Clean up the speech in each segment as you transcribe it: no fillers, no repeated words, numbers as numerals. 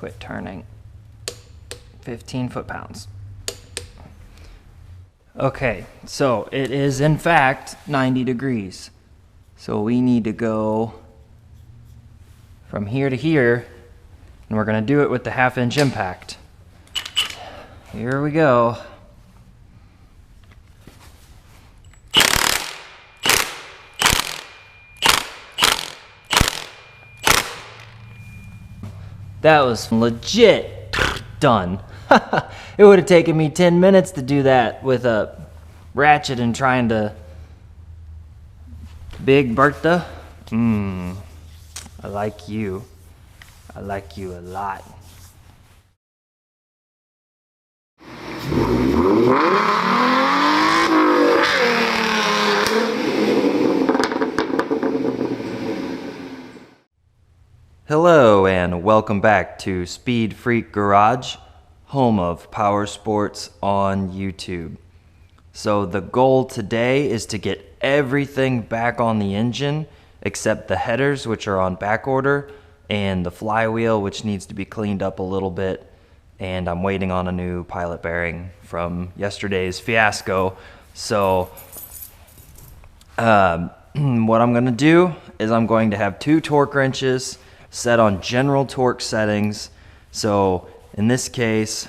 Quit turning. 15 foot-pounds. Okay, so it is in fact 90 degrees. So we need to go from here to here, and we're going to do it with the 1/2-inch impact. Here we go. That was legit done. It would have taken me 10 minutes to do that with a ratchet and trying to... Big Bertha? I like you. I like you a lot. Hello and welcome back to Speed Freak Garage, home of power sports on YouTube. So the goal today is to get everything back on the engine except the headers, which are on back order, and the flywheel, which needs to be cleaned up a little bit. And I'm waiting on a new pilot bearing from yesterday's fiasco. So what I'm going to do is I'm going to have 2 torque wrenches set on general torque settings. So in this case,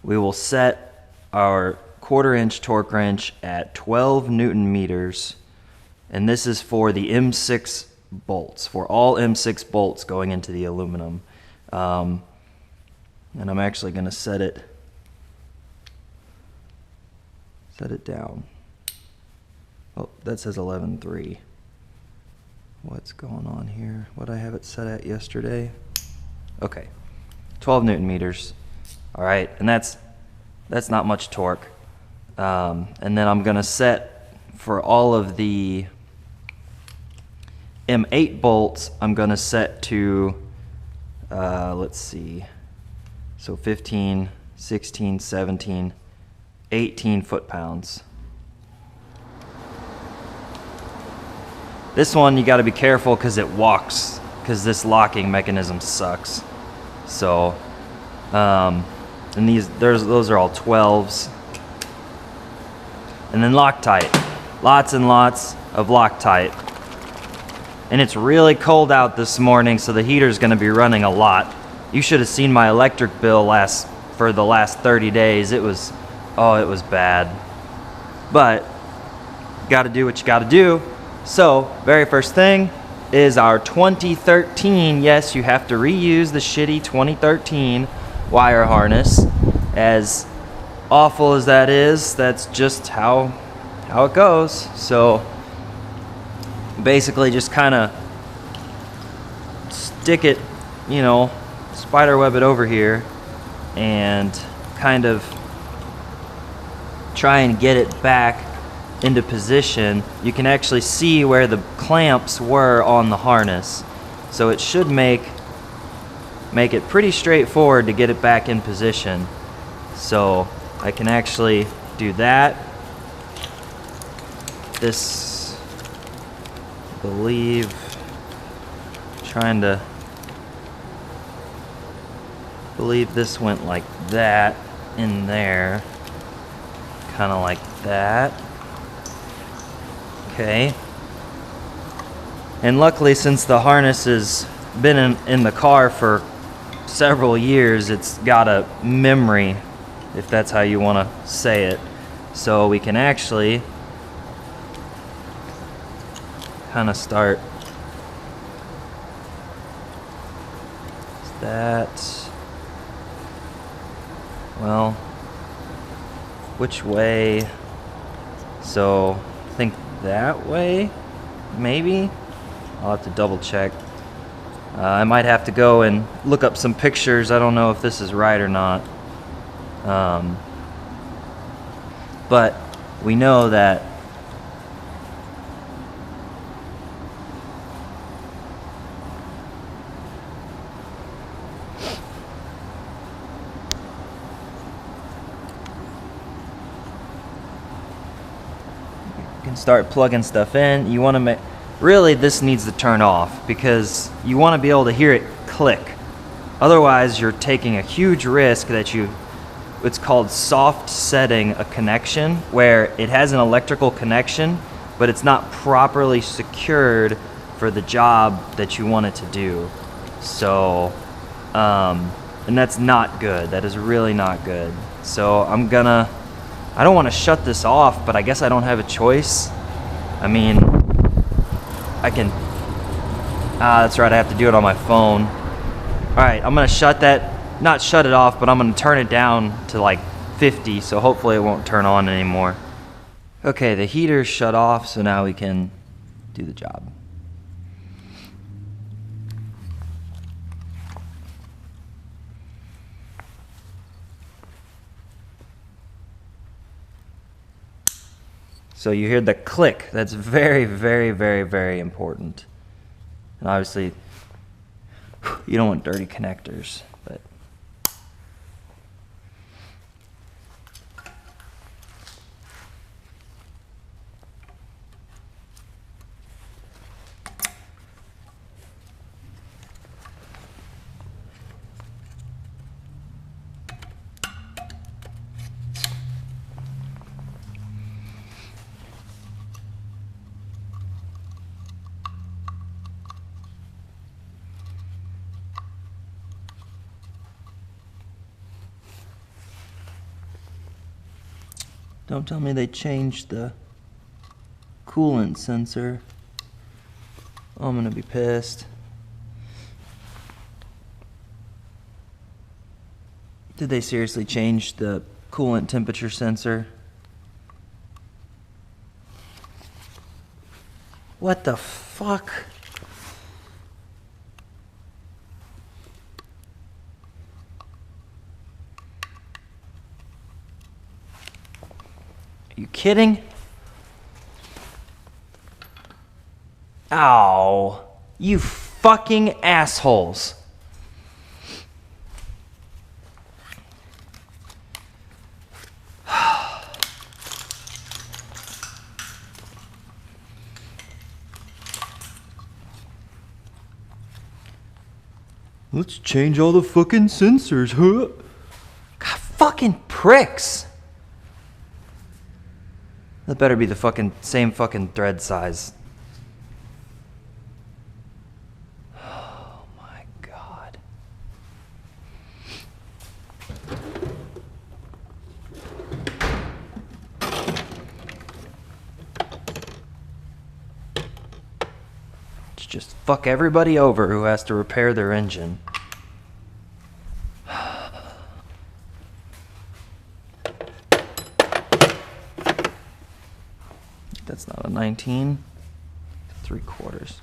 we will set our 1/4-inch torque wrench at 12 Newton meters, and this is for the M6 bolts, for all M6 bolts going into the aluminum. And I'm actually going to set it down. Oh, that says 11.3. What's going on here? What I have it set at yesterday? Okay, 12 Newton meters. All right, and that's not much torque. And then I'm gonna set for all of the M8 bolts, I'm gonna set to, let's see, so 15, 16, 17, 18 foot-pounds. This one you gotta be careful because it walks, because this locking mechanism sucks. So, and those are all 12s. And then Loctite, lots and lots of Loctite. And it's really cold out this morning, so the heater's gonna be running a lot. You should have seen my electric bill for the last 30 days. It was bad. But you gotta do what you gotta do. So, very first thing is our 2013, yes, you have to reuse the shitty 2013 wire harness. As awful as that is, that's just how it goes. So basically just kind of stick it, spider web it over here and kind of try and get it back into position. You can actually see where the clamps were on the harness. So it should make it pretty straightforward to get it back in position. So I can actually do that. This, I believe, this went like that in there. Kind of like that. Okay. And luckily, since the harness has been in the car for several years, it's got a memory, if that's how you want to say it. So we can actually kind of start that. Well, which way? So I think that way, maybe. I'll have to double check. I might have to go and look up some pictures. I don't know if this is right or not. But we know that you can start plugging stuff in. You want to really this needs to turn off because you want to be able to hear it click. Otherwise, you're taking a huge risk that it's called soft setting a connection, where it has an electrical connection, but it's not properly secured for the job that you want it to do. So, and that's not good. That is really not good. So I don't want to shut this off, but I guess I don't have a choice. I mean, that's right, I have to do it on my phone. All right, I'm gonna not shut it off, but I'm gonna turn it down to like 50, so hopefully it won't turn on anymore. Okay, the heater's shut off, so now we can do the job. So you hear the click. That's very, very, very, very important. And obviously, you don't want dirty connectors, but. Don't tell me they changed the coolant sensor. Oh, I'm gonna be pissed. Did they seriously change the coolant temperature sensor? What the fuck? Are you kidding? Ow. You fucking assholes. Let's change all the fucking sensors, huh? God, fucking pricks. That better be the same fucking thread size. Oh my god. Just fuck everybody over who has to repair their engine. That's not a 19. 3/4.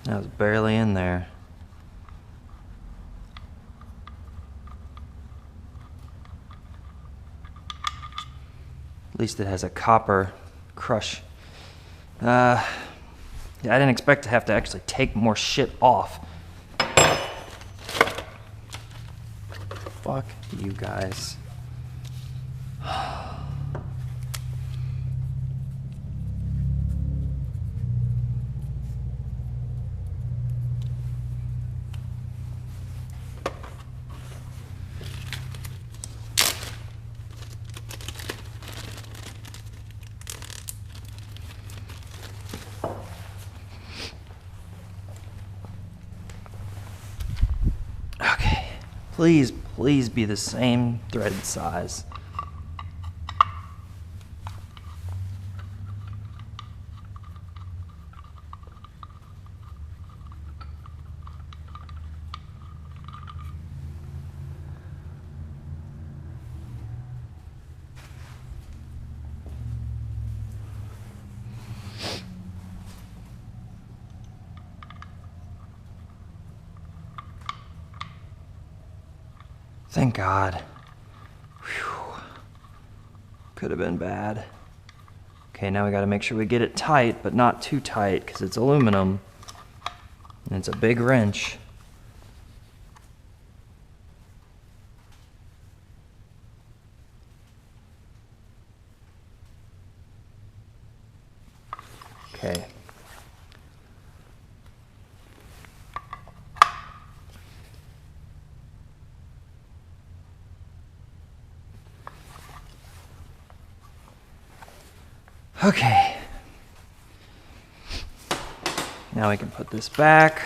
That was barely in there. At least it has a copper crush. Yeah, I didn't expect to have to actually take more shit off. Fuck you guys. Okay, please be the same thread size. Thank God. Whew. Could have been bad. Okay, now we gotta make sure we get it tight, but not too tight, because it's aluminum. And it's a big wrench. Okay. Okay. Now we can put this back.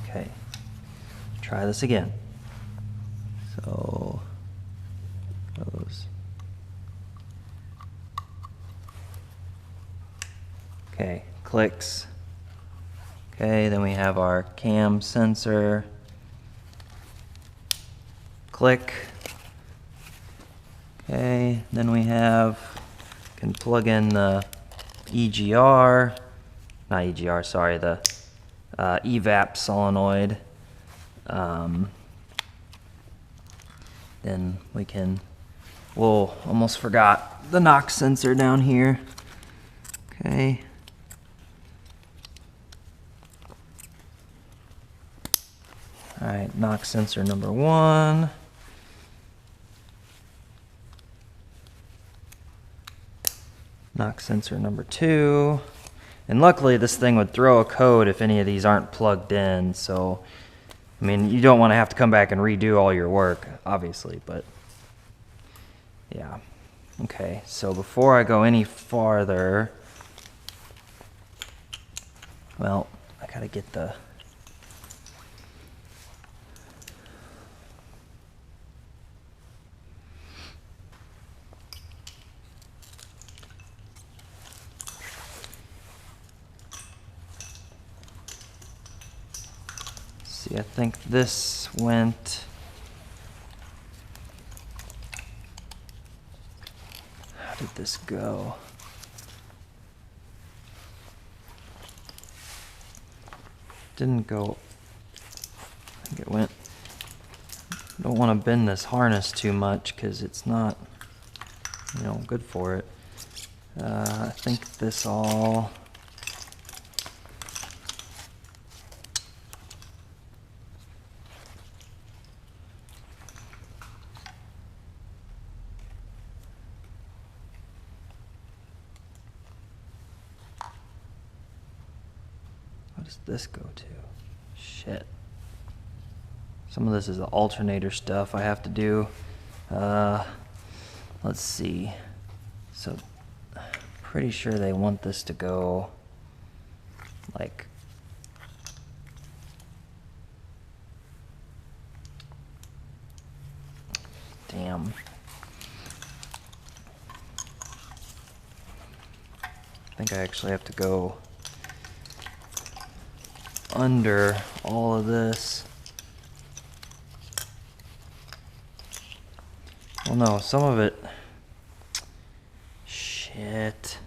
Okay. Try this again. So, those. Okay, clicks. Okay, then we have our cam sensor. Click. Okay, then we can plug in the EGR, not EGR, sorry, the evap solenoid. Then whoa, almost forgot the knock sensor down here. Okay. All right, knock sensor number 1. Knock sensor number 2. And luckily this thing would throw a code if any of these aren't plugged in, so I mean, you don't want to have to come back and redo all your work, obviously, but yeah. Okay, so before I go any farther, well, I gotta get the see, I think this went, how did this go? Didn't go, I think it went, I don't want to bend this harness too much because it's not, you know, good for it. I think this all, what does this go to? Shit. Some of this is the alternator stuff I have to do. Let's see. So, pretty sure they want this to go like damn. I think I actually have to go under all of this. Well, no, some of it. Shit.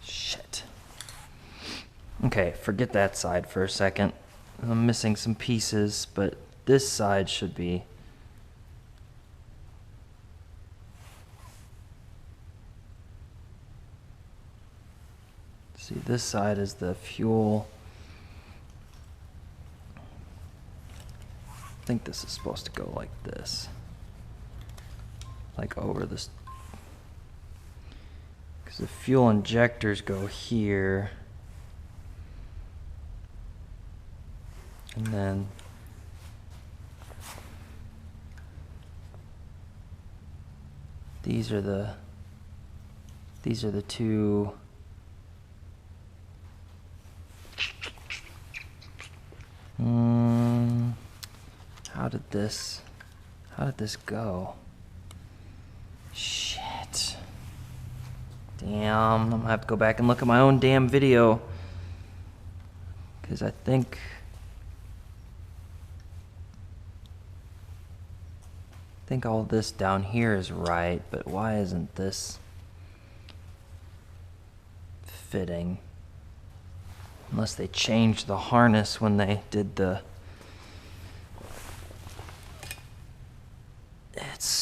Shit. Okay, forget that side for a second. I'm missing some pieces, but this side should be. See, this side is the fuel. I think this is supposed to go like this. Like over this. Because the fuel injectors go here. And then these are the two. How did this go? Shit. Damn, I'm gonna have to go back and look at my own damn video. Because I think all this down here is right, but why isn't this fitting? Unless they changed the harness when they did the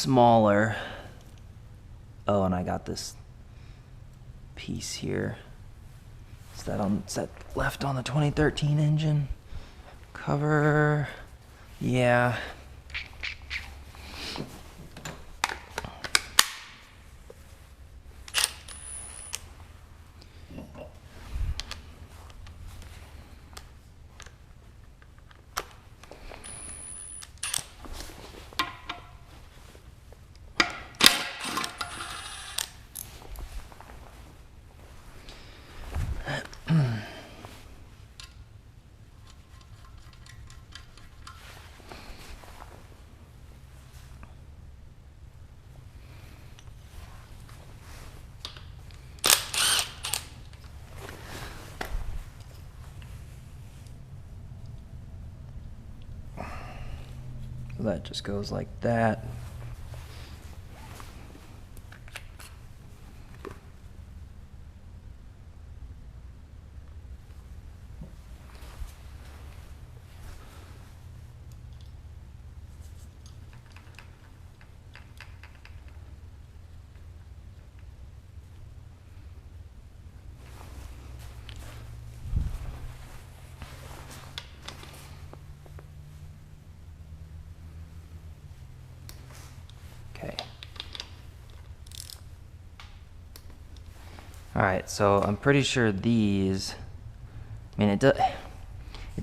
smaller. Oh, and I got this piece here. Is that left on the 2013 engine? Cover, yeah. So that just goes like that. Okay. All right, so I'm pretty sure these, I mean, it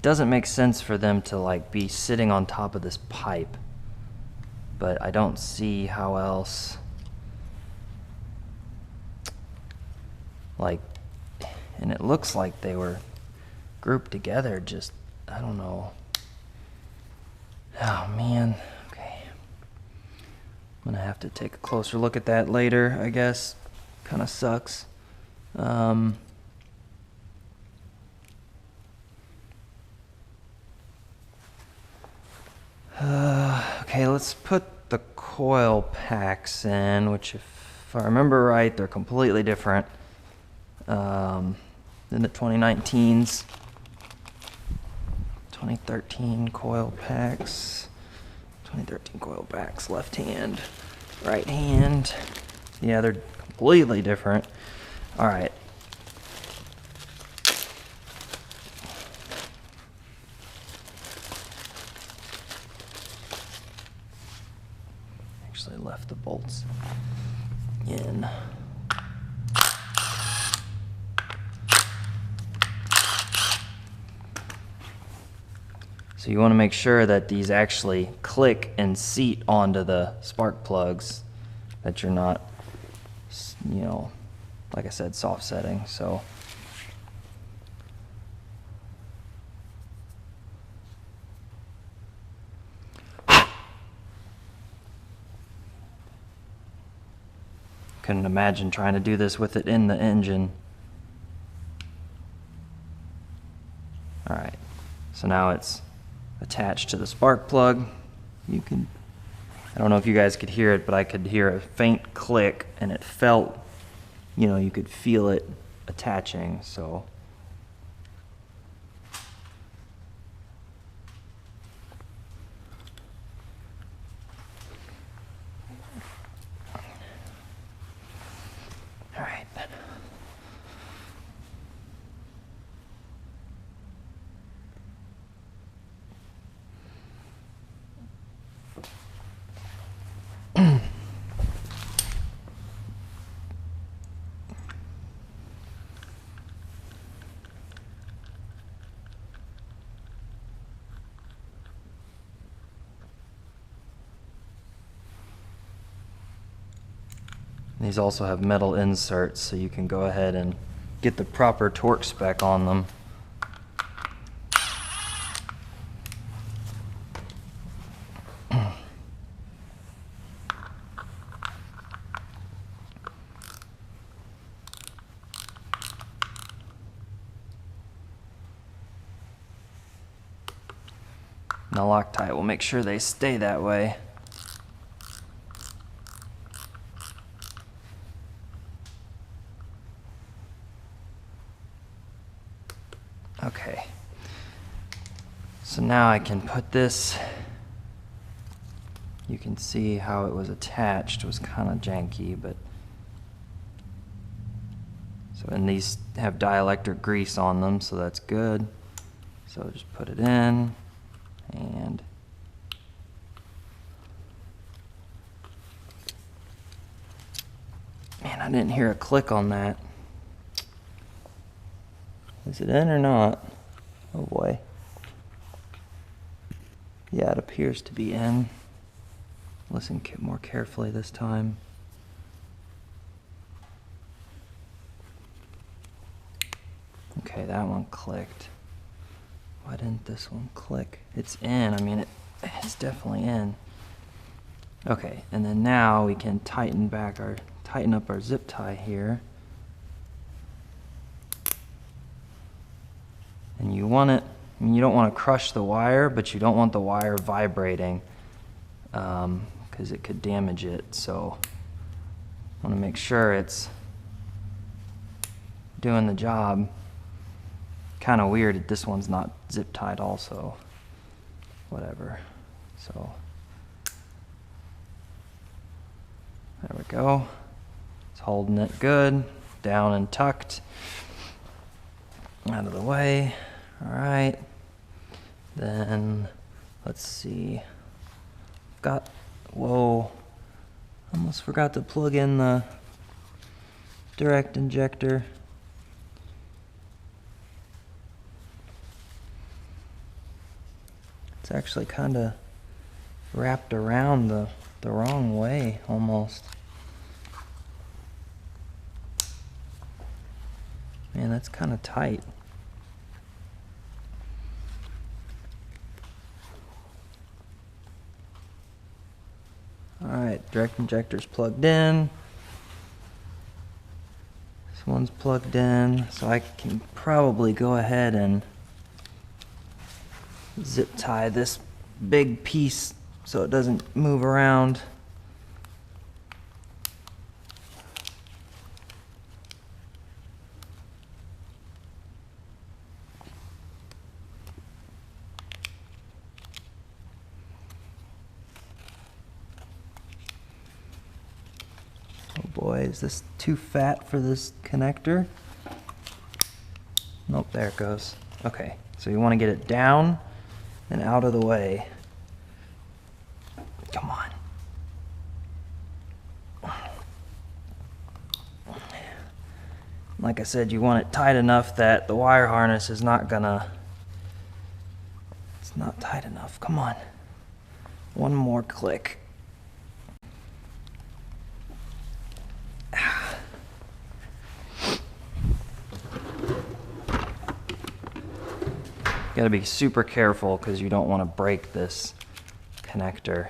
doesn't make sense for them to like be sitting on top of this pipe, but I don't see how else, like, and it looks like they were grouped together, just, I don't know. Oh man, okay. I'm gonna have to take a closer look at that later, I guess. Kind of sucks. Okay, let's put the coil packs in, which if I remember right, they're completely different than the 2019s. 2013 coil packs. 2013 coil packs, left hand, right hand. Yeah, they're completely different. All right. Actually left the bolts in. So you want to make sure that these actually click and seat onto the spark plugs, that you're not, you know, like I said, soft setting. So couldn't imagine trying to do this with it in the engine. All right, so now it's attached to the spark plug. You can, I don't know if you guys could hear it, but I could hear a faint click, and it felt, you know, you could feel it attaching, so. All right. These also have metal inserts, so you can go ahead and get the proper torque spec on them. Now Loctite will make sure they stay that way. Okay, so now I can put this You can see how it was attached was kind of janky, but so, and these have dielectric grease on them, so that's good. So just put it in, and man, I didn't hear a click on that. Is it in or not? Oh boy. Yeah, it appears to be in. Listen more carefully this time. Okay, that one clicked. Why didn't this one click? It's in. I mean, it's definitely in. Okay, and then now we can tighten up our zip tie here. And you want it, I mean, you don't want to crush the wire, but you don't want the wire vibrating because it could damage it. So I want to make sure it's doing the job. Kind of weird that this one's not zip tied also. Whatever. So there we go. It's holding it good. Down and tucked. Out of the way. All right. Then let's see. Whoa. Almost forgot to plug in the direct injector. It's actually kind of wrapped around the wrong way almost. Man, that's kind of tight. Alright, direct injector's plugged in. This one's plugged in, so I can probably go ahead and zip tie this big piece so it doesn't move around. Oh boy, is this too fat for this connector? Nope, there it goes. Okay, so you want to get it down and out of the way. Come on. Like I said, you want it tight enough that the wire harness is not gonna... It's not tight enough. Come on. One more click. You gotta be super careful because you don't want to break this connector.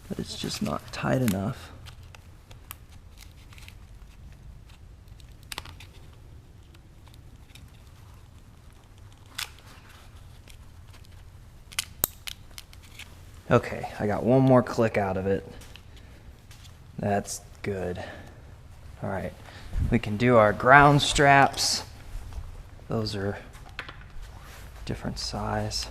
But it's just not tight enough. Okay, I got one more click out of it. That's good. All right, we can do our ground straps. Those are different size.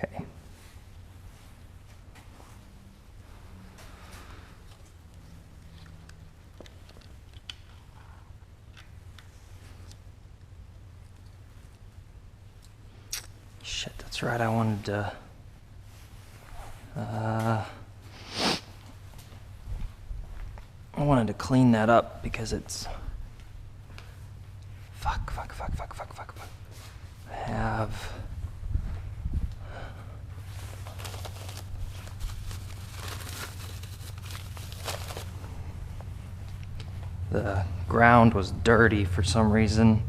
Okay. Shit, that's right, I wanted to... I wanted to clean that up because it's... Fuck. I have... The ground was dirty for some reason.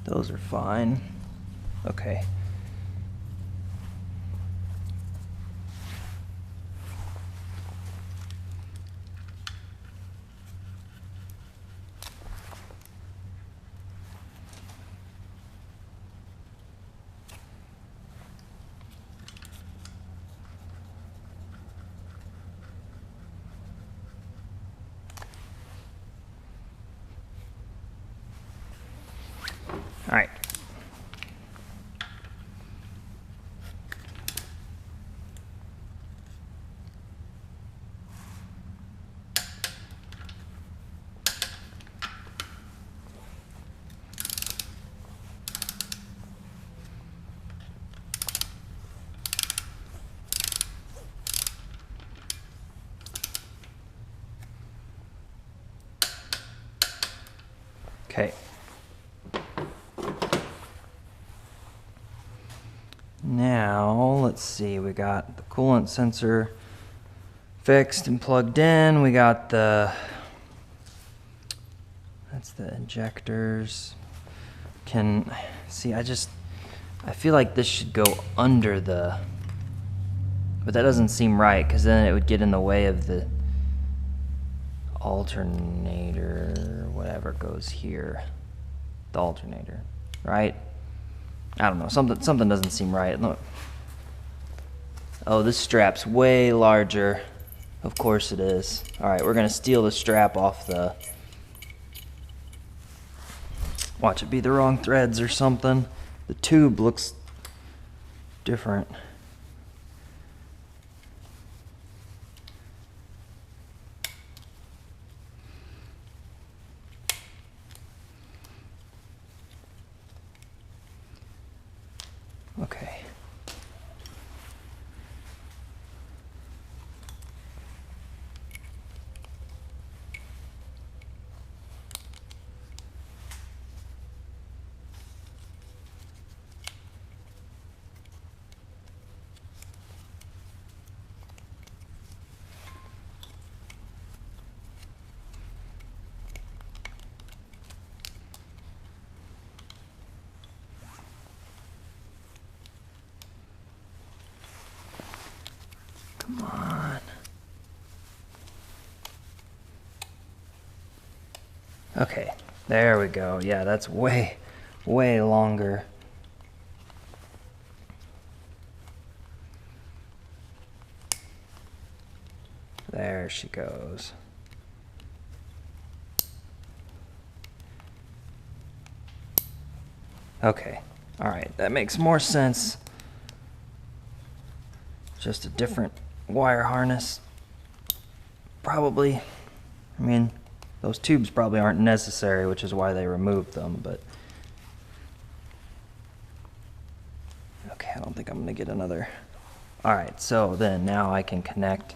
Those are fine. Okay. All right. Okay. Now, let's see, we got the coolant sensor fixed and plugged in. We got that's the injectors. I feel like this should go under but that doesn't seem right, because then it would get in the way of the alternator, whatever goes here. The alternator, right? I don't know, something doesn't seem right. Look. Oh, this strap's way larger. Of course it is. All right, we're gonna steal the strap off the... Watch it be the wrong threads or something. The tube looks different. Okay. Come on. Okay, there we go. Yeah, that's way longer. There she goes. Okay, all right, that makes more sense. Just a different wire harness. Probably, I mean, those tubes probably aren't necessary, which is why they removed them, but... Okay, I don't think I'm gonna get another... All right, so then now I can connect...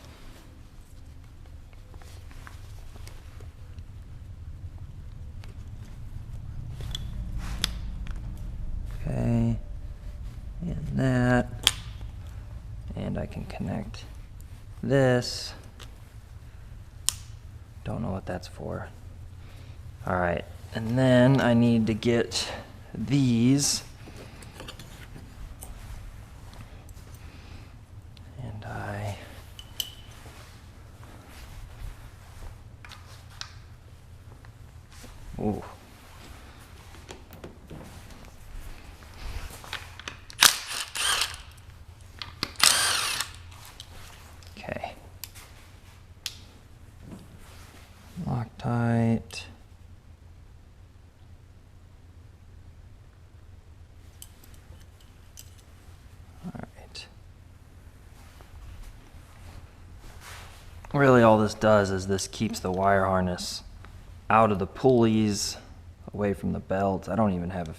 Okay, and that... And I can connect this. Don't know what that's for. All right, and then I need to get these. And ooh. Okay. Loctite. All right. Really all this does is this keeps the wire harness out of the pulleys, away from the belts. I don't even have a...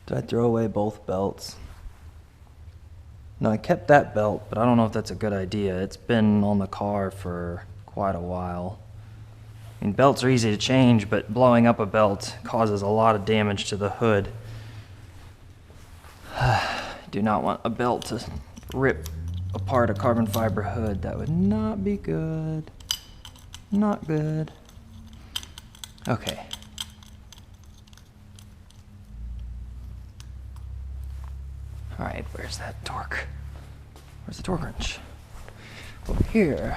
Did I throw away both belts? No, I kept that belt, but I don't know if that's a good idea. It's been on the car for quite a while. I mean, belts are easy to change, but blowing up a belt causes a lot of damage to the hood. Do not want a belt to rip apart a carbon fiber hood. That would not be good. Not good. Okay. All right, where's that torque? Where's the torque wrench? Over here.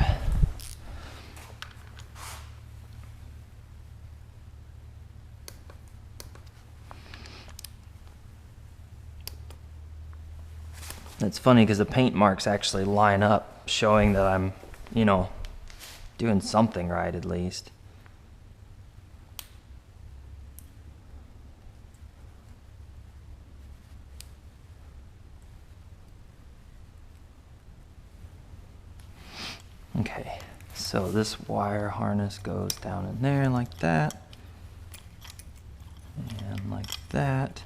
It's funny because the paint marks actually line up, showing that I'm, doing something right at least. Okay, so this wire harness goes down in there like that, and like that.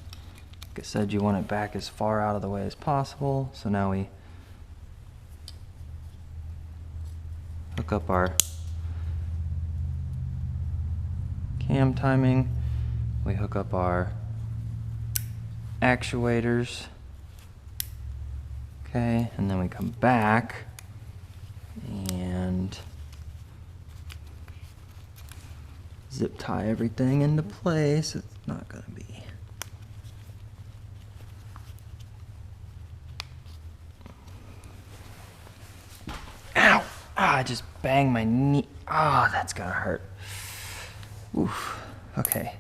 Like I said, you want it back as far out of the way as possible. So now we hook up our cam timing. We hook up our actuators. Okay, and then we come back and zip tie everything into place. It's not gonna be. Ow! Ah, I just banged my knee. Ah, that's gonna hurt. Oof. Okay.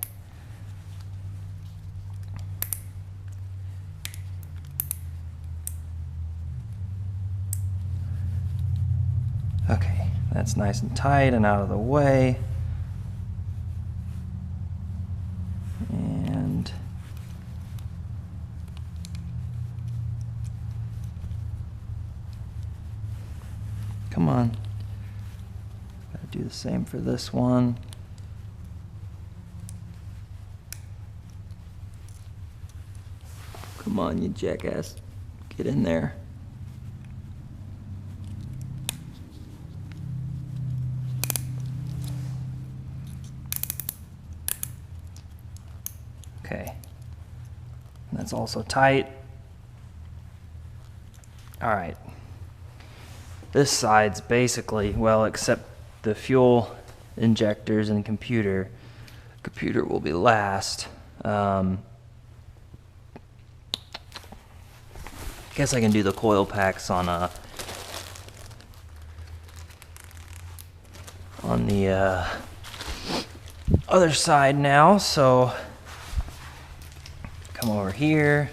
Okay, that's nice and tight and out of the way. And come on. Gotta do the same for this one. Come on, you jackass. Get in there. Okay. And that's also tight. All right. This side's basically, well, except the fuel injectors and computer. Computer will be last. Guess I can do the coil packs on the other side now. So come over here.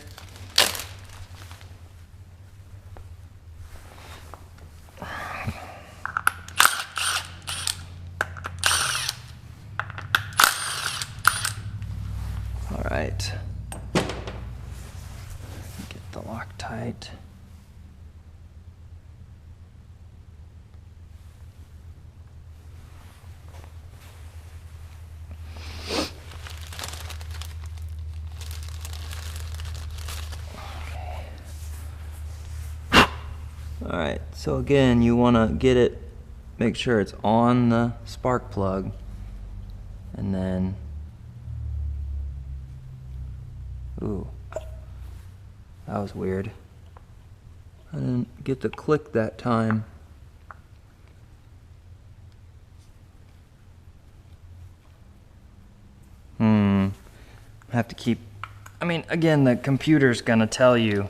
All right. Get the Loctite. All right, so again, you want to get it, make sure it's on the spark plug, and then, ooh, that was weird. I didn't get the click that time. I have to keep, I mean, again, the computer's gonna tell you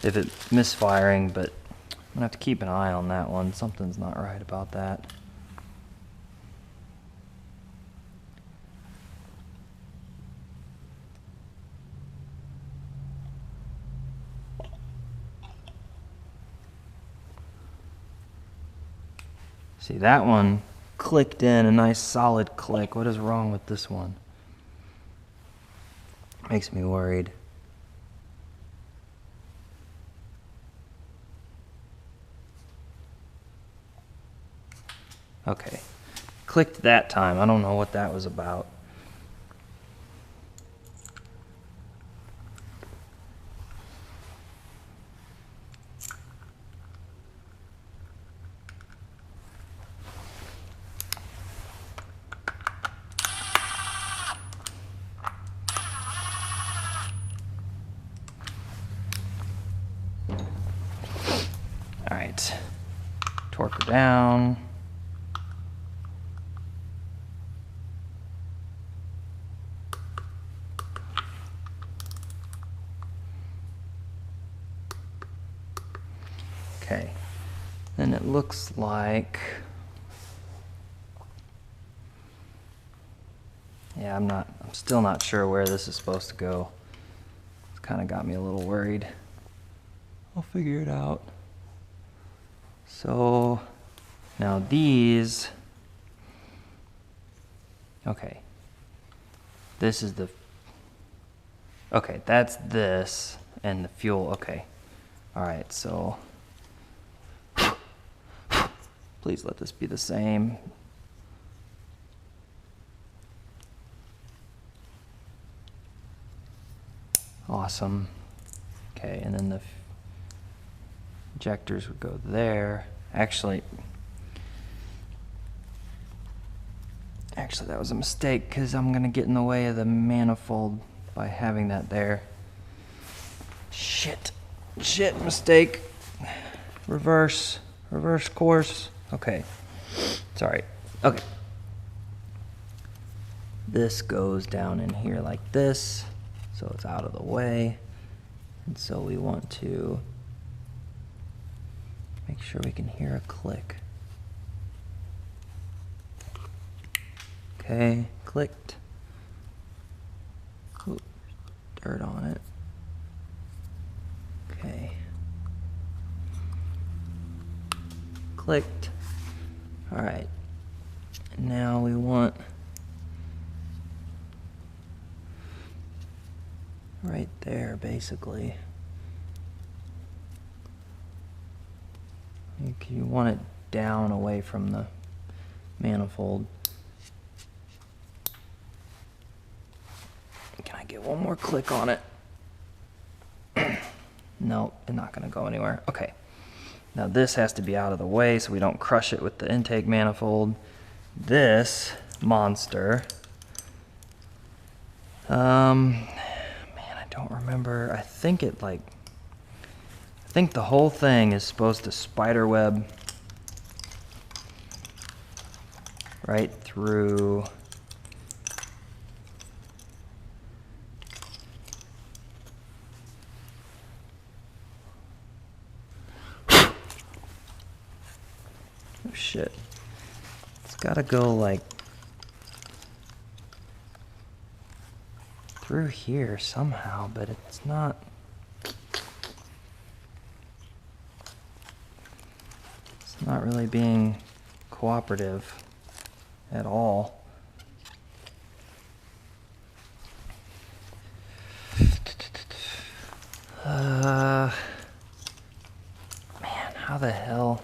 if it's misfiring, but I'm gonna have to keep an eye on that one. Something's not right about that. See, that one clicked in, a nice solid click. What is wrong with this one? Makes me worried. Okay, clicked that time. I don't know what that was about. right. Torque her down. Okay. Then it looks like, yeah, I'm still not sure where this is supposed to go. It's kind of got me a little worried. I'll figure it out. So now these, okay, this is the, okay, that's this and the fuel, okay. All right, so please let this be the same. Awesome. Okay, and then the injectors would go there. Actually, that was a mistake because I'm gonna get in the way of the manifold by having that there. Shit, mistake. Reverse course. Okay, sorry. Okay. This goes down in here like this, so it's out of the way. And so we want to make sure we can hear a click. Okay, clicked. Ooh, dirt on it. Okay. Clicked. All right. Now we want right there, basically. You want it down away from the manifold. Can I get one more click on it? Nope, it's not gonna go anywhere. Okay. Now this has to be out of the way so we don't crush it with the intake manifold. This monster, man, I don't remember. I think the whole thing is supposed to spider web right through. Oh shit. It's gotta go like through here somehow, but it's not. It's not really being cooperative at all. Man, how the hell?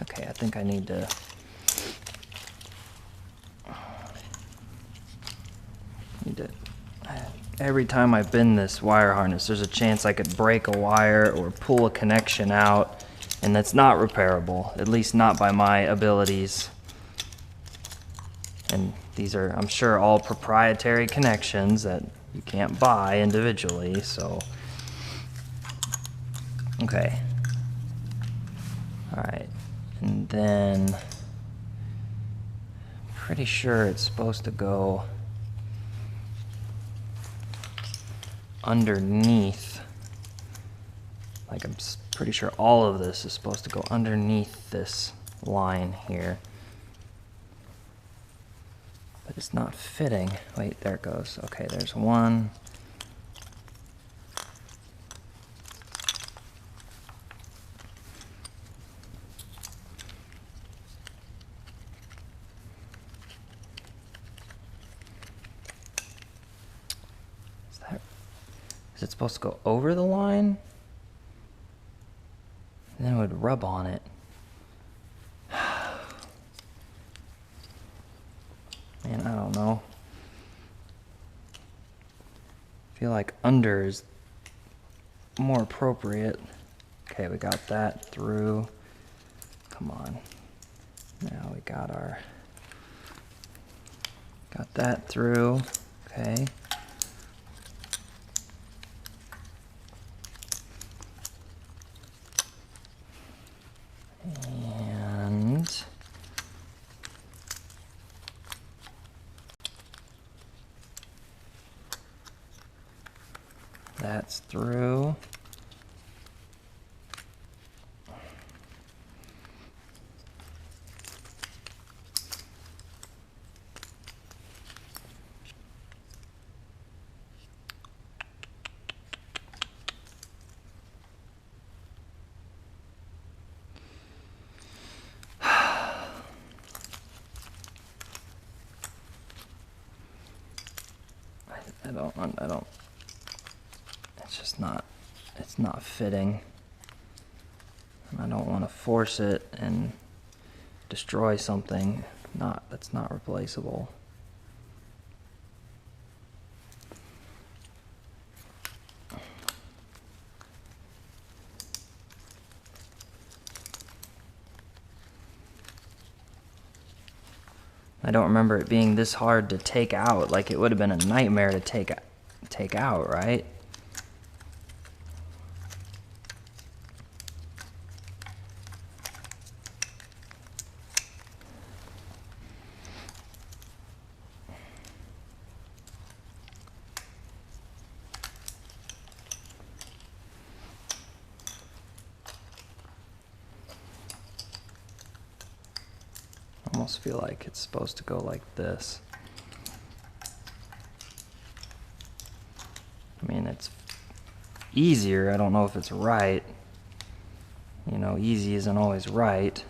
Okay, I think I need to. Every time I bend this wire harness, there's a chance I could break a wire or pull a connection out, and that's not repairable, at least not by my abilities. And these are, I'm sure, all proprietary connections that you can't buy individually, so. Okay. All right, and then pretty sure it's supposed to go underneath. Like, I'm pretty sure all of this is supposed to go underneath this line here. But it's not fitting. Wait, there it goes. Okay, there's one. Is it supposed to go over the line? And then it would rub on it. Man, I don't know. I feel like under is more appropriate. Okay, we got that through. Come on. Now we got that through. Okay. And that's through. I don't, it's just not, it's not fitting. I don't want to force it and destroy something that's not replaceable. I don't remember it being this hard to take out. Like, it would have been a nightmare to take out, right? I almost feel like it's supposed to go like this. I mean, it's easier. I don't know if it's right. You know, easy isn't always right.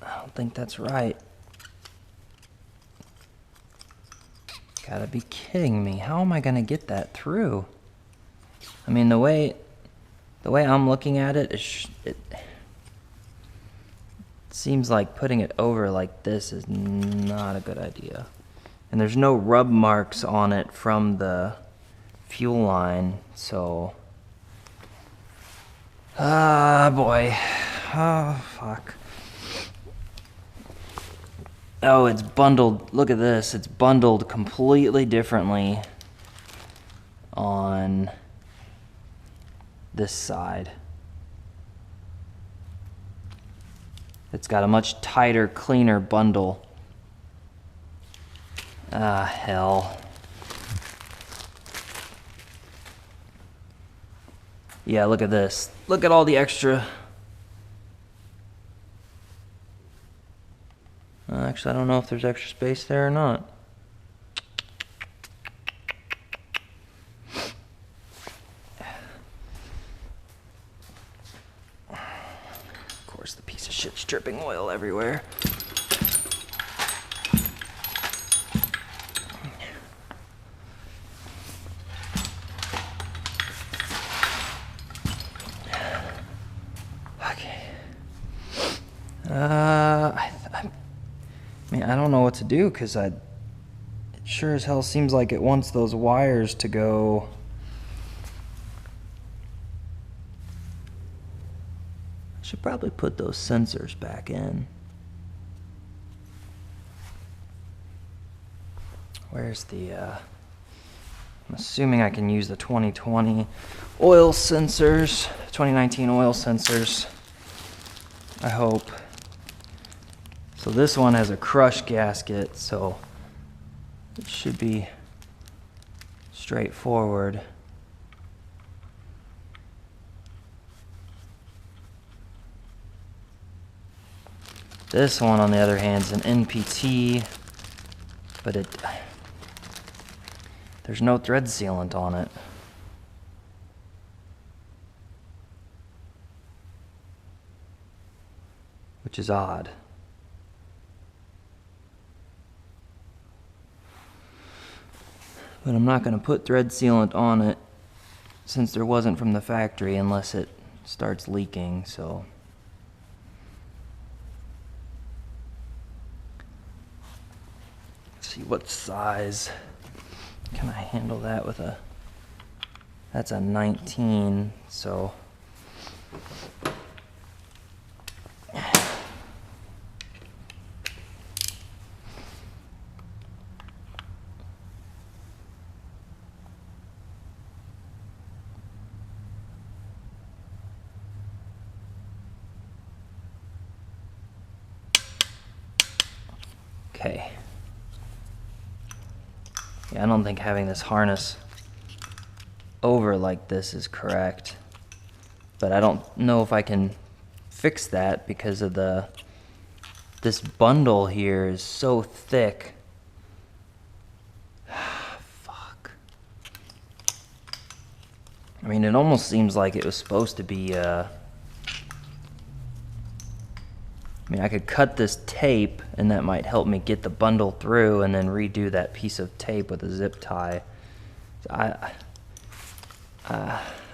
I don't think that's right. Gotta be kidding me. How am I gonna get that through? I mean, the way I'm looking at it, it seems like putting it over like this is not a good idea. And there's no rub marks on it from the fuel line, so... Ah, boy. Oh, fuck. Oh, it's bundled. Look at this. It's bundled completely differently on this side. It's got a much tighter, cleaner bundle. Ah, hell. Yeah, look at this. Look at all the extra... Actually, I don't know if there's extra space there or not. Of course, the piece of shit's dripping oil everywhere. Okay. I mean, I don't know what to do, because it sure as hell seems like it wants those wires to go. I should probably put those sensors back in. Where's the, I'm assuming I can use the 2020 oil sensors, 2019 oil sensors, I hope. So this one has a crush gasket, so it should be straightforward. This one, on the other hand, is an NPT, but there's no thread sealant on it. Which is odd. But I'm not going to put thread sealant on it since there wasn't from the factory unless it starts leaking, so... see what size can I handle that with a, that's a 19, so. Okay. Yeah, I don't think having this harness over like this is correct, but I don't know if I can fix that because of this bundle here is so thick. Fuck. I mean, it almost seems like it was supposed to be, I mean, I could cut this tape and that might help me get the bundle through and then redo that piece of tape with a zip tie. I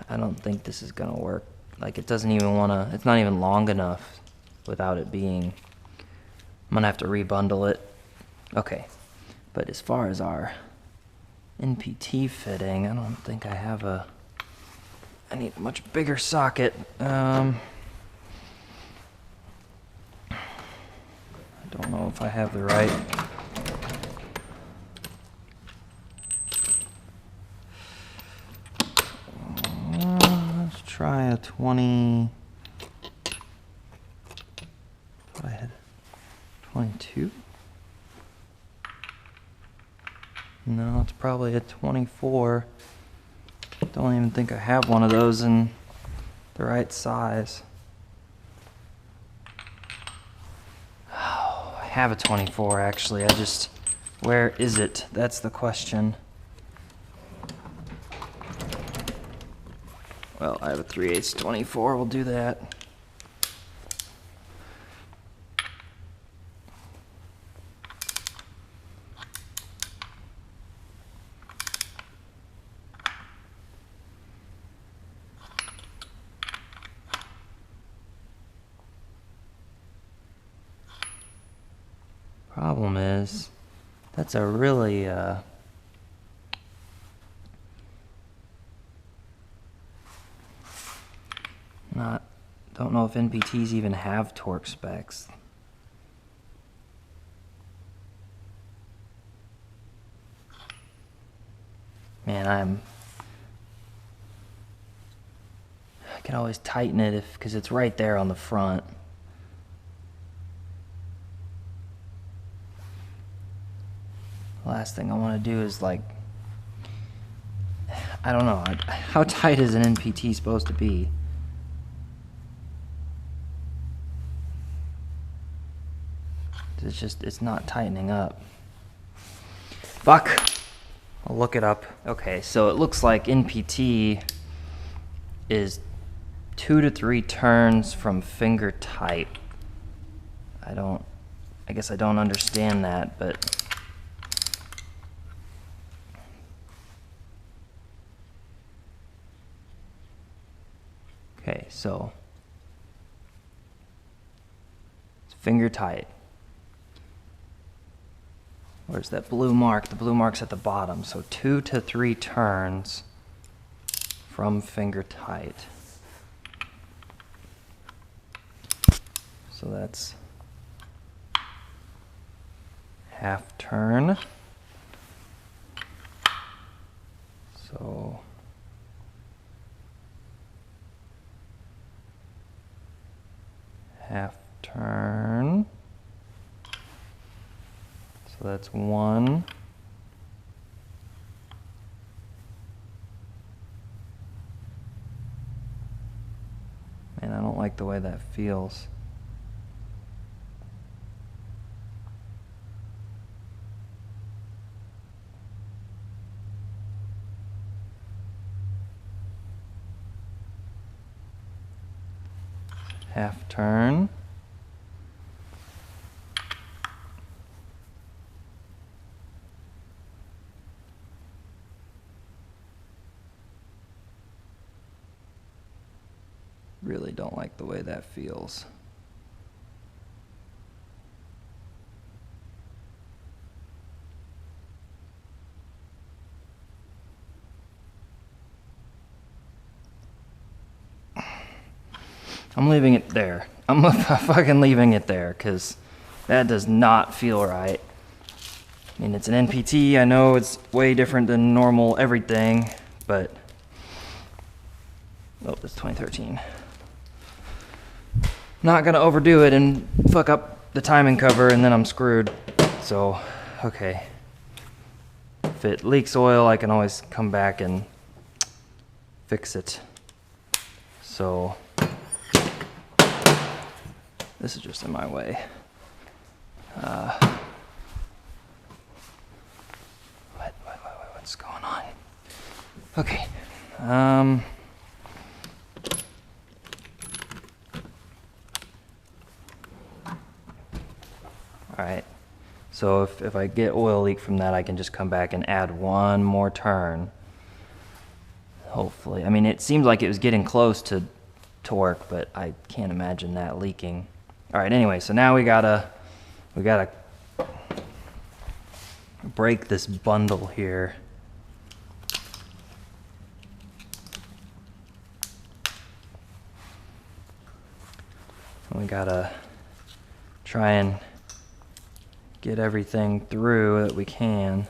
don't think this is gonna work. Like, it doesn't even wanna, it's not even long enough without it being, I'm gonna have to rebundle it. Okay, but as far as our NPT fitting, I don't think I have a, I need a much bigger socket. I don't know if I have the right. Let's try a 20. Thought I had 22. No, it's probably a 24. Don't even think I have one of those in the right size. Oh, I have a 24 actually. Where is it? That's the question. Well, I have a 3/8 24. We'll do that. Problem is, that's a really, don't know if NPTs even have torque specs. Man, I can always tighten it because it's right there on the front. Last thing I want to do is like, I don't know, how tight is an NPT supposed to be? It's not tightening up. Fuck! I'll look it up. Okay, so it looks like NPT is 2 to 3 turns from finger tight. I guess I don't understand that, but okay, so it's finger tight. Where's that blue mark? The blue mark's at the bottom. So 2 to 3 turns from finger tight. So that's half turn. So half turn. So that's 1. Man, I don't like the way that feels. Half turn. Really don't like the way that feels. I'm leaving it there. I'm fucking leaving it there, because that does not feel right. I mean, it's an NPT. I know it's way different than normal everything, but... Oh, it's 2013. Not gonna overdo it and fuck up the timing cover, and then I'm screwed. So, okay. If it leaks oil, I can always come back and fix it. So, this is just in my way. What's going on? Okay. Alright, so if I get oil leak from that, I can just come back and add one more turn. Hopefully. I mean, it seems like it was getting close to torque, but I can't imagine that leaking. Alright, anyway, so now we gotta break this bundle here. We gotta try and get everything through that we can,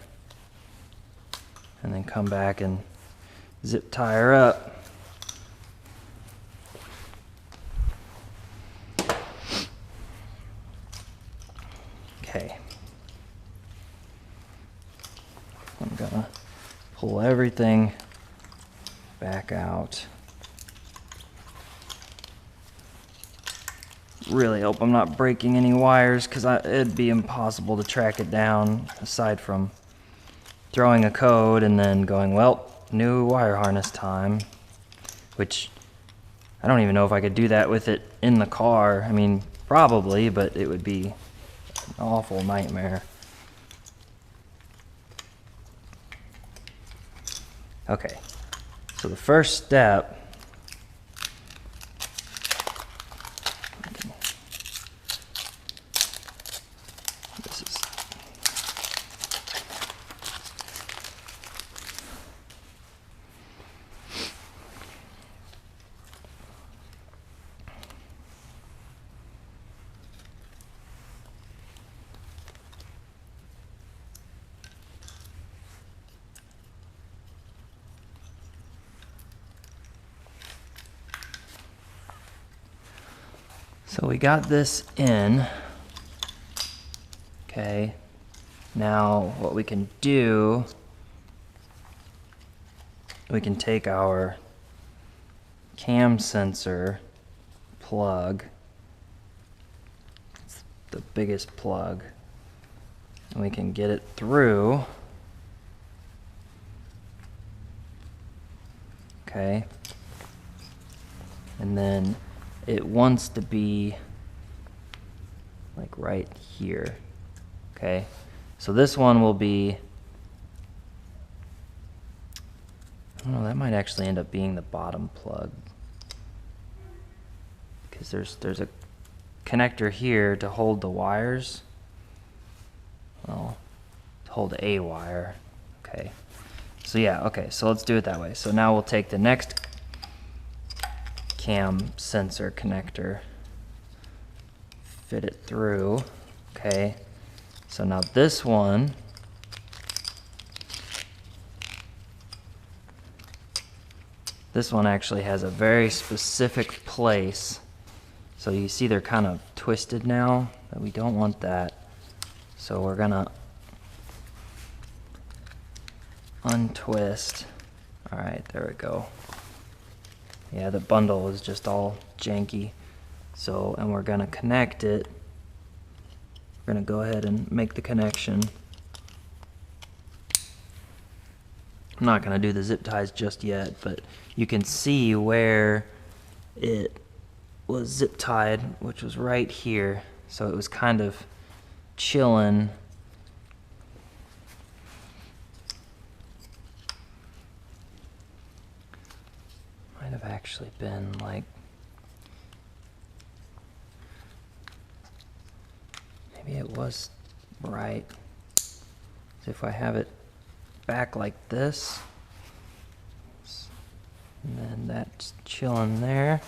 and then come back and zip tie her up. Okay. I'm gonna pull everything back out. Really hope I'm not breaking any wires, because it'd be impossible to track it down aside from throwing a code and then going, well, new wire harness time, which I don't even know if I could do that with it in the car. I mean, probably, but it would be an awful nightmare. Okay, so the first step, this is, so we got this in. Okay, now what we can do, we can take our cam sensor plug, it's the biggest plug, and we can get it through. Okay, and then it wants to be like right here. Okay, so this one will be, I don't know, that might actually end up being the bottom plug, because there's a connector here to hold the wires, well, to hold a wire. Okay, so yeah, okay, so let's do it that way. So now we'll take the next cam sensor connector, fit it through. Okay, so now this one, actually has a very specific place. So you see they're kind of twisted now, but we don't want that. So we're gonna untwist. All right, there we go. Yeah, the bundle is just all janky. So, and we're gonna connect it. We're gonna go ahead and make the connection. I'm not gonna do the zip ties just yet, but you can see where it was zip tied, which was right here. So it was kind of chilling. Might have actually been like, maybe it was right. So if I have it back like this, and then that's chilling there.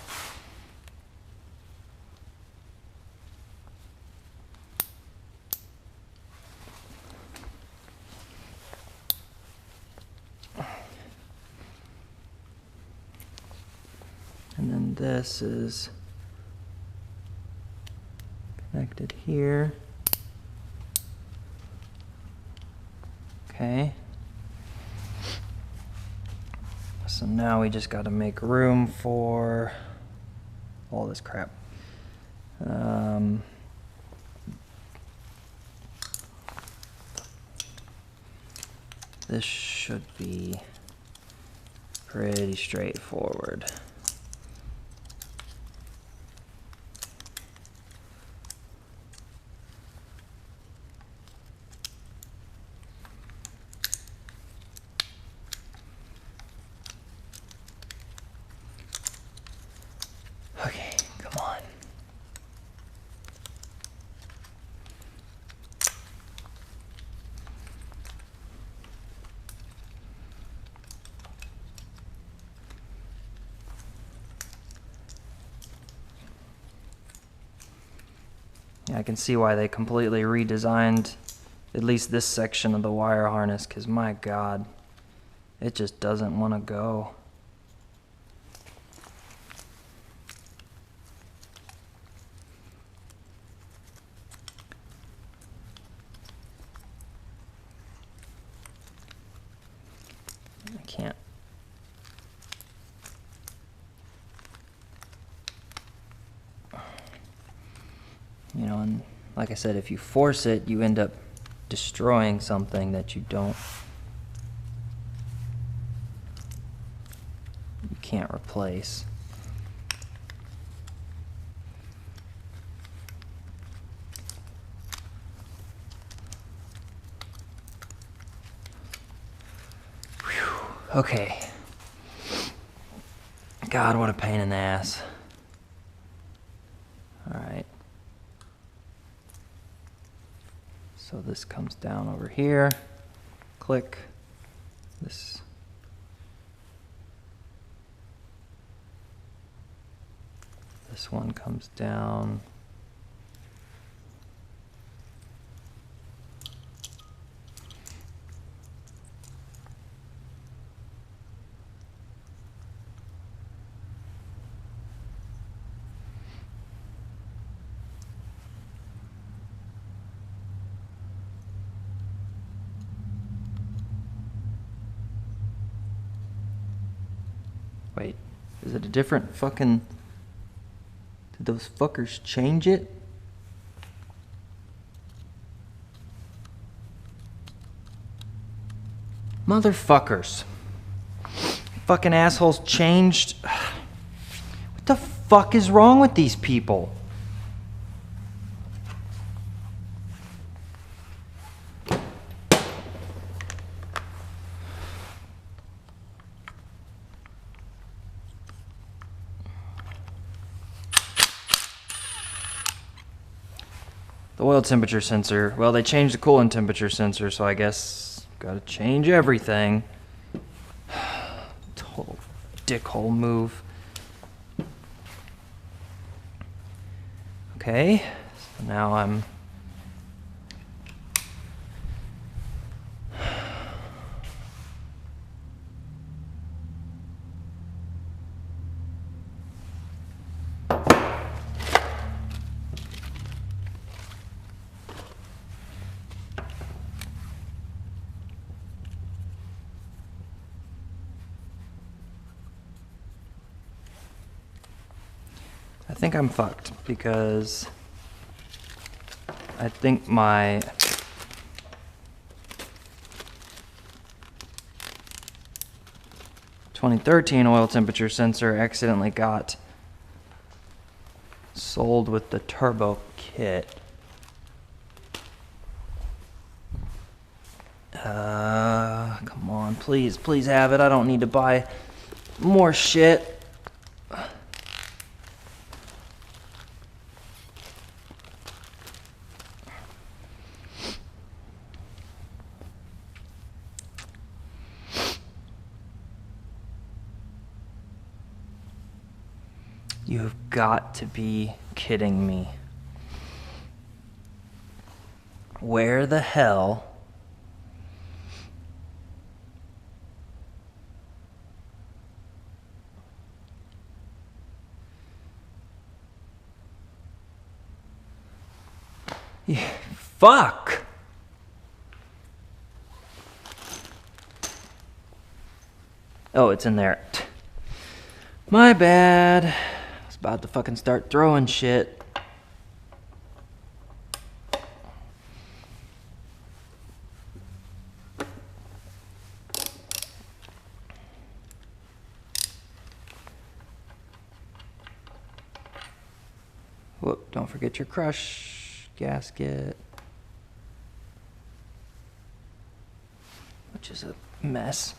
And this is connected here. Okay. So now we just got to make room for all this crap. This should be pretty straightforward. Okay, come on. Yeah, I can see why they completely redesigned at least this section of the wire harness, because my God, it just doesn't want to go. I can't. You know, and like I said, if you force it, you end up destroying something that you can't replace. Whew. Okay. God, what a pain in the ass. All right. So this comes down over here. Click. This. This one comes down. Wait, is it a different fucking... Did those fuckers change it? Motherfuckers. Fucking assholes changed. What the fuck is wrong with these people? The oil temperature sensor. Well, they changed the coolant temperature sensor, so I guess gotta change everything. Total dickhole move. Okay, so now I'm... I think I'm fucked because I think my ...2013 oil temperature sensor accidentally got sold with the turbo kit. Come on, please have it. I don't need to buy more shit. You've got to be kidding me. Where the hell Yeah, fuck! Oh, it's in there. My bad. I was about to fucking start throwing shit. Whoop, don't forget your crush gasket. Which is a mess.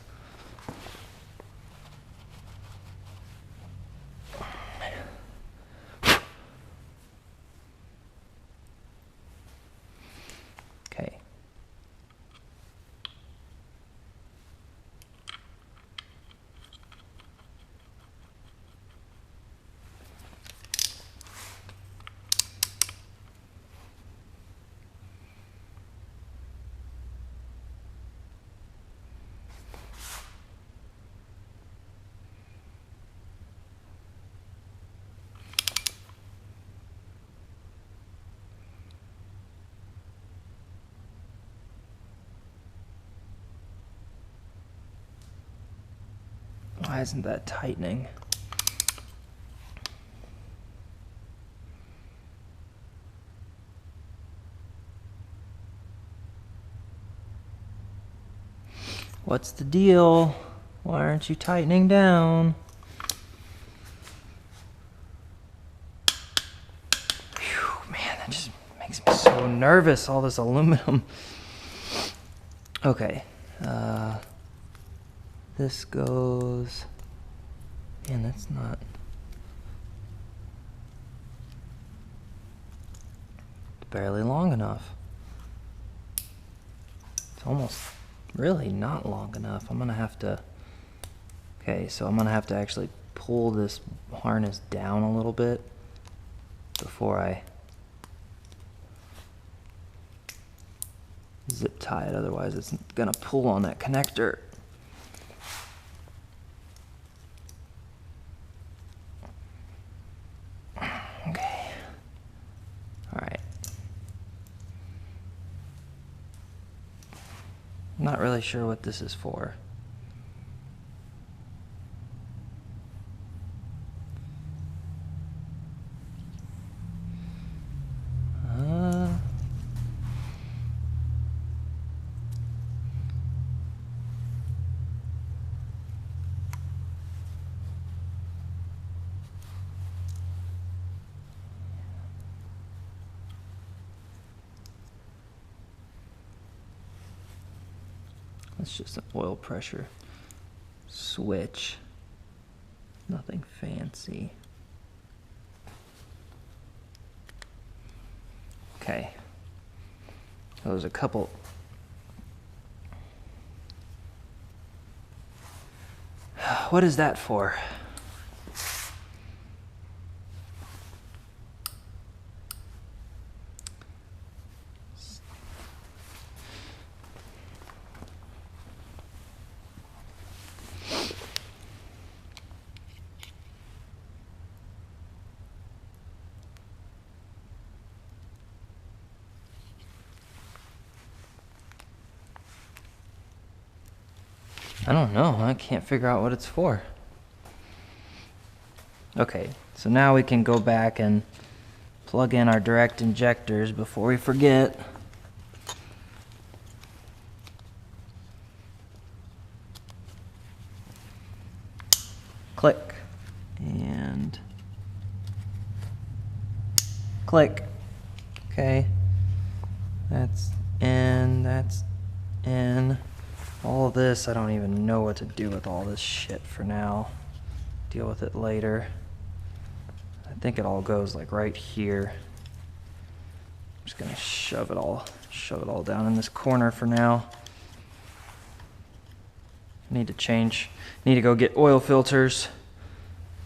Okay. Why isn't that tightening? What's the deal? Why aren't you tightening down? Phew, man, that just makes me so nervous, all this aluminum. Okay, this goes, man, that's not, barely long enough. It's almost really not long enough. I'm gonna have to, okay, so I'm gonna have to actually pull this harness down a little bit before I zip tie it, otherwise it's gonna pull on that connector. Okay. All right. I'm not really sure what this is for. It's just an oil pressure switch. Nothing fancy. Okay. So there's a couple. What is that for? I don't know. I can't figure out what it's for. Okay, so now we can go back and plug in our direct injectors before we forget. Click. And click. Okay. That's in, that's in. All of this, I don't even know what to do with all this shit for now. Deal with it later. I think it all goes like right here. I'm just gonna shove it all down in this corner for now. Need to go get oil filters.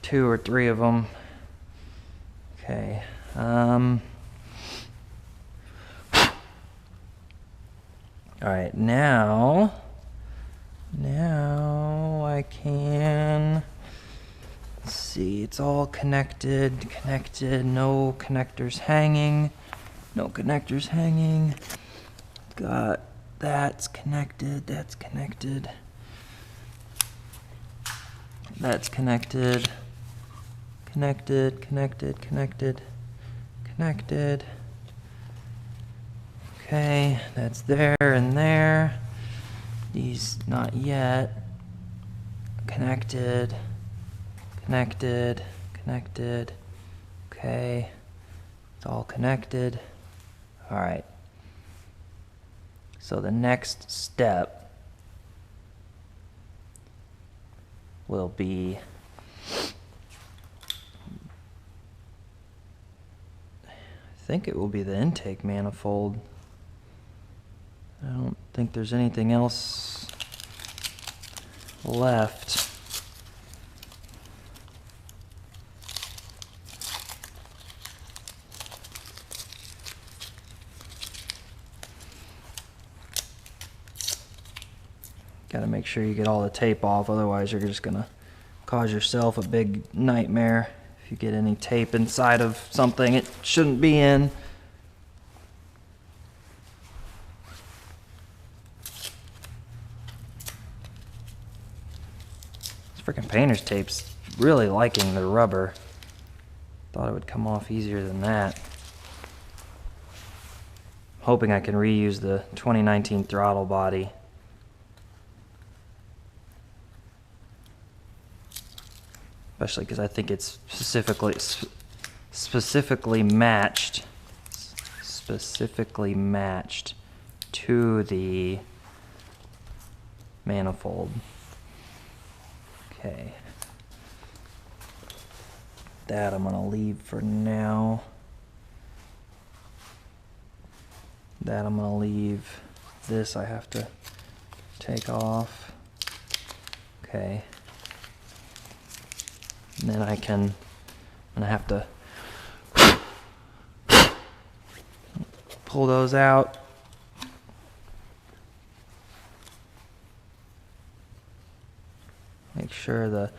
2 or 3 of them. Okay. All right, now I can, let's see, it's all connected, no connectors hanging, No connectors hanging. Got that's connected, that's connected. That's connected. Connected, connected, connected, connected. Okay, that's there and there. These not yet. Connected, connected, connected. Okay, it's all connected. All right. So the next step will be I think it will be the intake manifold. I don't think there's anything else left. Got to make sure you get all the tape off, otherwise you're just gonna cause yourself a big nightmare if you get any tape inside of something it shouldn't be in. This freaking painter's tape's really liking the rubber. Thought it would come off easier than that. Hoping I can reuse the 2019 throttle body. Especially because I think it's specifically matched to the manifold. Okay. That I'm gonna leave for now. That I'm gonna leave. This I have to take off. Okay. And then I'm gonna have to pull those out. Make sure the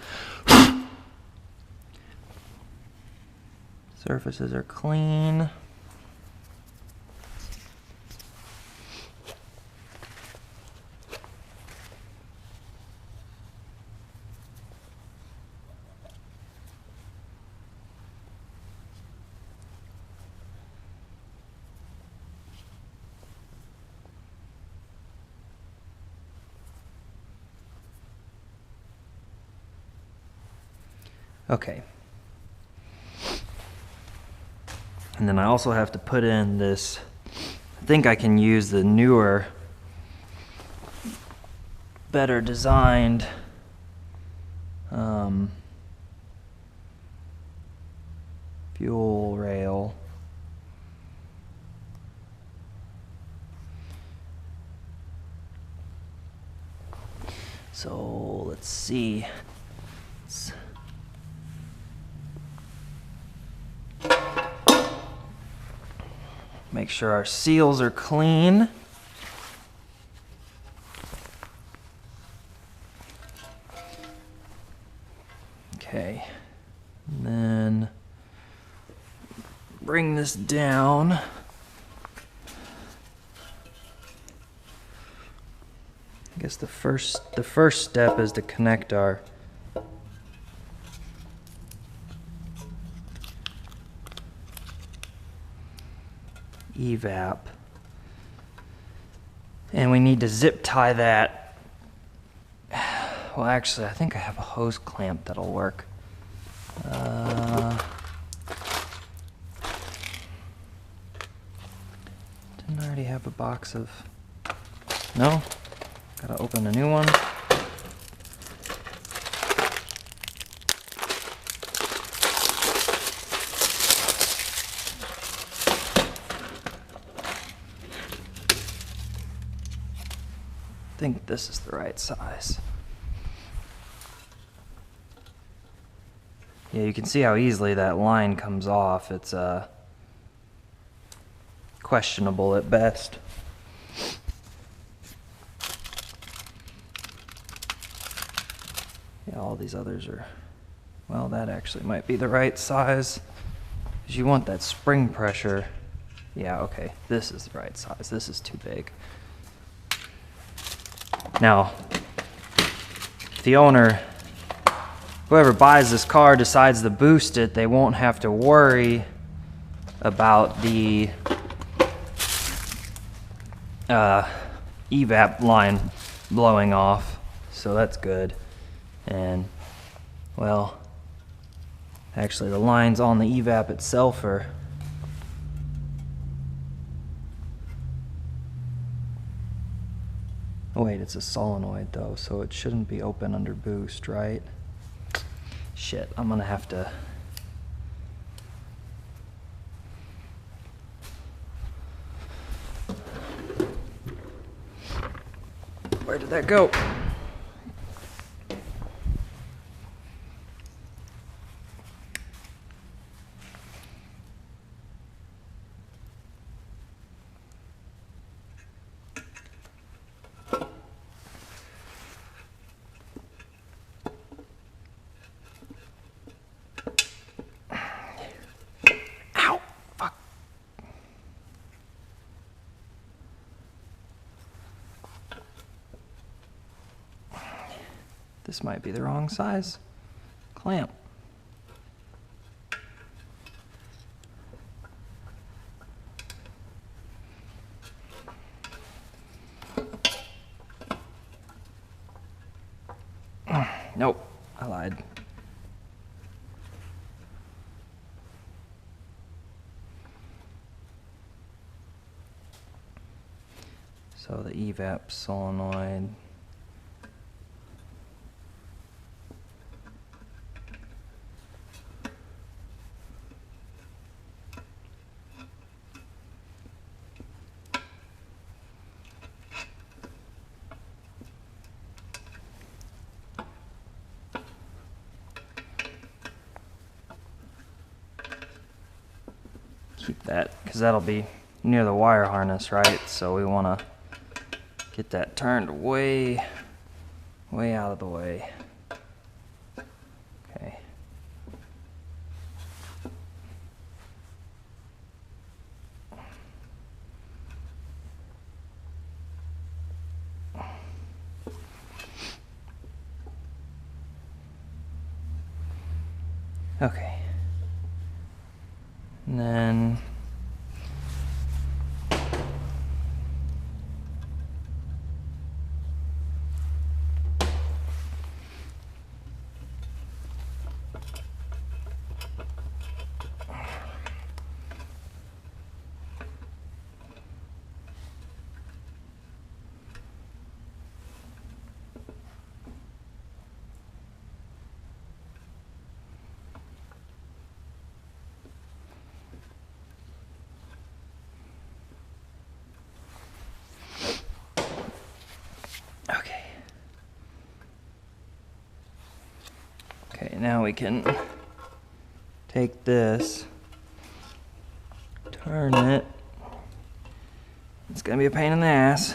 surfaces are clean. Okay. And then I also have to put in this, I think I can use the newer, better designed fuel rail. So let's see. Make sure our seals are clean. Okay, and then bring this down. I guess the first step is to connect our evap, and we need to zip tie that. Well, actually, I think I have a hose clamp that'll work. Didn't I already have a box of... No? Gotta open a new one. I think this is the right size. Yeah, you can see how easily that line comes off. It's questionable at best. Yeah, all these others are, well, that actually might be the right size, because you want that spring pressure Yeah, okay. This is the right size. This is too big. Now, if the owner, whoever buys this car, decides to boost it, they won't have to worry about the evap line blowing off. So that's good. And, well, actually the lines on the evap itself are oh wait, it's a solenoid though, so it shouldn't be open under boost, right? Shit, I'm gonna have to... Where did that go? Ow! Fuck. This might be the wrong size clamp. Nope, I lied. So the evap solenoid. Keep that, because that'll be near the wire harness, right? So we want to get that turned way out of the way. Okay. Okay. And then okay, now we can take this, turn it. It's gonna be a pain in the ass.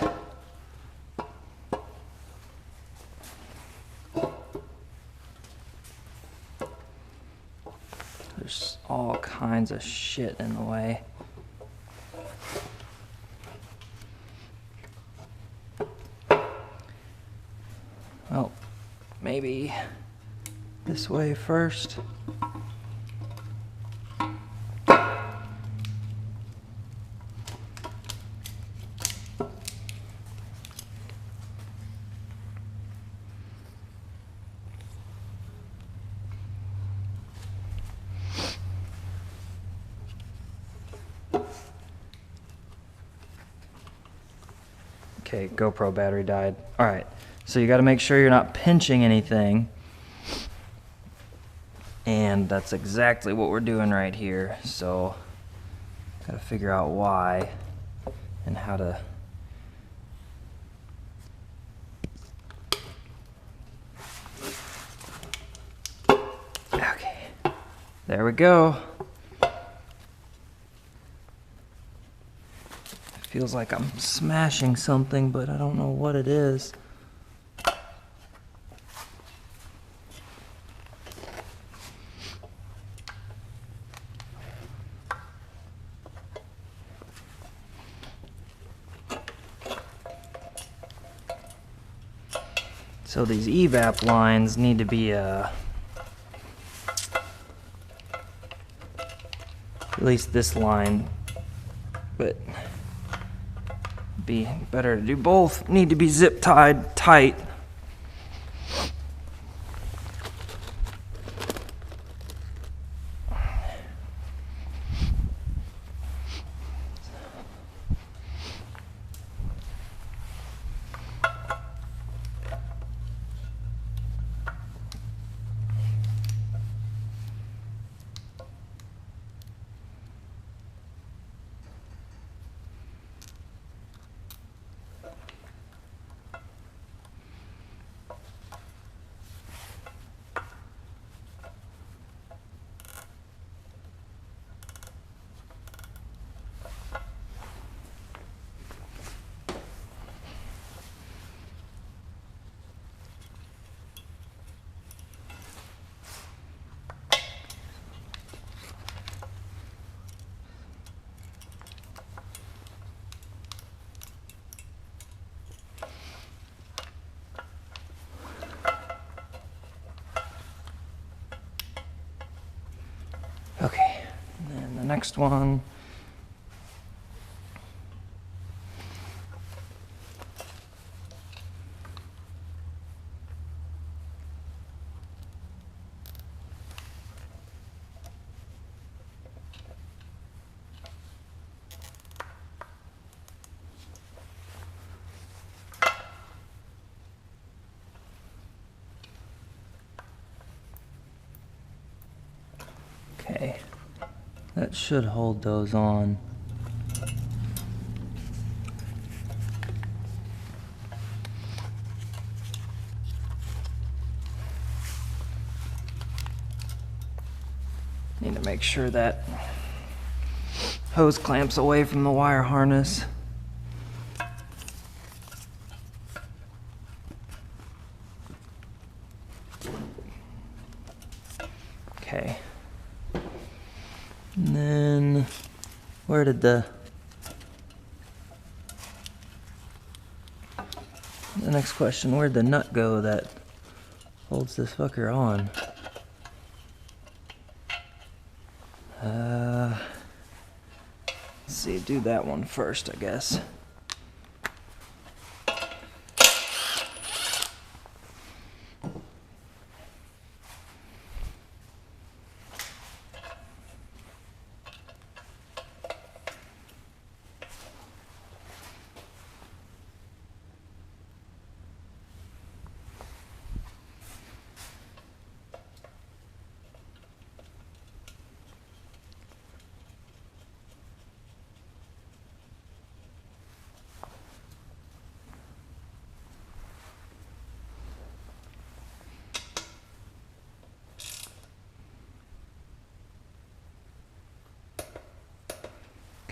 There's all kinds of shit in the way. Well, maybe this way first. Okay, GoPro battery died. All right, so you got to make sure you're not pinching anything. And that's exactly what we're doing right here. So, got to figure out why and how to. Okay, there we go. Feels like I'm smashing something, but I don't know what it is. So these evap lines need to be at least this line, but be better to do both. Need to be zip tied tight. Okay, and then the next one. Okay, that should hold those on. Need to make sure that hose clamps away from the wire harness. Okay. And then, where did the next question, where'd the nut go that holds this fucker on? Let's see, do that one first, I guess.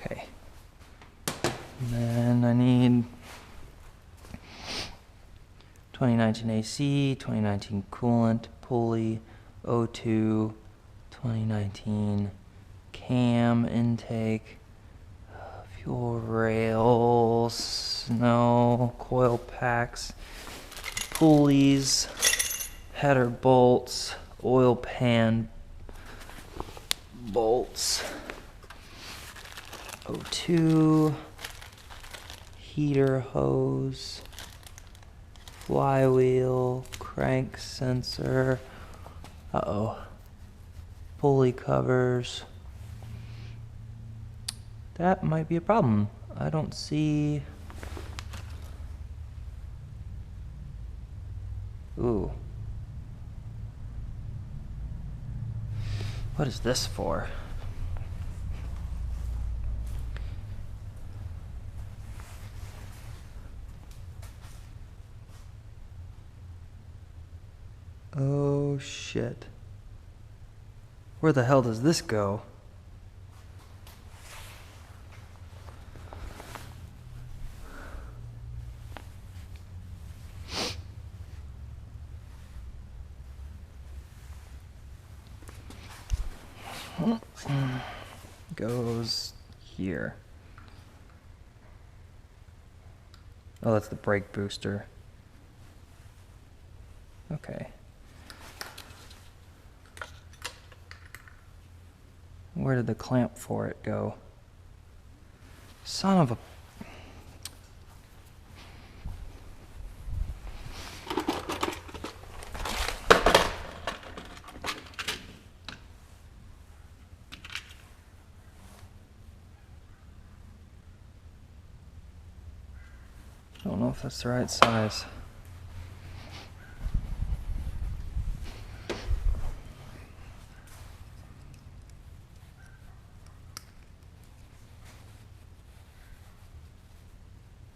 Okay. And then I need 2019 AC, 2019 coolant, pulley, O2, 2019 cam intake, fuel rails, snow, coil packs, pulleys, header bolts, oil pan bolts, O2, heater hose, flywheel, crank sensor, pulley covers. That might be a problem. I don't see. Ooh. What is this for? Oh shit. Where the hell does this go? Goes here. Oh, that's the brake booster. Okay. Where did the clamp for it go? Son of a... Don't know if that's the right size.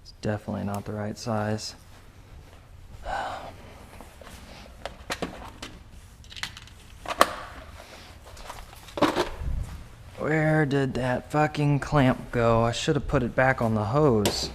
It's definitely not the right size. Where did that fucking clamp go? I should have put it back on the hose.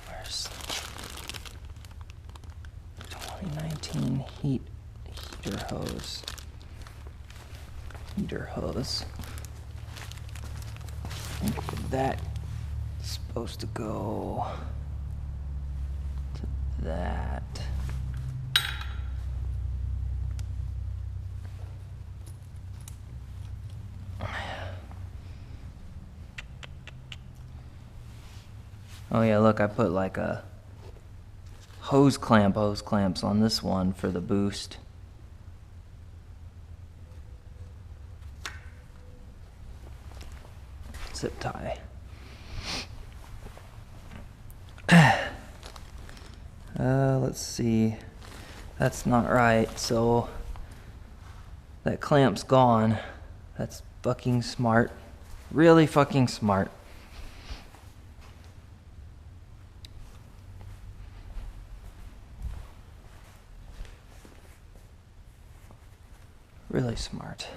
Where's 2019 heater hose? Heater hose. I think that's supposed to go to that. Oh yeah, look, I put like a hose clamps on this one for the boost. Zip tie. Let's see. That's not right, so that clamp's gone. That's fucking smart. Really fucking smart. Really smart.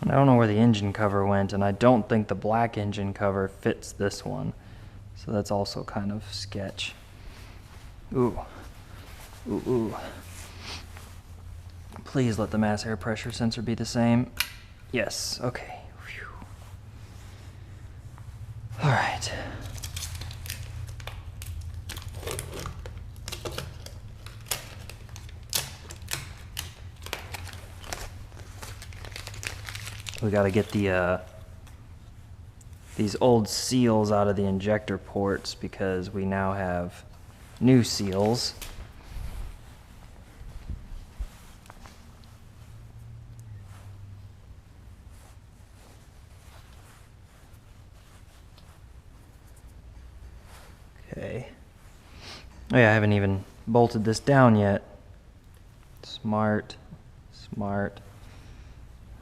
I don't know where the engine cover went, and I don't think the black engine cover fits this one. So that's also kind of sketch. Ooh. Ooh, ooh. Please let the mass air pressure sensor be the same. Yes, okay. Whew. All right. We got to get these old seals out of the injector ports because we now have new seals. Okay. Oh yeah, I haven't even bolted this down yet. Smart.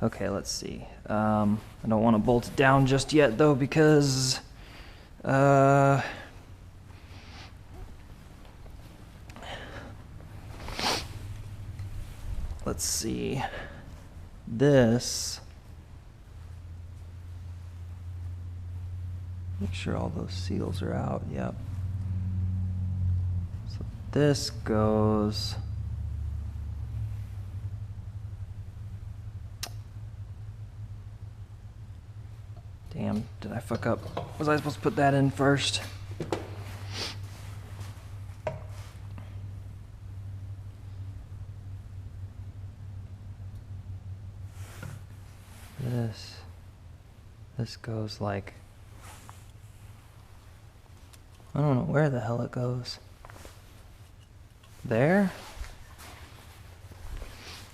Okay, let's see. I don't want to bolt it down just yet though because let's see. This, make sure all those seals are out. Yep. So this goes damn, did I fuck up? Was I supposed to put that in first? This goes like, I don't know where the hell it goes. There?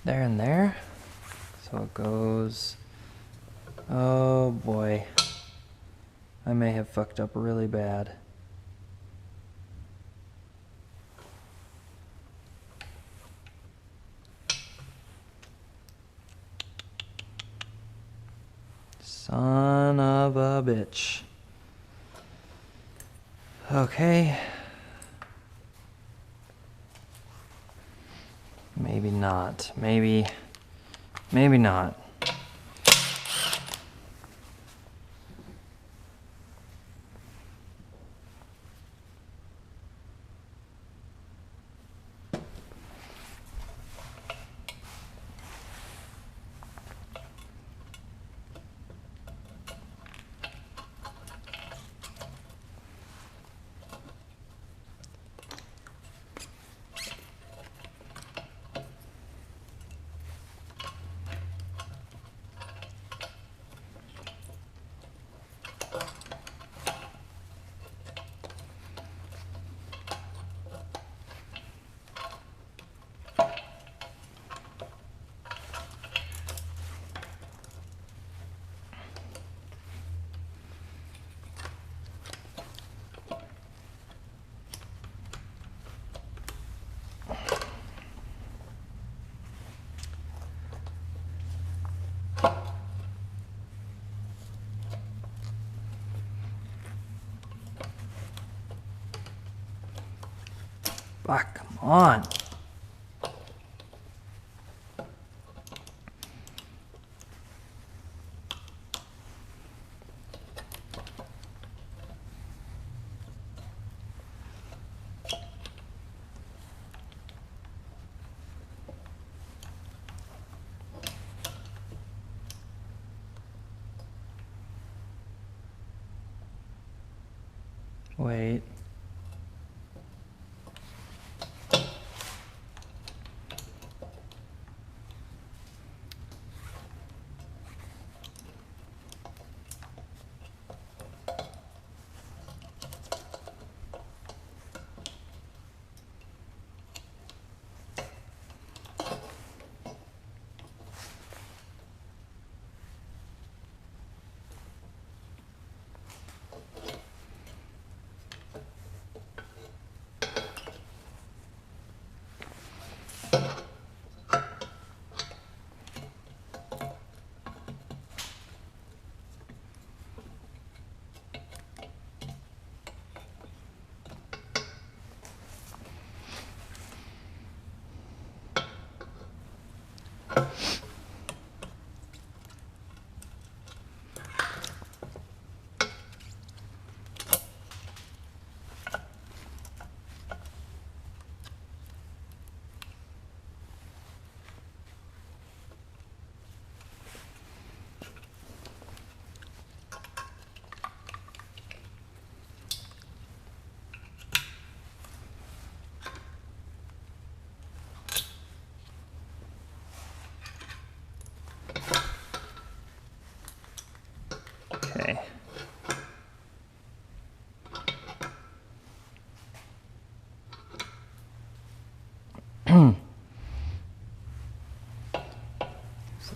There and there? So it goes, oh boy. I may have fucked up really bad. Son of a bitch. Okay. Maybe not. Maybe not. Fuck, come on. Wait.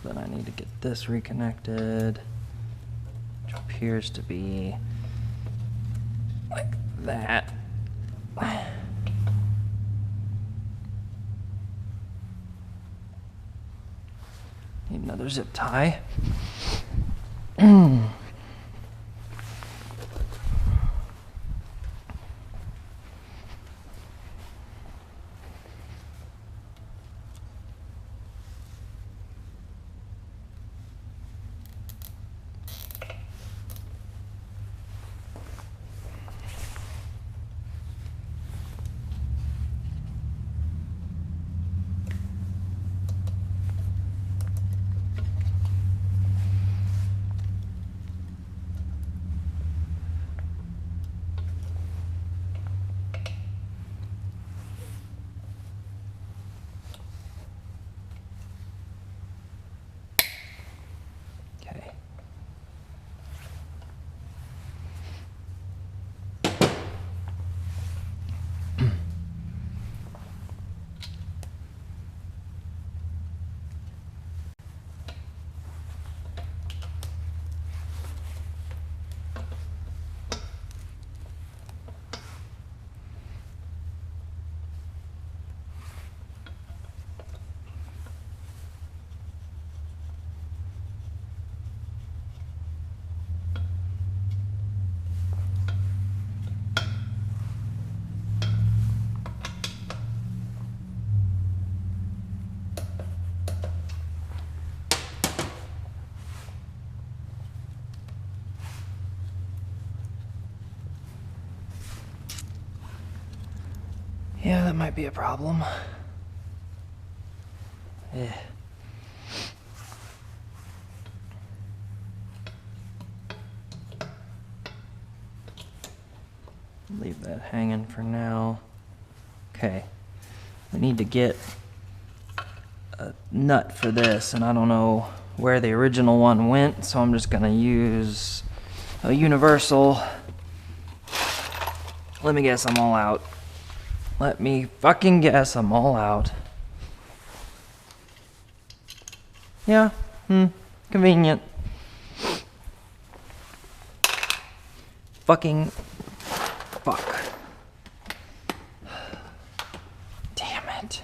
So then I need to get this reconnected, which appears to be like that. Need another zip tie. Okay. Yeah, that might be a problem. Yeah. Leave that hanging for now. Okay. I need to get a nut for this, and I don't know where the original one went, so I'm just gonna use a universal. Let me guess, I'm all out. Let me fucking guess, I'm all out. Yeah, convenient. Fucking fuck. Damn it.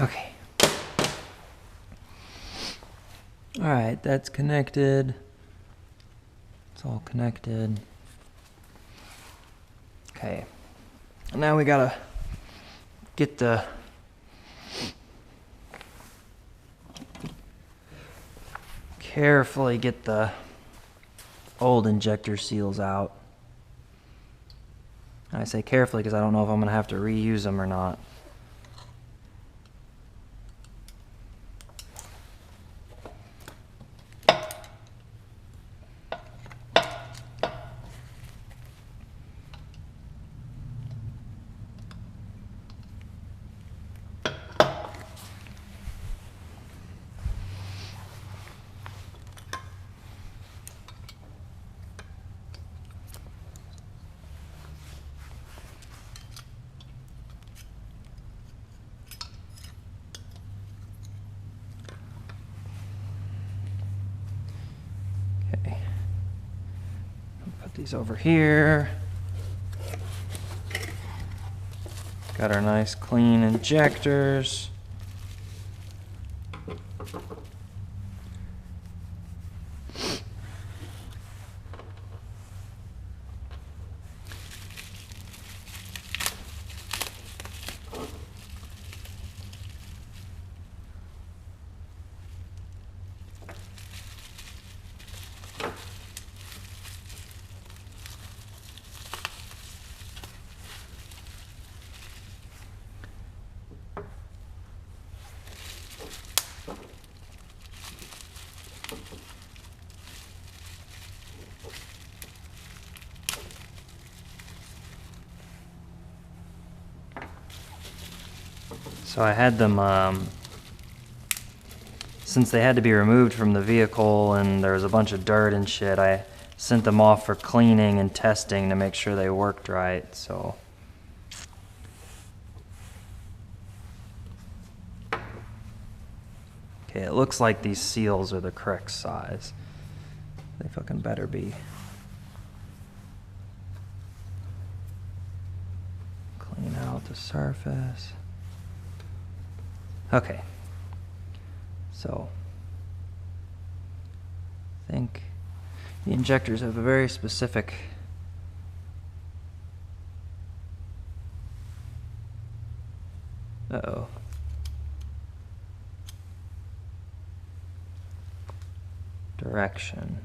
Okay. Alright, that's connected. It's all connected. Okay. Now we gotta get the carefully get the old injector seals out. I say carefully because I don't know if I'm gonna have to reuse them or not. these over here. Got our nice clean injectors. So I had them, since they had to be removed from the vehicle and there was a bunch of dirt and shit, I sent them off for cleaning and testing to make sure they worked right, so. Okay, it looks like these seals are the correct size. They fucking better be. Clean out the surface. Okay, so I think the injectors have a very specific direction.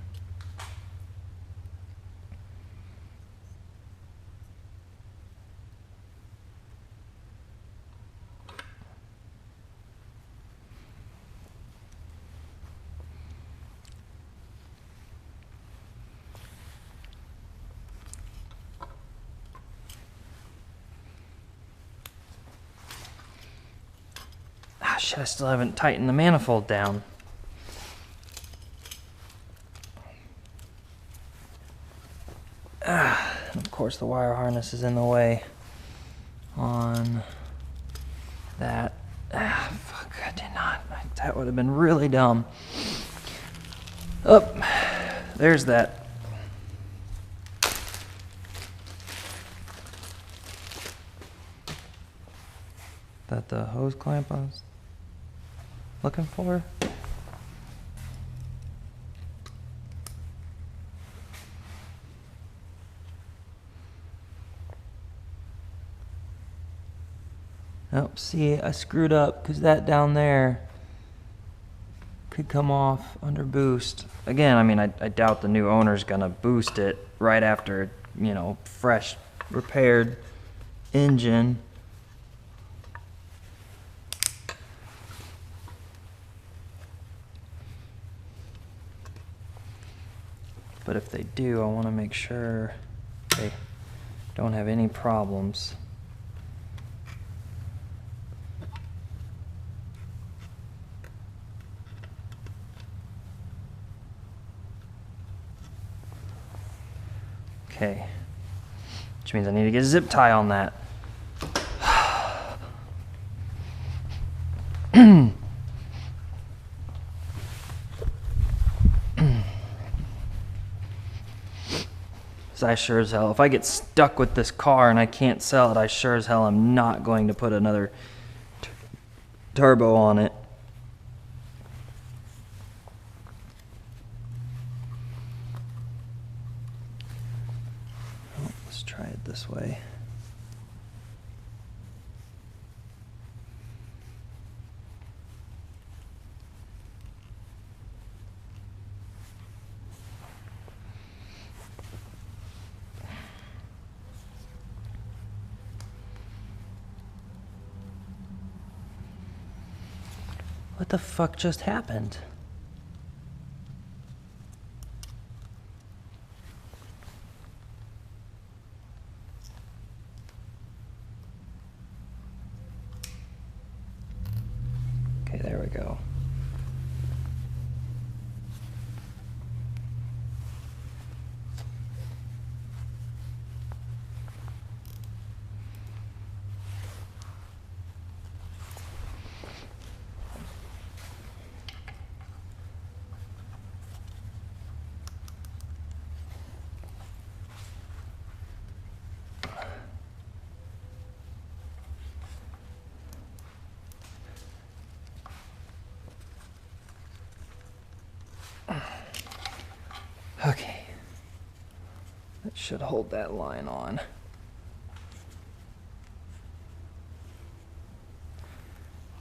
Ah, shit, I still haven't tightened the manifold down. And of course the wire harness is in the way on that. Fuck, I did not. That would have been really dumb. Oh, there's that. That the hose clamp I was looking for? Oh, see, I screwed up because that down there could come off under boost. Again, I mean, I doubt the new owner's gonna boost it right after, you know, fresh repaired engine. But if they do, I want to make sure they don't have any problems. Okay, which means I need to get a zip tie on that. I sure as hell, if I get stuck with this car and I can't sell it, I sure as hell am not going to put another turbo on it. Oh, let's try it this way. What the fuck just happened? Okay, there we go. Okay. That should hold that line on.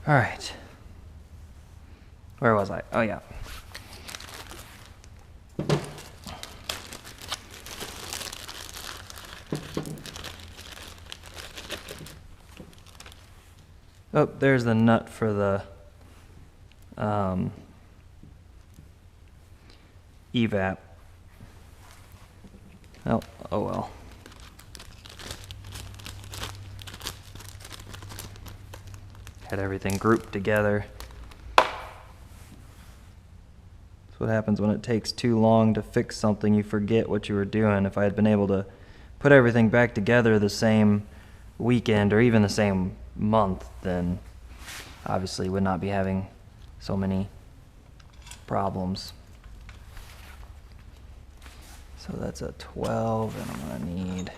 All right. Where was I? Oh, yeah. Oh, there's the nut for the evap. Oh well. Had everything grouped together. That's what happens when it takes too long to fix something. You forget what you were doing. If I had been able to put everything back together the same weekend or even the same month, then obviously would not be having so many problems. So that's a 12, and I'm gonna need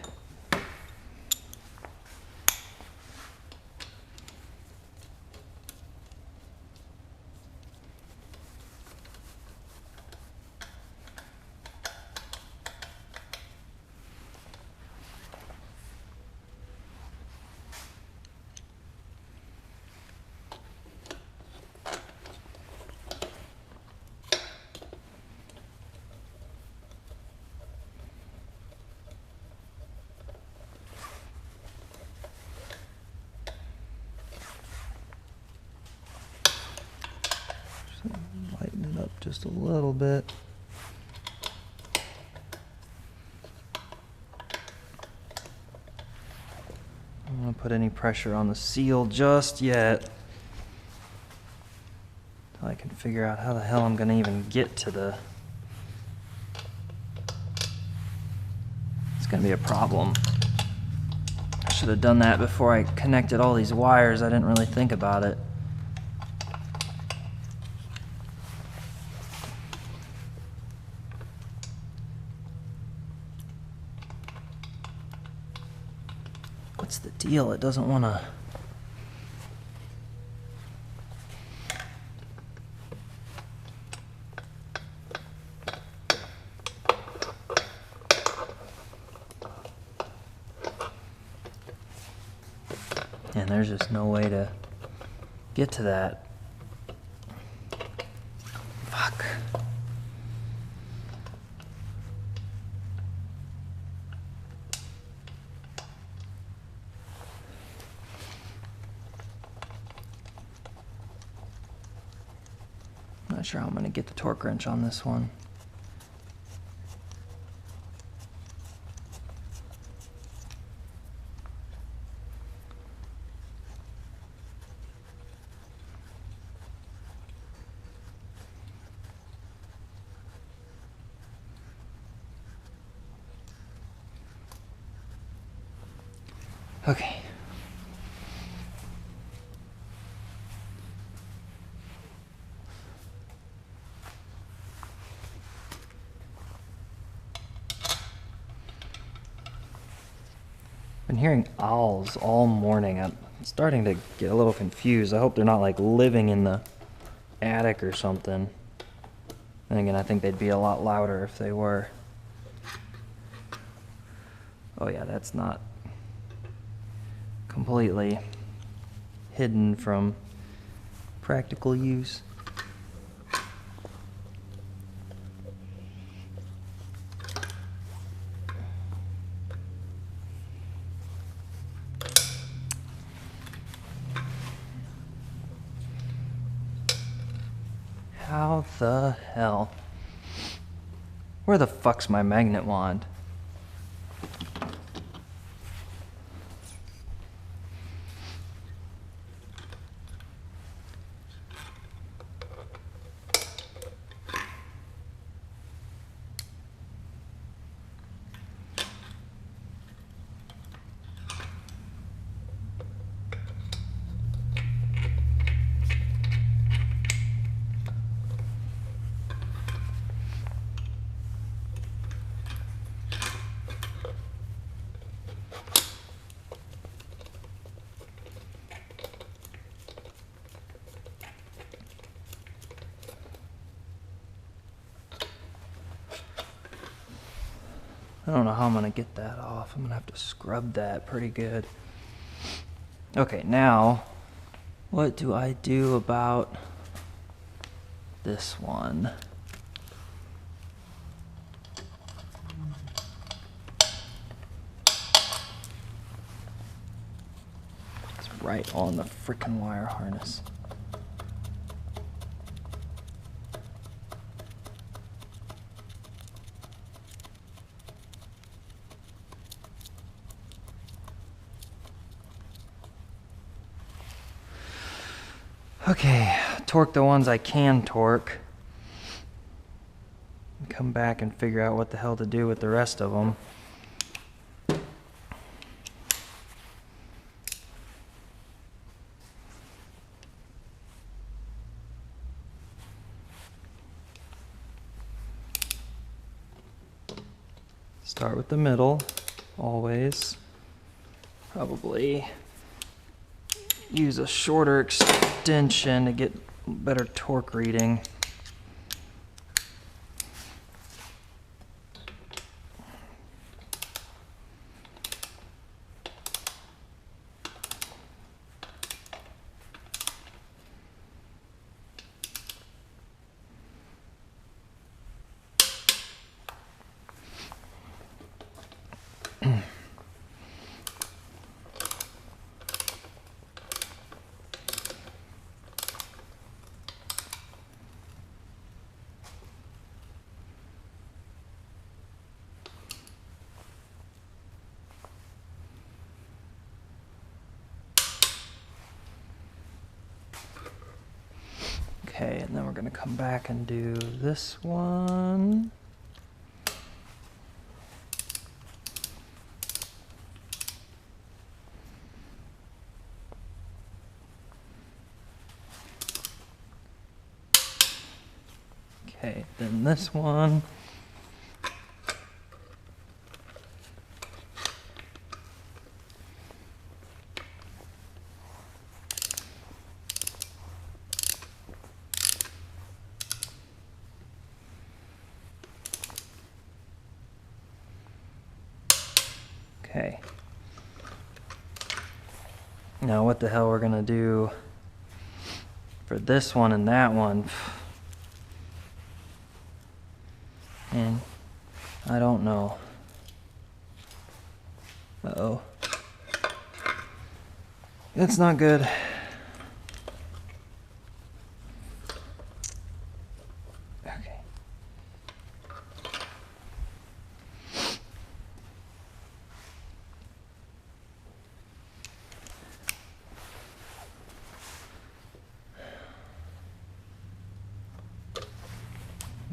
lighten it up just a little bit. I don't want to put any pressure on the seal just yet. Until I can figure out how the hell I'm going to even get to the... It's going to be a problem. I should have done that before I connected all these wires. I didn't really think about it. What's the deal? It doesn't want to... And there's just no way to get to that. Fuck. Not sure how I'm going to get the torque wrench on this one. Okay. Been hearing owls all morning. I'm starting to get a little confused. I hope they're not like living in the attic or something. And again, I think they'd be a lot louder if they were. Oh yeah, that's not completely hidden from practical use. How the hell? Where the fuck's my magnet wand? don't know how I'm gonna get that off. I'm gonna have to scrub that pretty good. Okay, now, what do I do about this one? It's right on the frickin' wire harness. Okay, torque the ones I can torque. Come back and figure out what the hell to do with the rest of them. Start with the middle, always. Probably use a shorter extension to get better torque reading. Okay, and then we're going to come back and do this one. Okay, then this one. Okay. Now what the hell we're gonna do for this one and that one? And I don't know. Uh-oh. That's not good. Okay.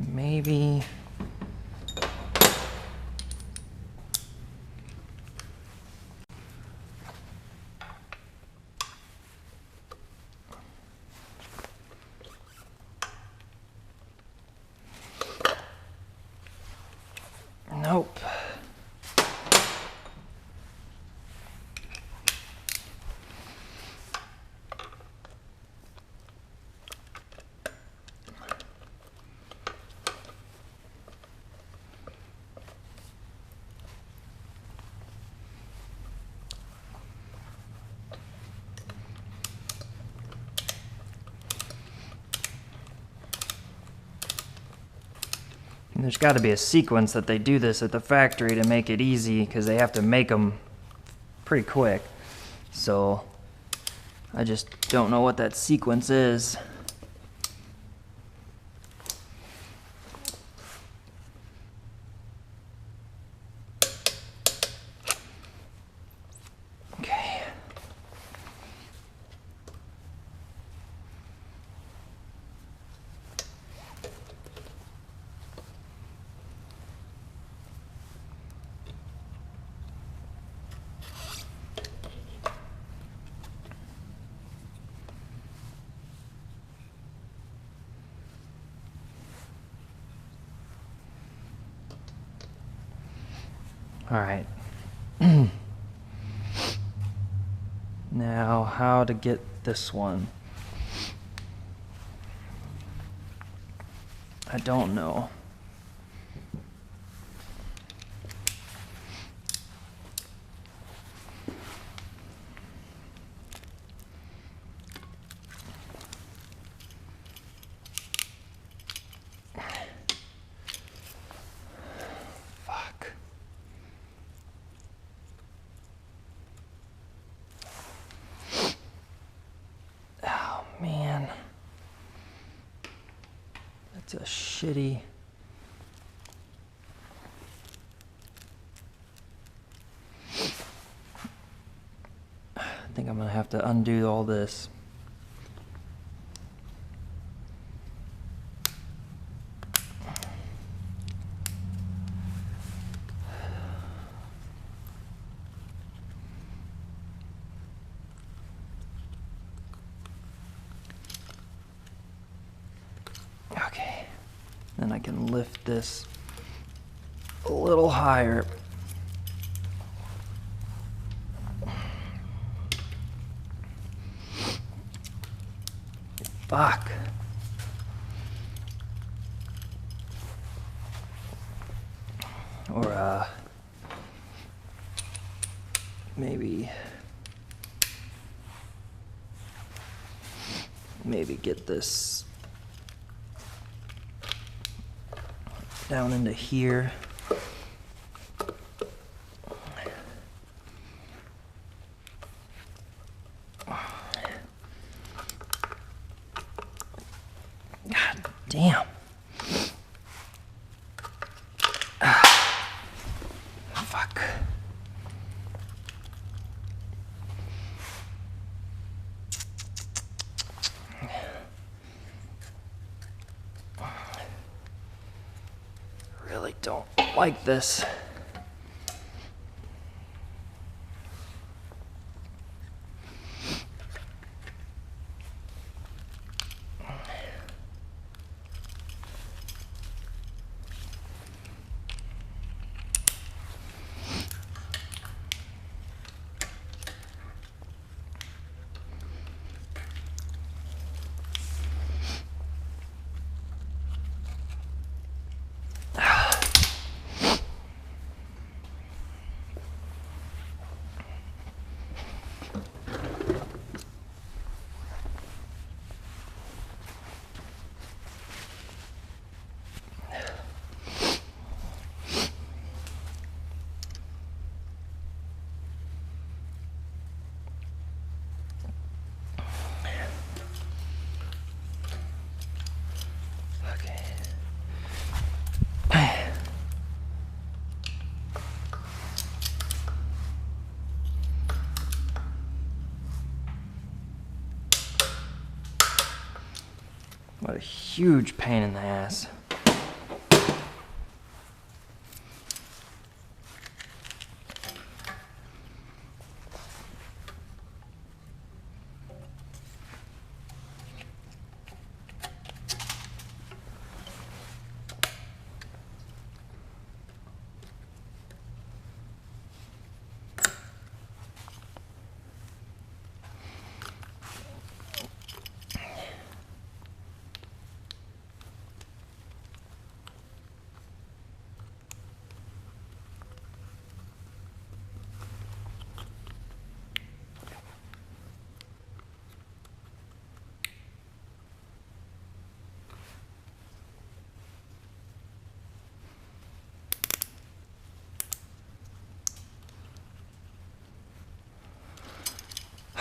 Maybe. Nope. And there's got to be a sequence that they do this at the factory to make it easy, because they have to make them pretty quick. So I just don't know what that sequence is. Okay. All right. Now, how to get this one? I don't know. It's a shitty. I think I'm gonna have to undo all this. Okay, then I can lift this a little higher. Fuck. Or maybe get this down into here. God damn. Fuck. Really don't like this. What a huge pain in the ass.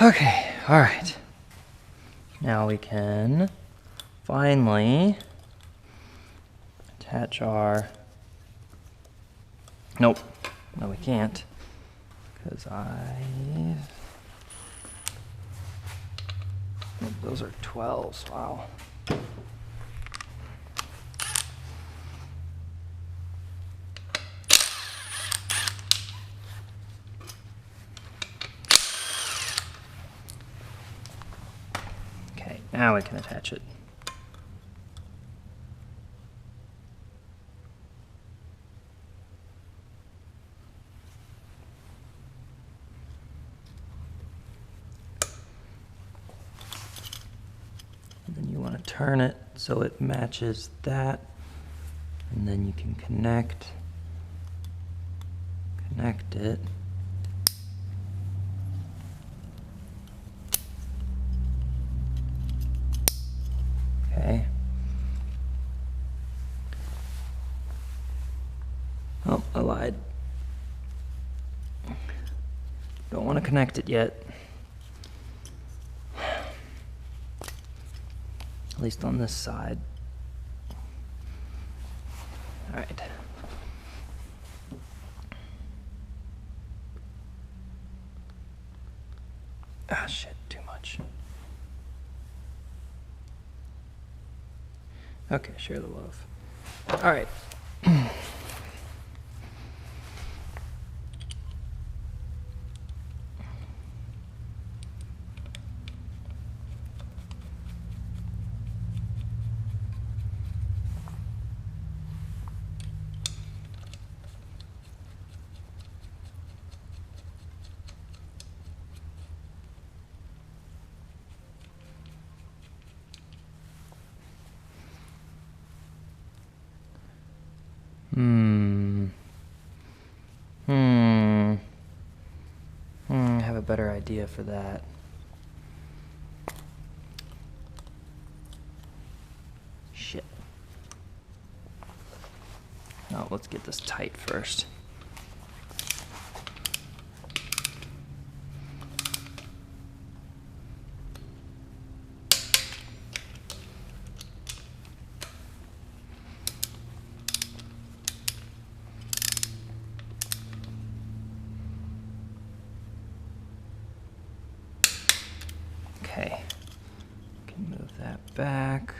Okay, all right. Now we can finally attach our, nope, no we can't, because those are 12s, wow. Now we can attach it. And then you want to turn it so it matches that. And then you can connect it. Okay. Oh, I lied. Don't want to connect it yet. At least on this side. Okay, share the love. All right. I have a better idea for that. Shit. No, let's get this tight first. Okay, can move that back.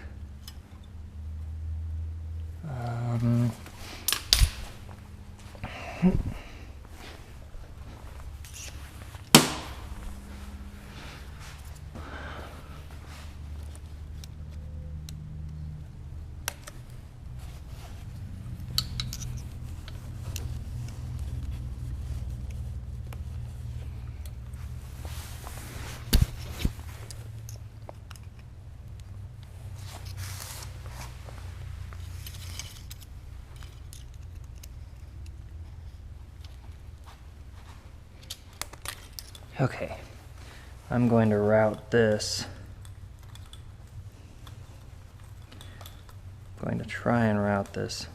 Okay, I'm going to route this. I'm going to try and route this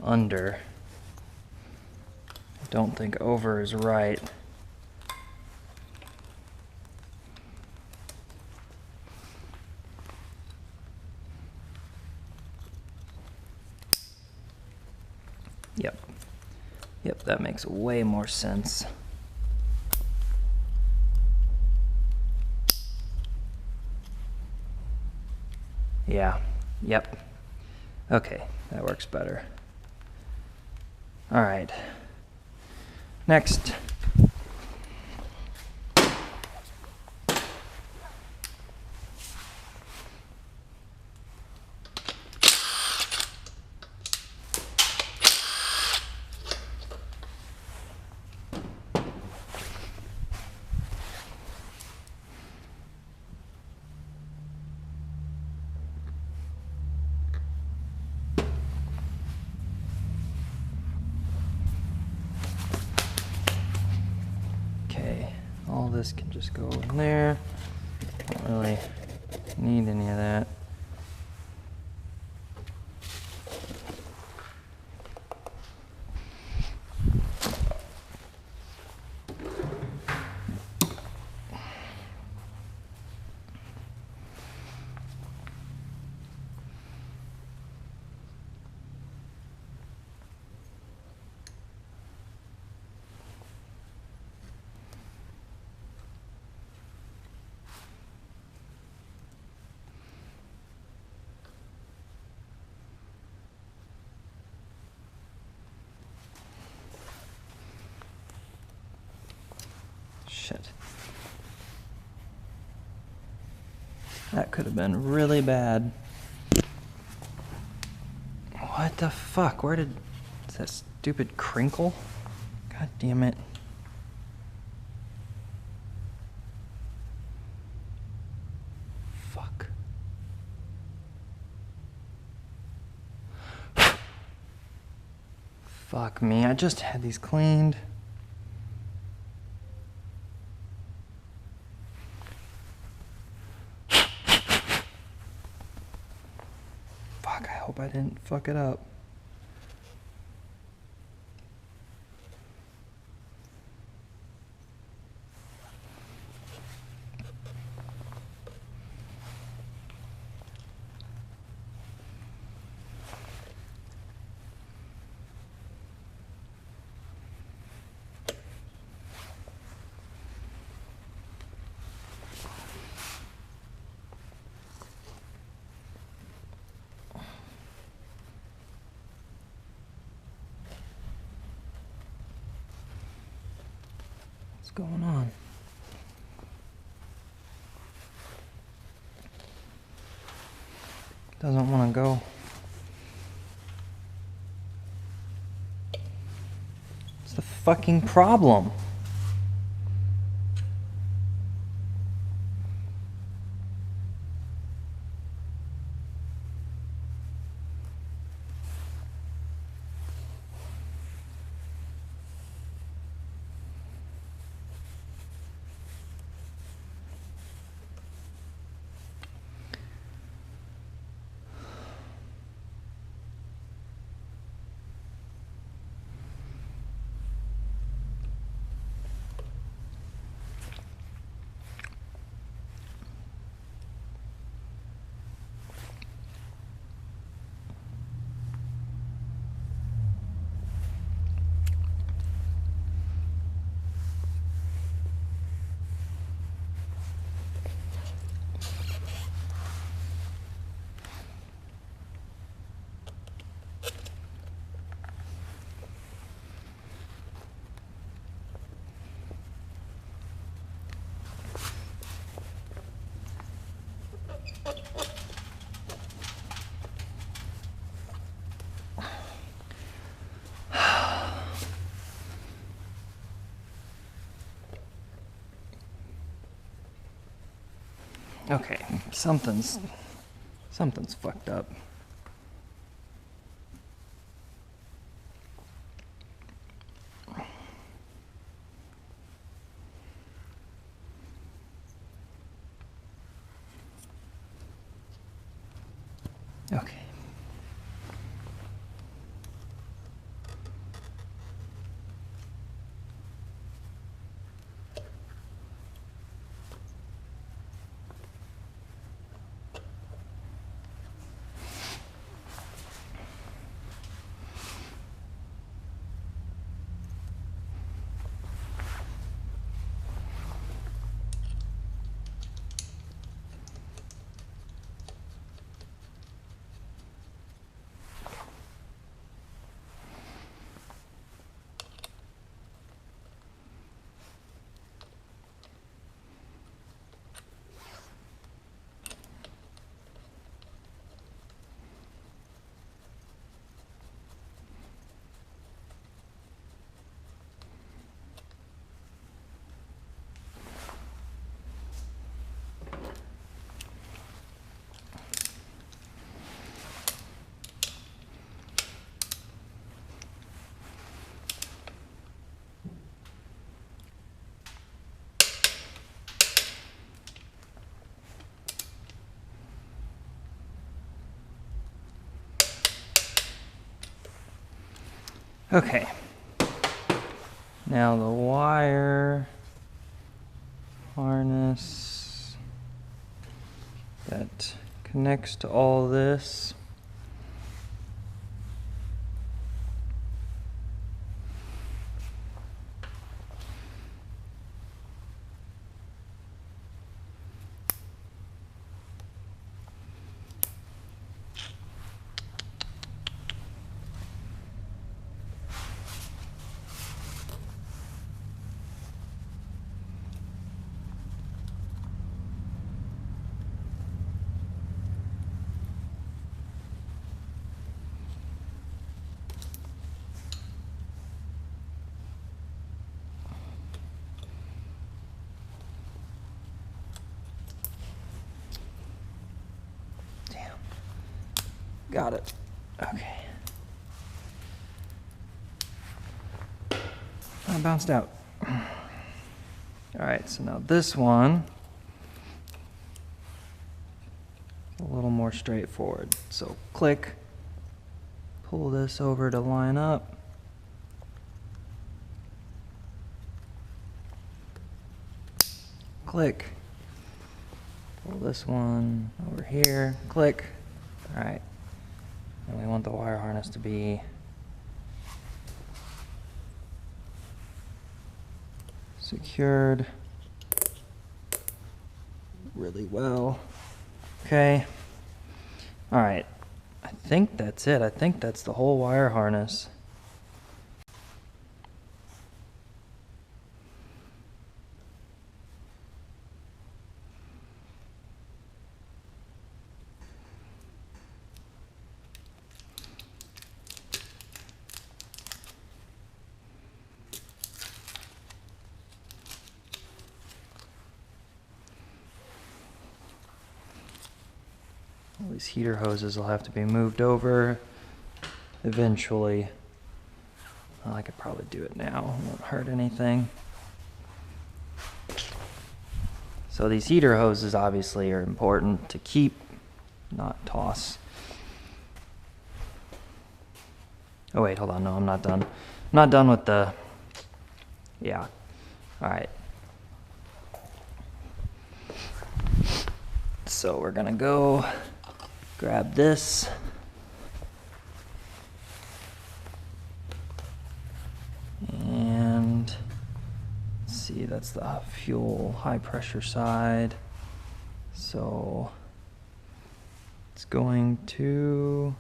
under. I don't think over is right. Yep, that makes way more sense. Yeah, yep. Okay, that works better. All right. Next. Okay, all this can just go in there. Don't really need any of that. Shit. That could have been really bad. What the fuck? Where did... Is that stupid crinkle? God damn it. Fuck. Fuck me, I just had these cleaned. Fuck, I hope I didn't fuck it up. What's going on? Doesn't want to go. What's the fucking problem? Okay, something's fucked up. Okay. Okay. Now the wire harness that connects to all this. Got it. Okay. I bounced out. All right, so now this one, a little more straightforward. So click, pull this over to line up. Click, pull this one over here, click. All right, and we want the wire harness to be secured really well. Okay. All right. I think that's it. I think that's the whole wire harness. All these heater hoses will have to be moved over eventually. Well, I could probably do it now, it won't hurt anything. So these heater hoses obviously are important to keep, not toss. Oh wait, hold on, no, I'm not done. I'm not done with the, yeah, all right. So we're gonna go grab this. And let's see, that's the fuel high pressure side. So it's going to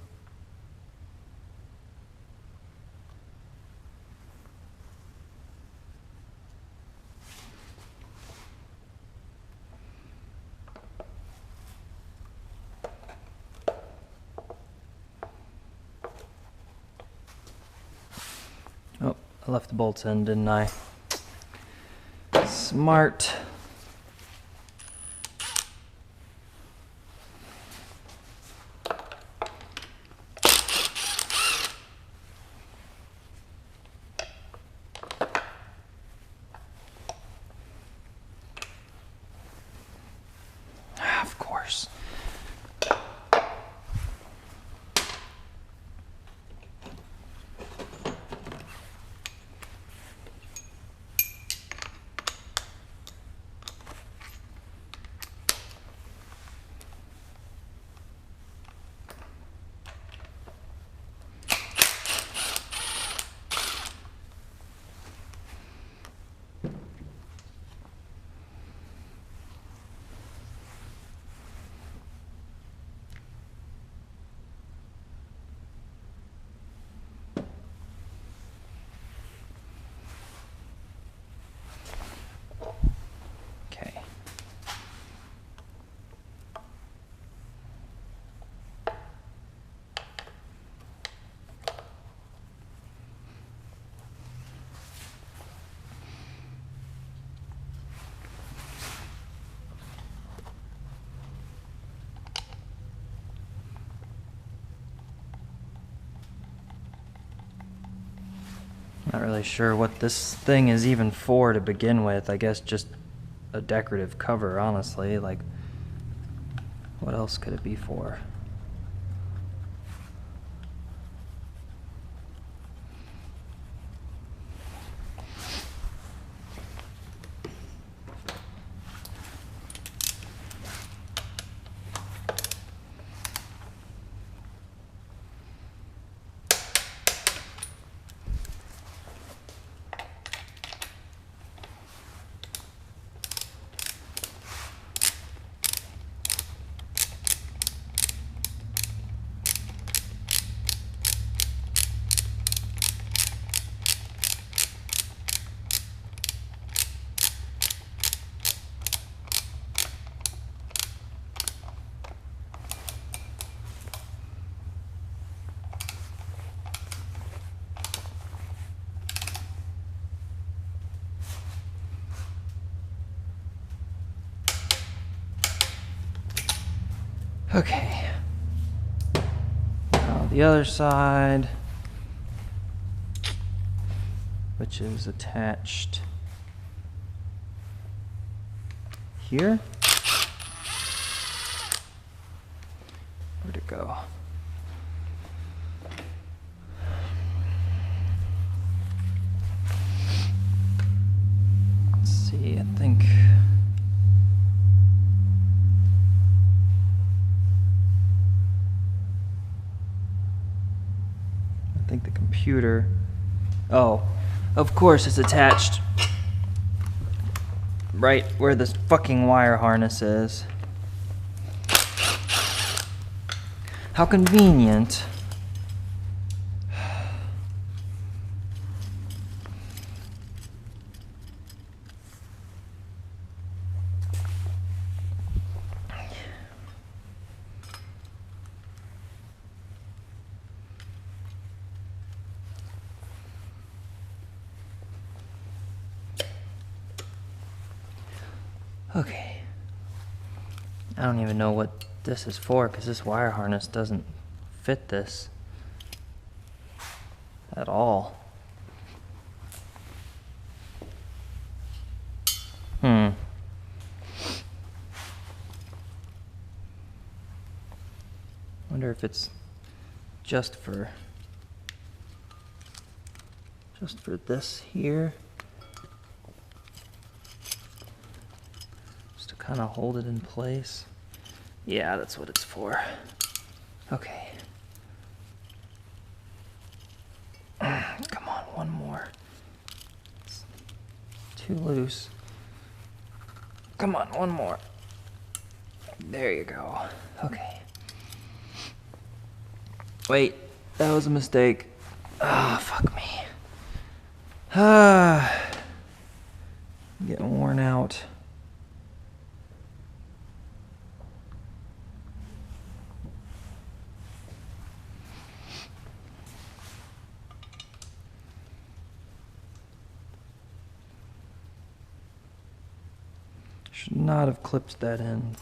oh, I left the bolts in, didn't I? Smart. Of course. Okay. Not really sure what this thing is even for to begin with. I guess just a decorative cover, honestly. Like, what else could it be for? Okay. Now the other side, which is attached here. Where'd it go? Let's see, I think. The computer. Oh, of course it's attached right where this fucking wire harness is. How convenient. Okay. I don't even know what this is for because this wire harness doesn't fit this at all. Wonder if it's just for this here. Just to kind of hold it in place. Yeah, that's what it's for. Okay. Come on, one more. It's too loose. Come on, one more. There you go. Okay. Wait, that was a mistake. Ah, fuck me. Ah, getting worn out. Should not have clipped that in.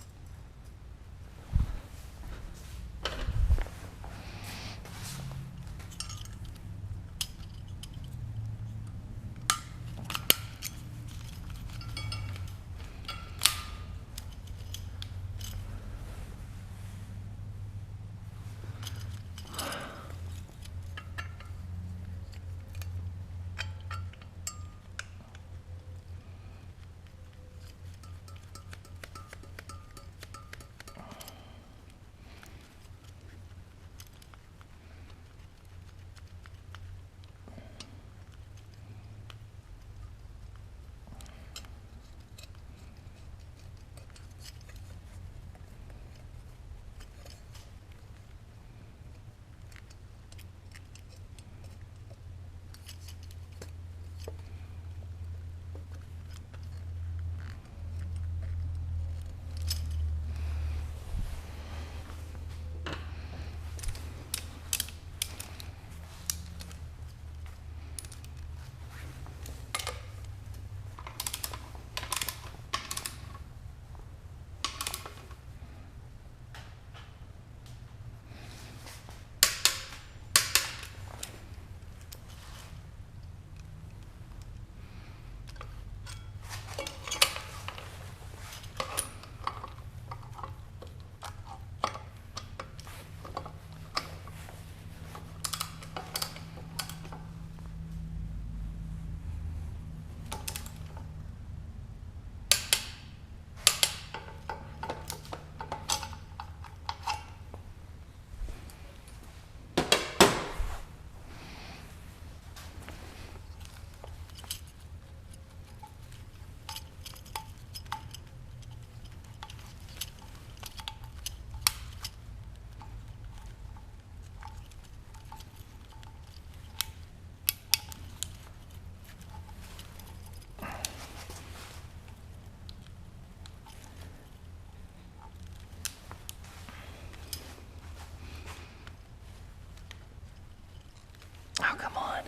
Oh, come on.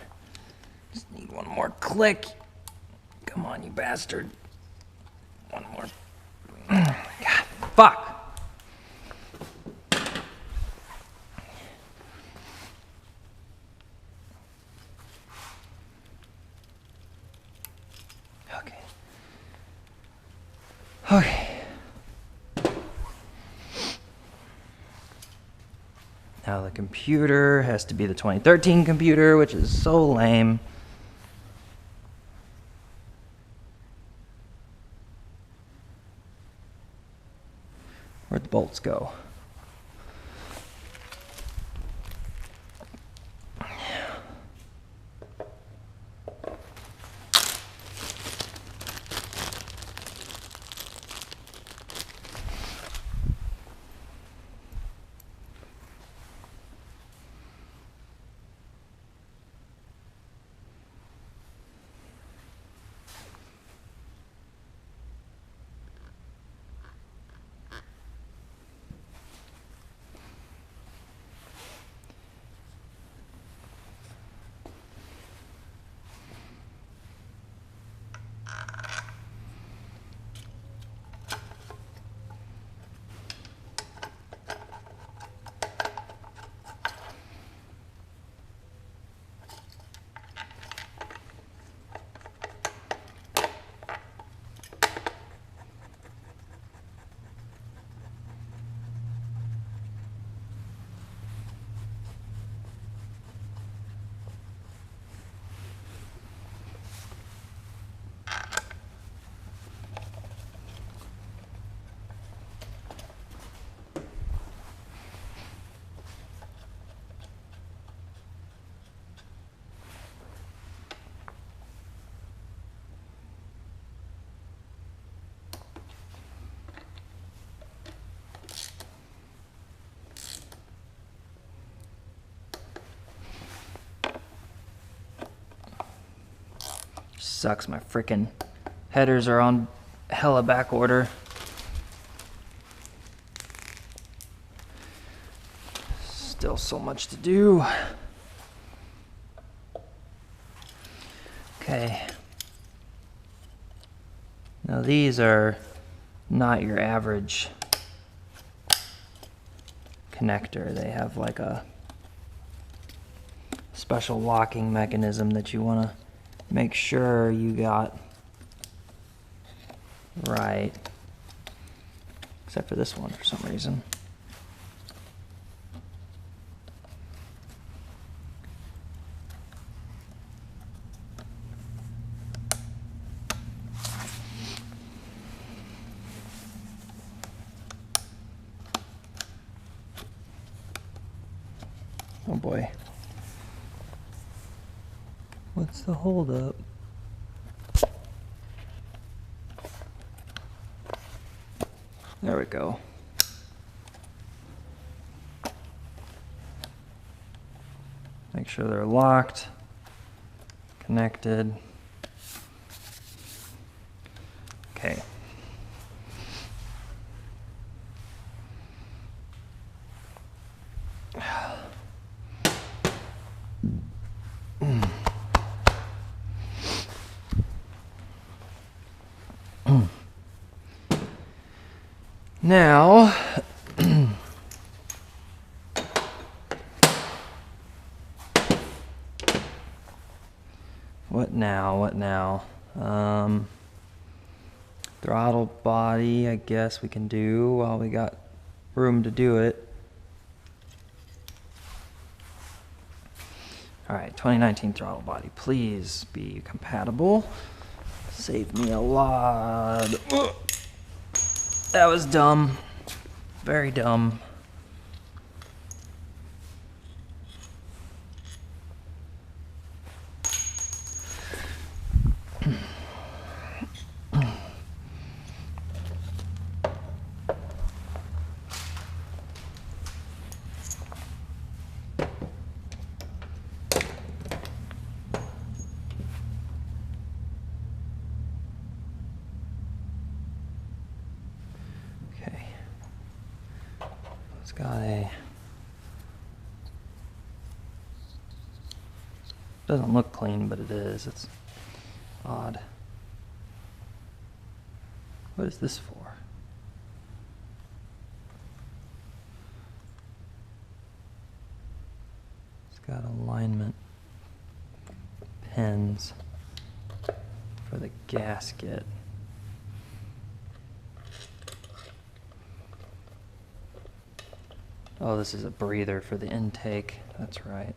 Just need one more click. Come on, you bastard. One more. God, fuck. Okay. Okay. Now the computer has to be the 2013 computer, which is so lame. Where'd the bolts go? Sucks, my frickin' headers are on hella back order. Still so much to do. Okay. Now these are not your average connector. They have like a special locking mechanism that you want to make sure you got right. Except for this one for some reason. Oh boy. What's the holdup? There we go. Make sure they're locked, connected. Okay. Now, what now? Throttle body, I guess we can do while we got room to do it. All right, 2019 throttle body, please be compatible. Save me a lot. Ugh. That was dumb. Very dumb. It's got a, doesn't look clean, but it is. It's odd. What is this for? It's got alignment pins for the gasket. Oh, this is a breather for the intake. That's right.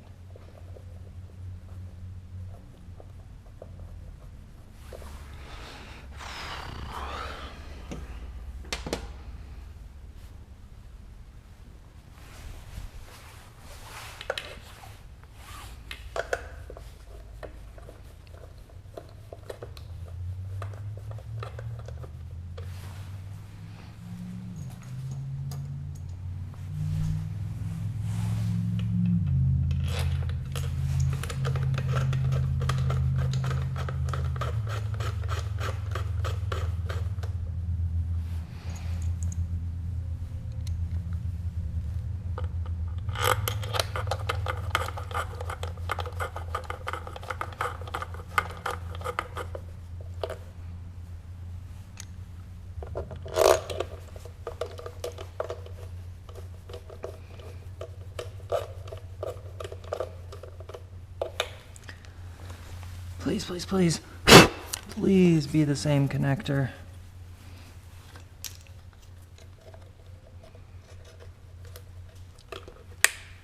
Please, please, please. Please be the same connector.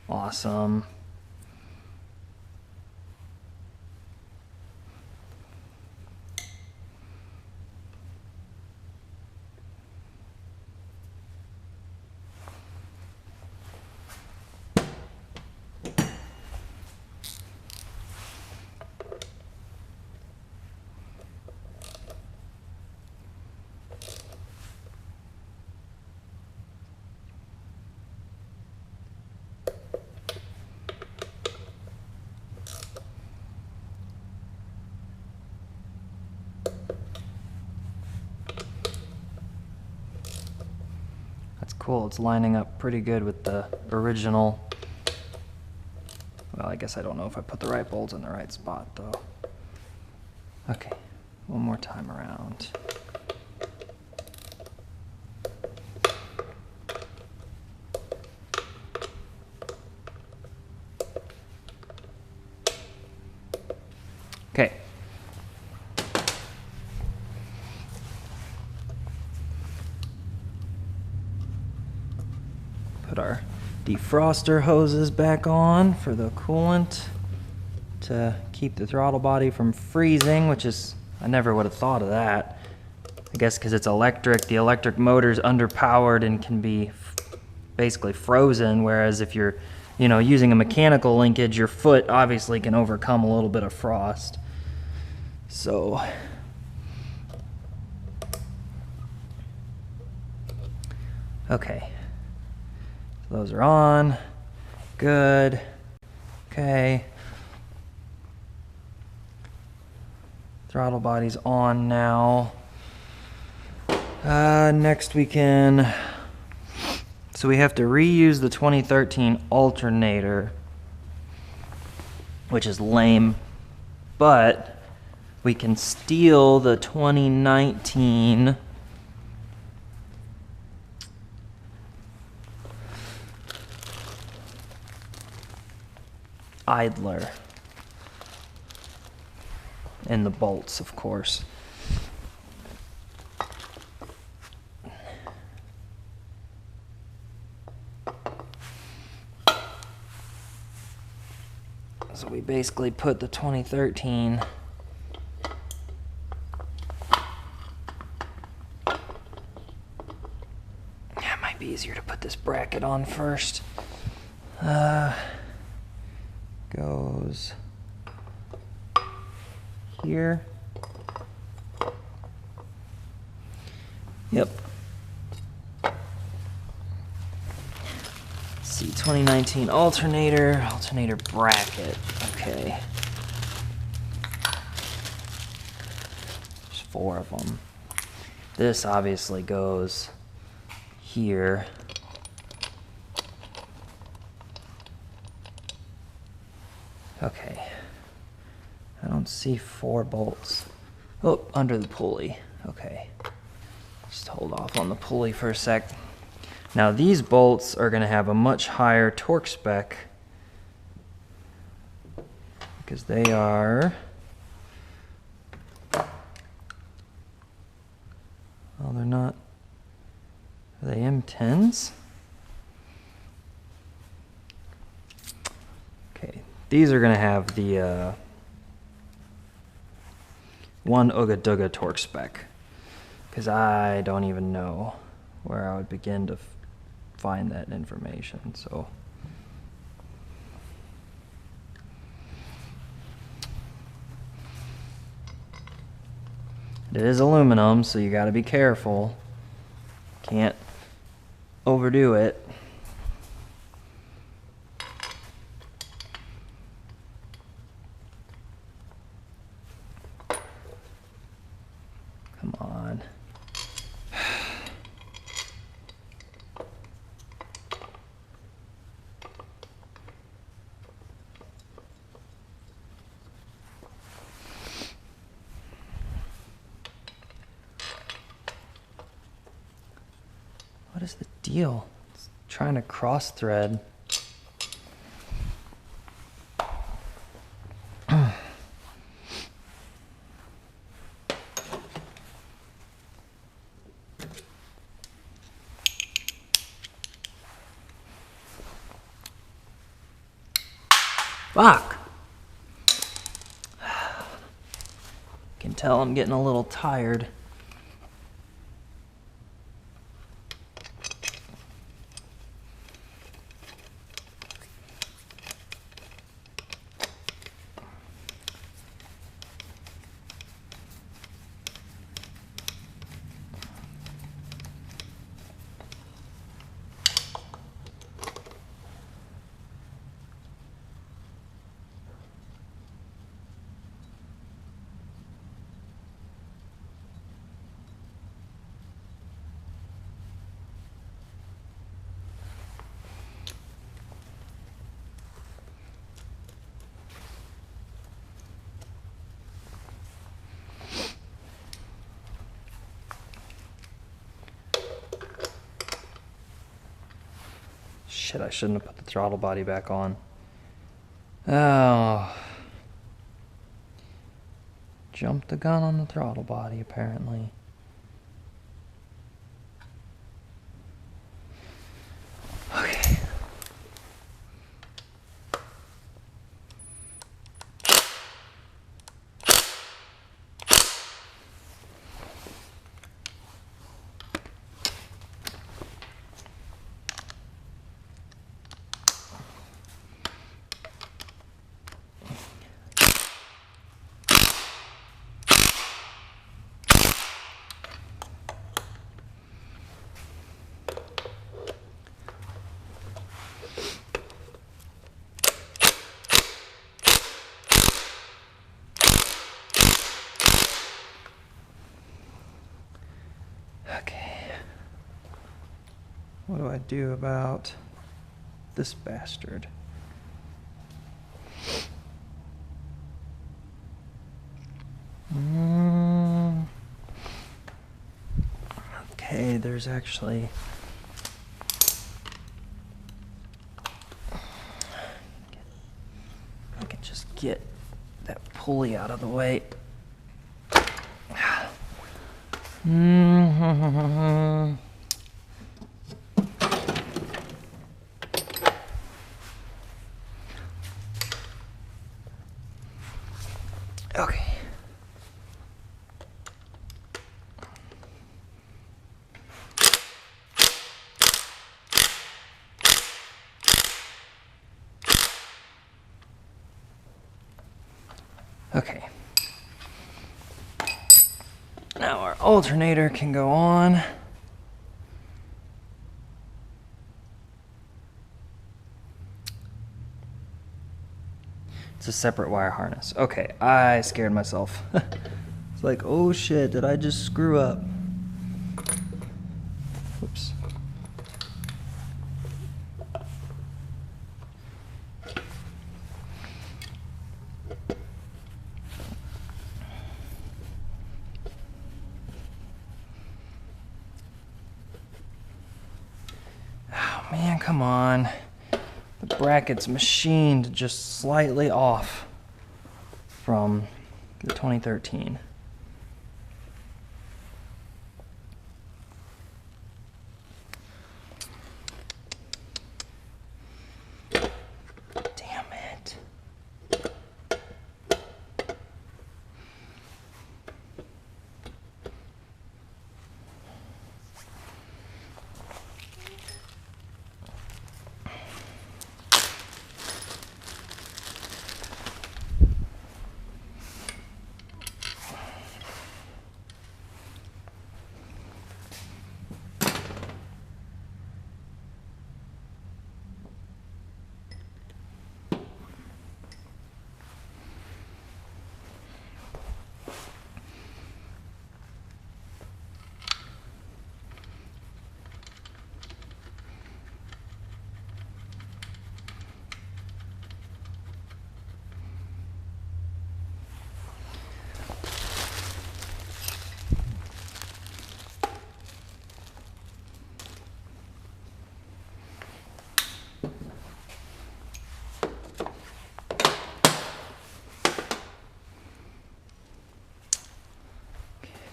Awesome. Cool, it's lining up pretty good with the original. Well, I guess I don't know if I put the right bolts in the right spot, though. Okay, one more time around. Okay. Put our defroster hoses back on for the coolant to keep the throttle body from freezing, which is, I never would have thought of that. I guess because it's electric, the electric motor's underpowered and can be basically frozen, whereas if you're, using a mechanical linkage, your foot obviously can overcome a little bit of frost. So, okay. Those are on. Good. Okay. Throttle body's on now. Next we can... So we have to reuse the 2013 alternator, which is lame, but we can steal the 2019 idler. And the bolts, of course. So we basically put the 2013 it might be easier to put this bracket on first. Goes here. Yep. Let's see, 2019 alternator bracket. Okay. There's 4 of them. This obviously goes here. Okay. I don't see 4 bolts. Oh, under the pulley. Okay. Just hold off on the pulley for a sec. Now these bolts are going to have a much higher torque spec because they are... Well, they're not... Are they M10s? Okay. These are going to have the 1 Ooga Dooga torque spec, because I don't even know where I would begin to find that information. So it is aluminum, so you got to be careful. Can't overdo it. Come on. What is the deal? It's trying to cross thread. Fuck! Can tell I'm getting a little tired. Shit, I shouldn't have put the throttle body back on. Oh. Jumped the gun on the throttle body, apparently. Okay. Okay. What do I do about this bastard? Okay, there's actually... I can just get that pulley out of the way. Okay. Okay. Now our alternator can go on. It's a separate wire harness. Okay, I scared myself. It's like, oh shit, did I just screw up? Oops. Oh man, come on. The bracket's machined just slightly off from the 2013. Damn it.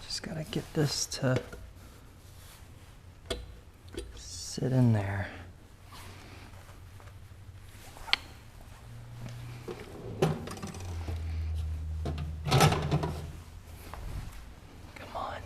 Just gotta get this to sit in there. Come on.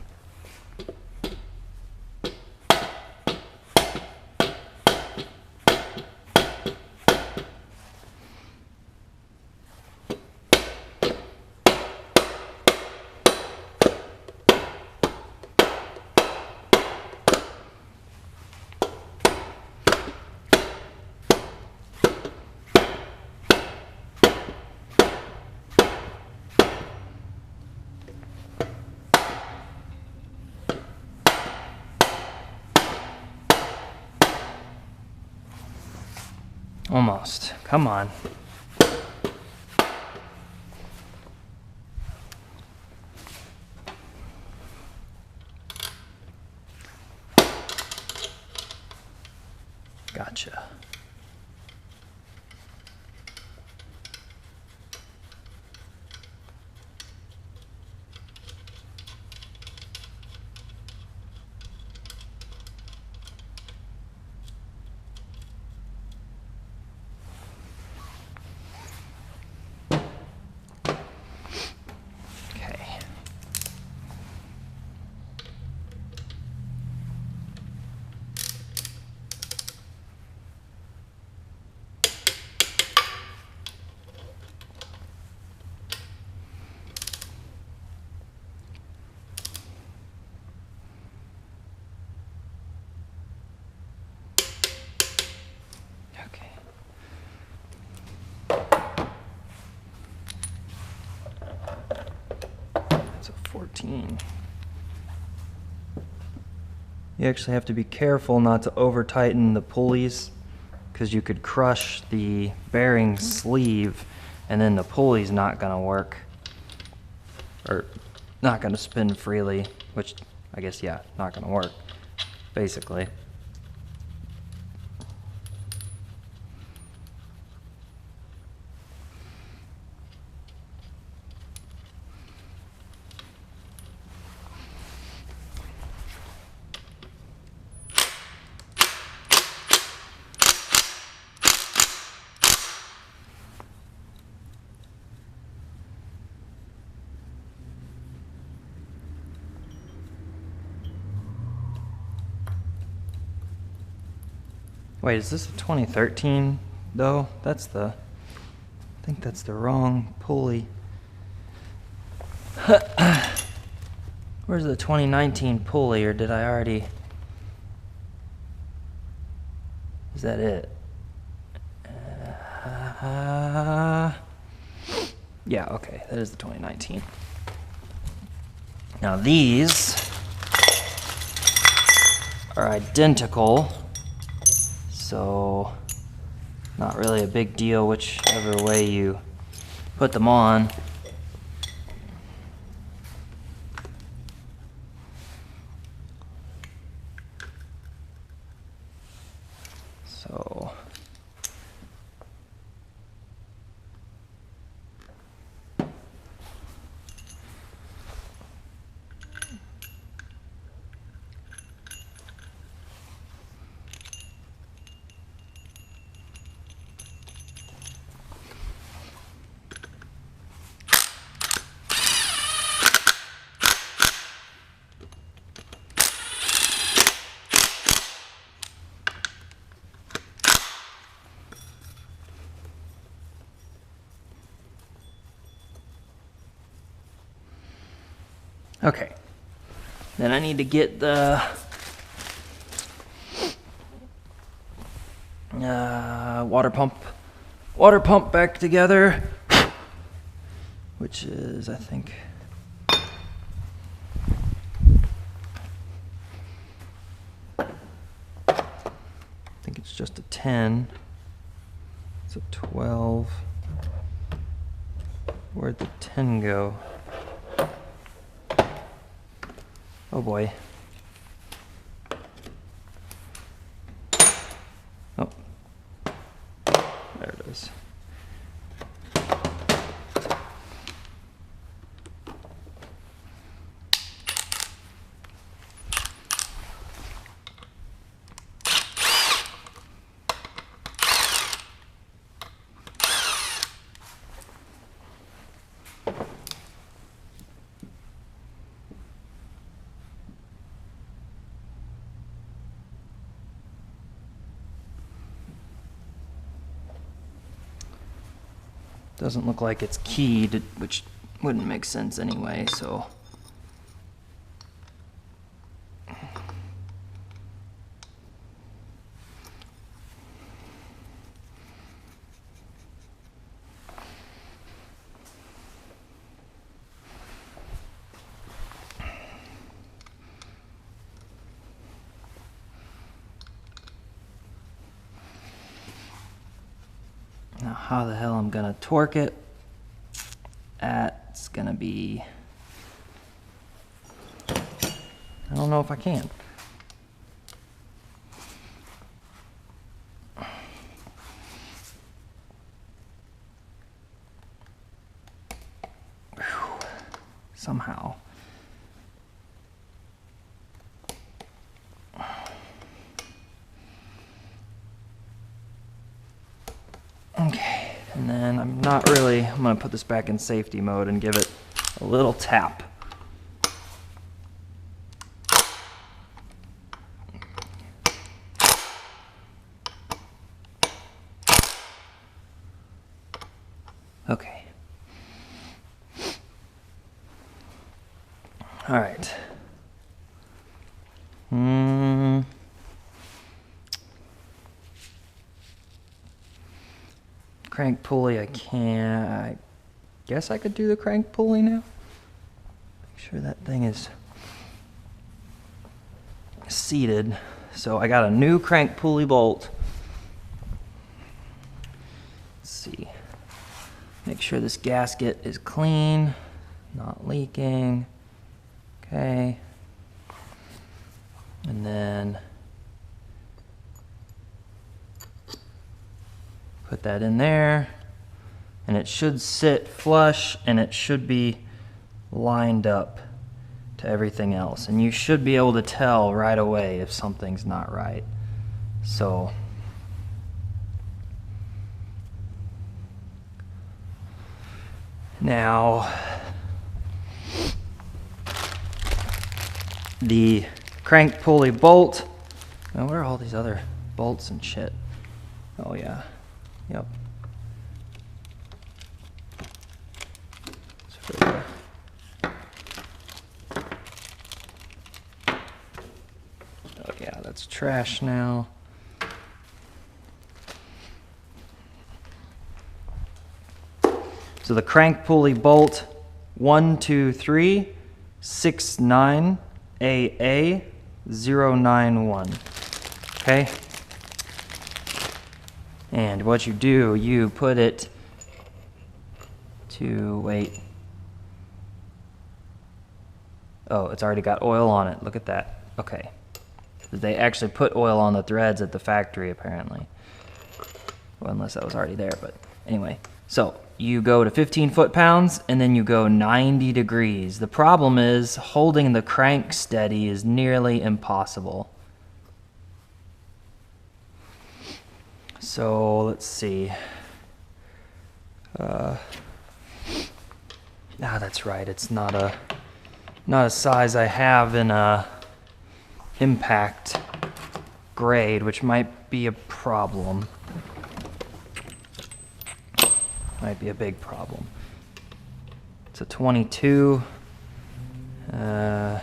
Almost. Come on. Gotcha. 14. You actually have to be careful not to over tighten the pulleys because you could crush the bearing sleeve and then the pulley's not gonna work, or not gonna spin freely, which I guess, yeah, not gonna work, basically. Wait, is this a 2013 though? I think that's the wrong pulley. Where's the 2019 pulley, or did I already? Is that it? Yeah, okay, that is the 2019. Now these are identical, so not really a big deal whichever way you put them on. So okay, then I need to get the water pump back together, which is, I think it's just a 10. It's a 12. Where'd the 10 go? Oh boy. Oh. There it is. Doesn't look like it's keyed, which wouldn't make sense anyway, so. Now how the hell I'm gonna torque it? That's gonna be, I don't know if I can. Whew. Somehow. Okay, and then I'm gonna put this back in safety mode and give it a little tap. Okay. All right. Crank pulley, I guess I could do the crank pulley now. Make sure that thing is seated. So I got a new crank pulley bolt. Let's see. Make sure this gasket is clean, not leaking. Okay. And then put that in there. And it should sit flush, and it should be lined up to everything else. And you should be able to tell right away if something's not right. So now the crank pulley bolt. Now, where are all these other bolts and shit? Oh yeah. Yep. Oh yeah, that's trash now. So the crank pulley bolt 12369AA091. Okay? And what you do, you put it to, wait. Oh, it's already got oil on it. Look at that. Okay. They actually put oil on the threads at the factory, apparently. Well, unless that was already there, but anyway. So you go to 15 foot-pounds, and then you go 90 degrees. The problem is holding the crank steady is nearly impossible. So let's see. That's right. It's not a size I have in a impact grade, which might be a problem. Might be a big problem. It's a 22. Gonna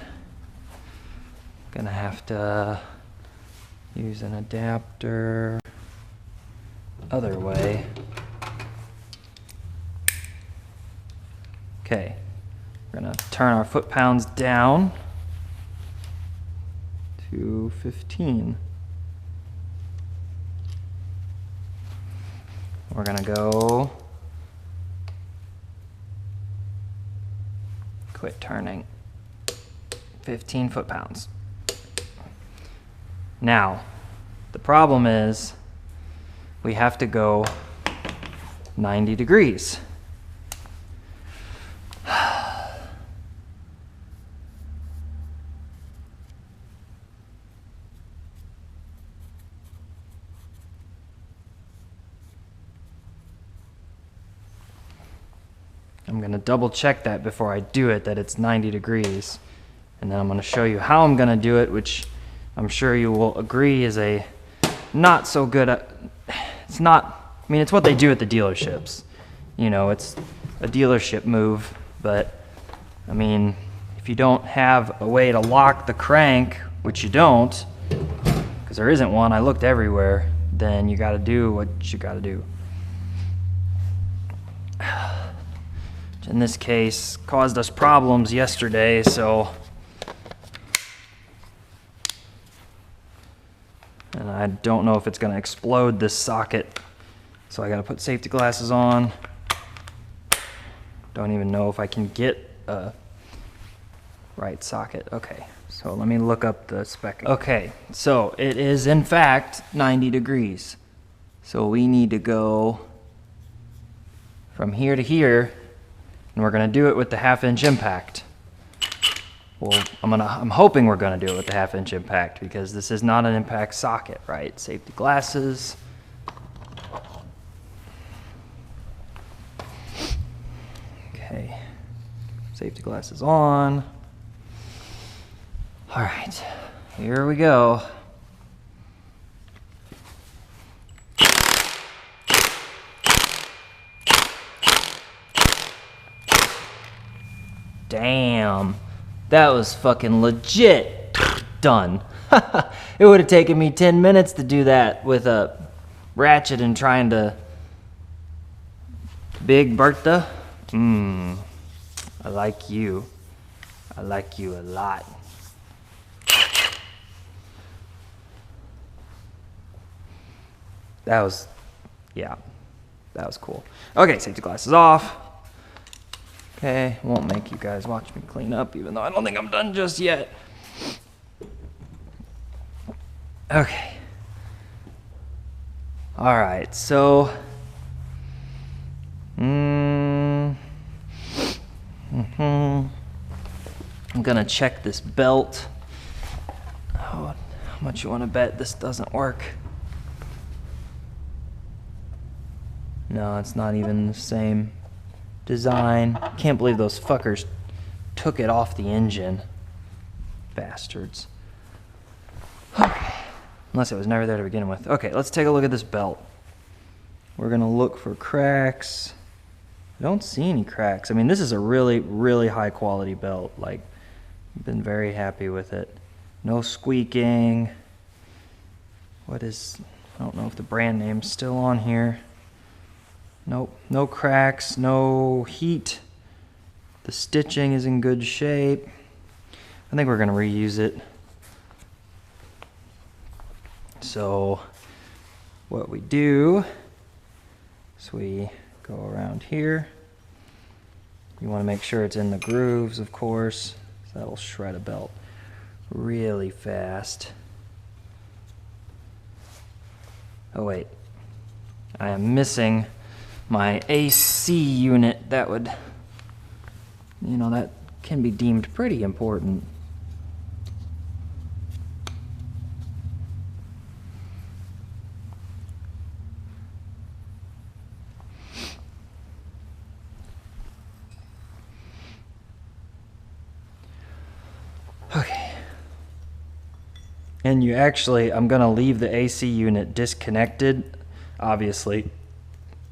have to use an adapter. Other way. Okay, we're gonna turn our foot-pounds down to 15. We're gonna go, quit turning, 15 foot-pounds. Now, the problem is we have to go 90 degrees. I'm gonna double check that before I do it, that it's 90 degrees. And then I'm gonna show you how I'm gonna do it, which I'm sure you will agree is a not so good, it's not, I mean, it's what they do at the dealerships. You know, it's a dealership move, but I mean, if you don't have a way to lock the crank, which you don't, because there isn't one, I looked everywhere, then you gotta do what you gotta do. In this case, caused us problems yesterday, so. And I don't know if it's gonna explode this socket, so I gotta put safety glasses on. Don't even know if I can get a right socket. Okay, so let me look up the spec. Okay, so it is in fact 90 degrees. So we need to go from here to here, and we're gonna do it with the 1/2-inch impact. Well, I'm hoping we're gonna do it with the 1/2-inch impact, because this is not an impact socket, right? Safety glasses. Okay, safety glasses on. All right, here we go. Damn, that was fucking legit done. It would have taken me 10 minutes to do that with a ratchet and trying to... Big Bertha? I like you. I like you a lot. That was, yeah, that was cool. Okay, safety glasses off. Okay, won't make you guys watch me clean up, even though I don't think I'm done just yet. Okay. All right, so, I'm gonna check this belt. Oh, how much you wanna bet this doesn't work? No, it's not even the same design. Can't believe those fuckers took it off the engine. Bastards. Okay. Unless it was never there to begin with. Okay, let's take a look at this belt. We're gonna look for cracks. I don't see any cracks. I mean, this is a really, really high quality belt. Like, I've been very happy with it. No squeaking. I don't know if the brand name's still on here. Nope, no cracks, no heat. The stitching is in good shape. I think we're gonna reuse it. So what we do is we go around here. You wanna make sure it's in the grooves, of course. So that'll shred a belt really fast. Oh wait, I am missing my AC unit. That would, that can be deemed pretty important. Okay. And I'm gonna leave the AC unit disconnected, obviously,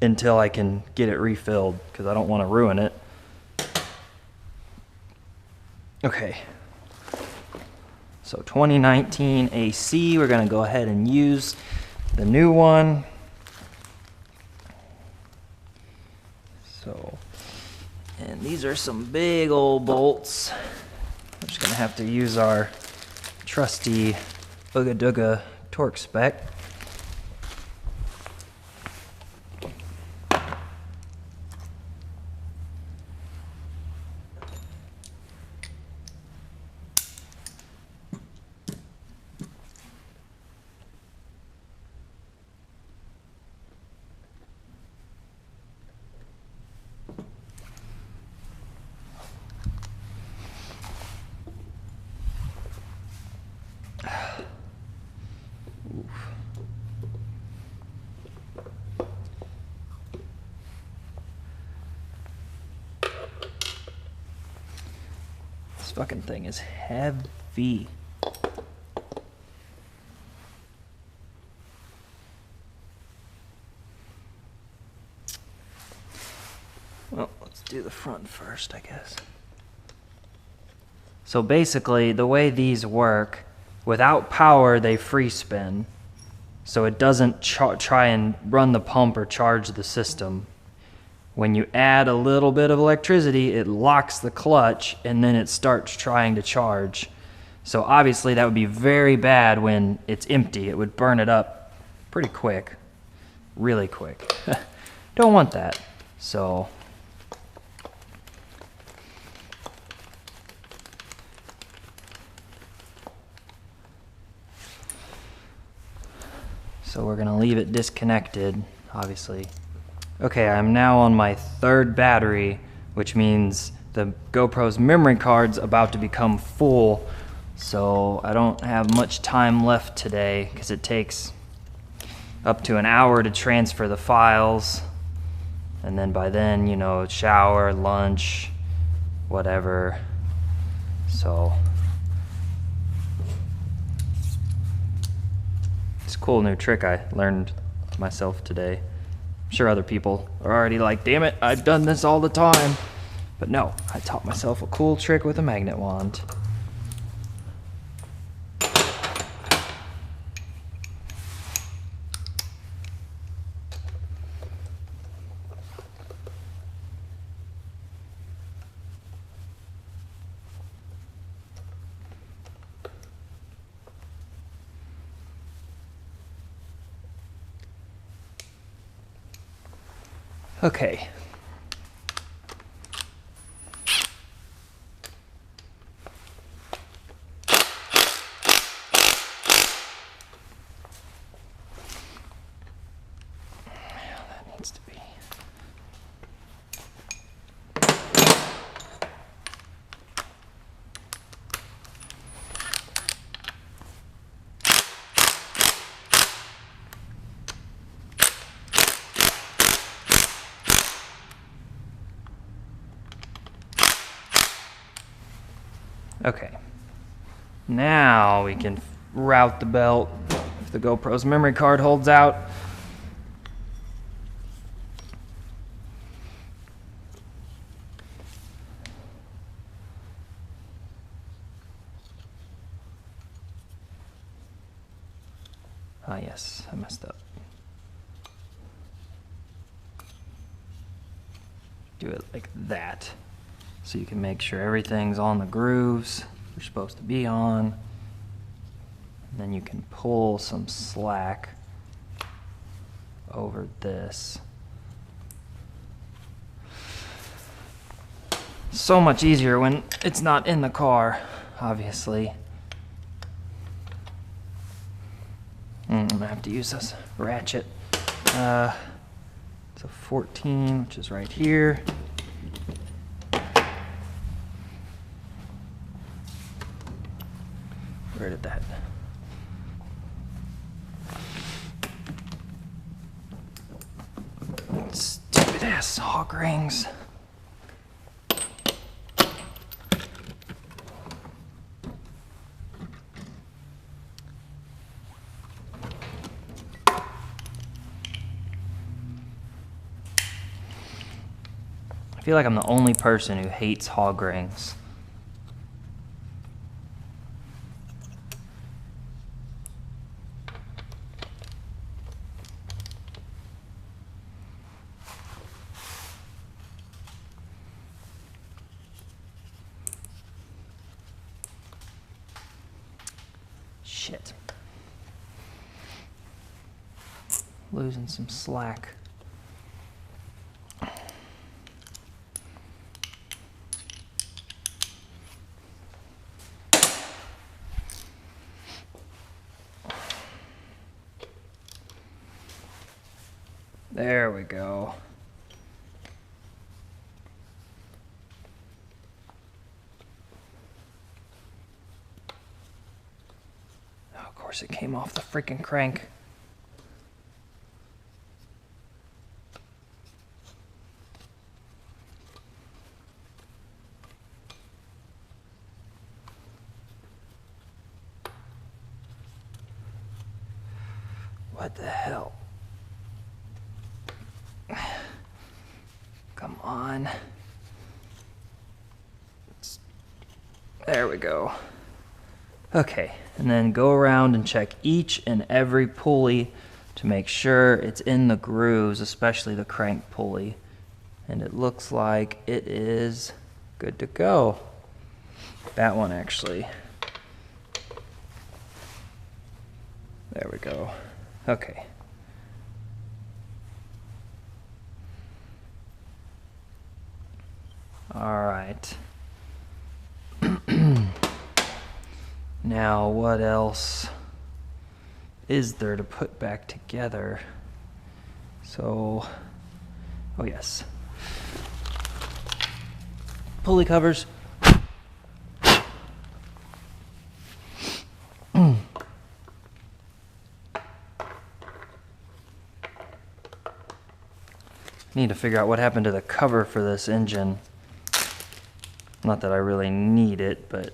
until I can get it refilled, because I don't want to ruin it. Okay. So 2019 AC, we're gonna go ahead and use the new one. So, and these are some big old bolts. We're just gonna have to use our trusty Ooga Dooga torque spec. This fucking thing is heavy. Well, let's do the front first, I guess. So basically, the way these work, without power, they free spin. So it doesn't try and run the pump or charge the system. When you add a little bit of electricity, it locks the clutch and then it starts trying to charge. So obviously that would be very bad when it's empty. It would burn it up pretty quick, really quick. Don't want that. So we're gonna leave it disconnected, obviously. Okay, I'm now on my third battery, which means the GoPro's memory card's about to become full. So I don't have much time left today because it takes up to an hour to transfer the files. And then by then, shower, lunch, whatever. So it's a cool new trick I learned myself today. I'm sure other people are already like, damn it, I've done this all the time. But no, I taught myself a cool trick with a magnet wand. Okay. That needs to be. Okay. Now we can route the belt if the GoPro's memory card holds out. Ah, yes, I messed up. Do it like that, so you can make sure everything's on the grooves you're supposed to be on. And then you can pull some slack over this. So much easier when it's not in the car, obviously. I'm gonna have to use this ratchet. It's a 14, which is right here. Where did that? Stupid ass hog rings. I feel like I'm the only person who hates hog rings. Shit. Losing some slack. There we go. Oh, of course it came off the freaking crank. What the hell? Come on. There we go. Okay, and then go around and check each and every pulley to make sure it's in the grooves, especially the crank pulley. And it looks like it is good to go. That one actually. There we go. Okay. All right. Now, what else is there to put back together? So, oh yes. Pulley covers. Need to figure out what happened to the cover for this engine. Not that I really need it, but it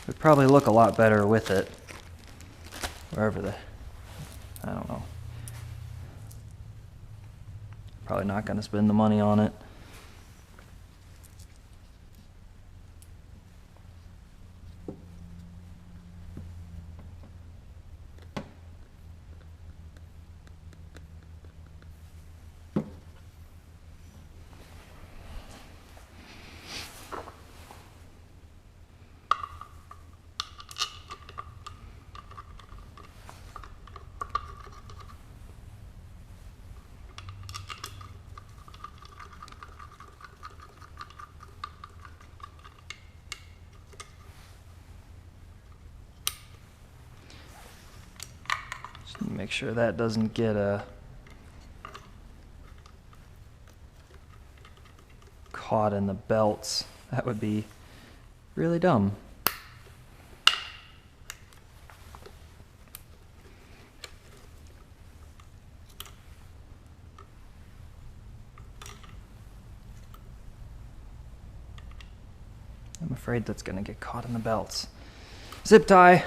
would probably look a lot better with it. Wherever the, I don't know. Probably not going to spend the money on it. Make sure that doesn't get caught in the belts. That would be really dumb. I'm afraid that's gonna get caught in the belts. Zip tie.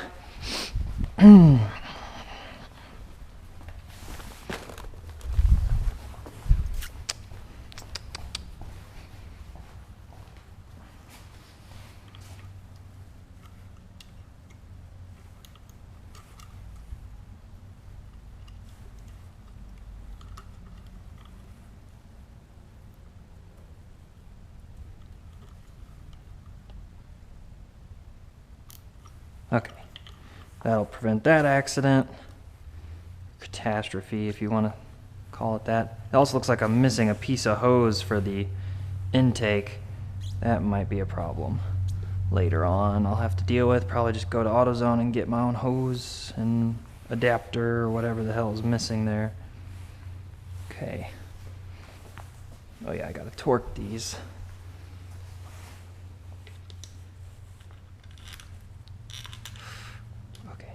Okay, that'll prevent that accident. Catastrophe, if you want to call it that. It also looks like I'm missing a piece of hose for the intake. That might be a problem later on. I'll have to deal with. Probably just go to AutoZone and get my own hose and adapter or whatever the hell is missing there. Okay. Oh yeah, I gotta torque these. Okay.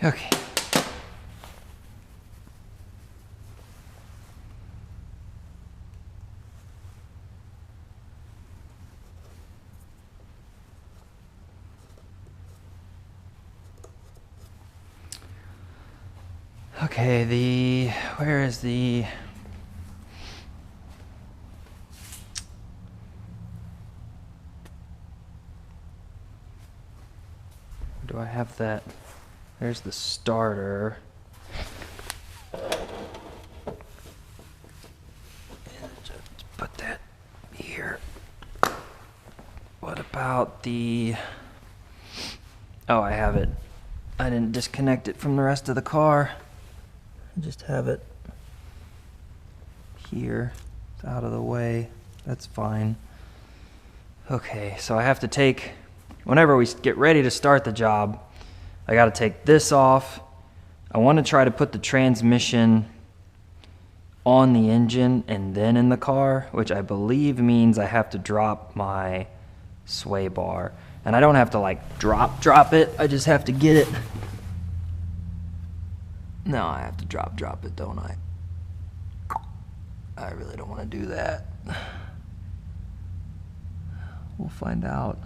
Okay. Okay, where is the... Do I have that? There's the starter. Just put that here. What about the... Oh, I have it. I didn't disconnect it from the rest of the car. I just have it here. It's out of the way. That's fine. Okay, so I have to take... Whenever we get ready to start the job, I got to take this off. I want to try to put the transmission on the engine and then in the car, which I believe means I have to drop my sway bar. And I don't have to like drop it. I just have to get it. No, I have to drop it, don't I? I really don't want to do that. We'll find out.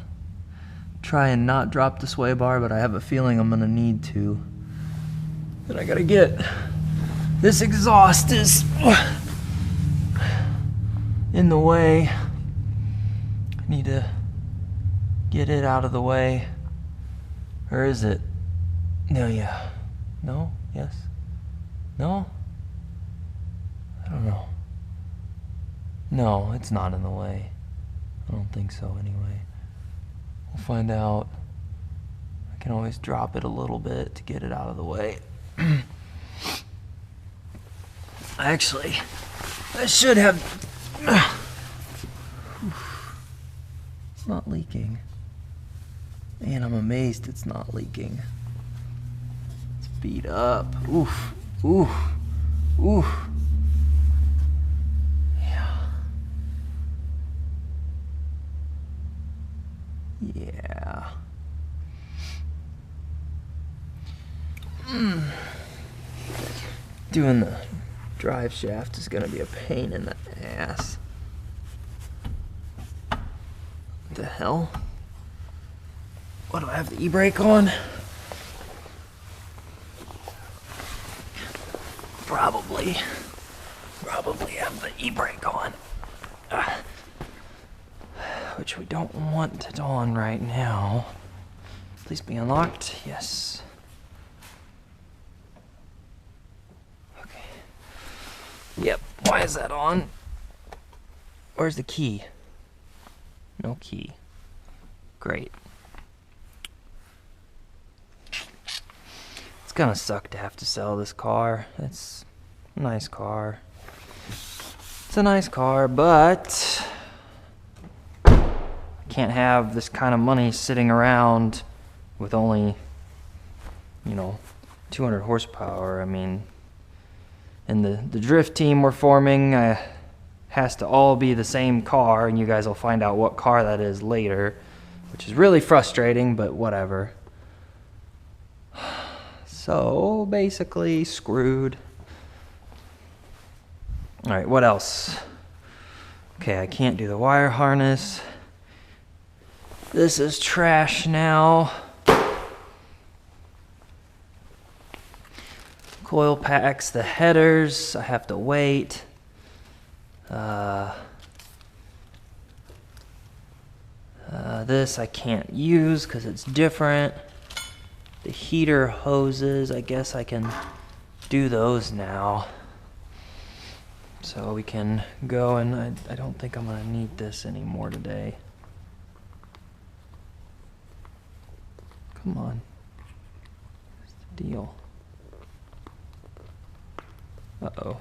Try and not drop the sway bar, but I have a feeling I'm gonna need to. And I gotta get this exhaust is in the way. I need to get it out of the way. Or is it? No, yeah. No? Yes? No? I don't know. No, it's not in the way. I don't think so anyway. We'll find out. I can always drop it a little bit to get it out of the way. Actually, I should have... It's not leaking. Man, I'm amazed it's not leaking. It's beat up. Oof. Oof. Oof. Yeah. Doing the drive shaft is gonna be a pain in the ass. What the hell? What, do I have the e-brake on? Probably have the e-brake on. Which we don't want it on right now. Please be unlocked. Yes. Okay. Yep. Why is that on? Where's the key? No key. Great. It's gonna suck to have to sell this car. It's a nice car. It's a nice car, but I can't have this kind of money sitting around with only, 200 horsepower. I mean, and the drift team we're forming has to all be the same car, and you guys will find out what car that is later, which is really frustrating, but whatever. So, basically, screwed. Alright, what else? Okay, I can't do the wire harness. This is trash now. Coil packs, the headers, I have to wait. This I can't use because it's different. The heater hoses, I guess I can do those now. So we can go, and I don't think I'm gonna need this anymore today. Come on. What's the deal? Uh-oh.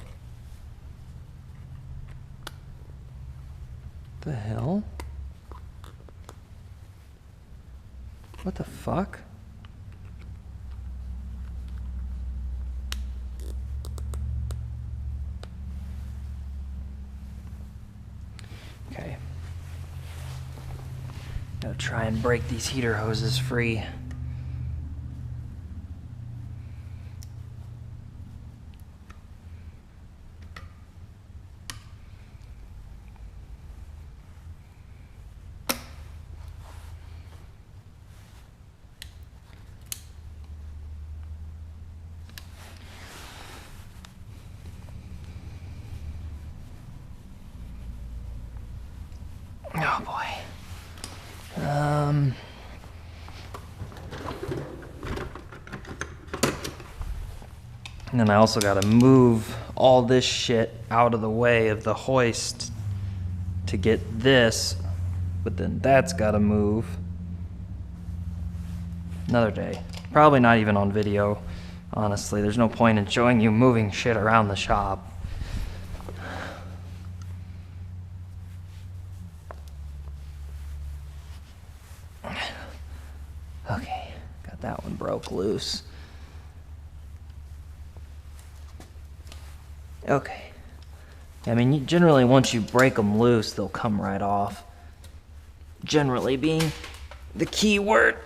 The hell? What the fuck? Okay. Gotta try and break these heater hoses free. Oh boy. And then I also gotta move all this shit out of the way of the hoist to get this, but then that's gotta move. Another day. Probably not even on video, honestly. There's no point in showing you moving shit around the shop. Okay, got that one broke loose. Okay. I mean, generally once you break them loose, they'll come right off. Generally being the key word.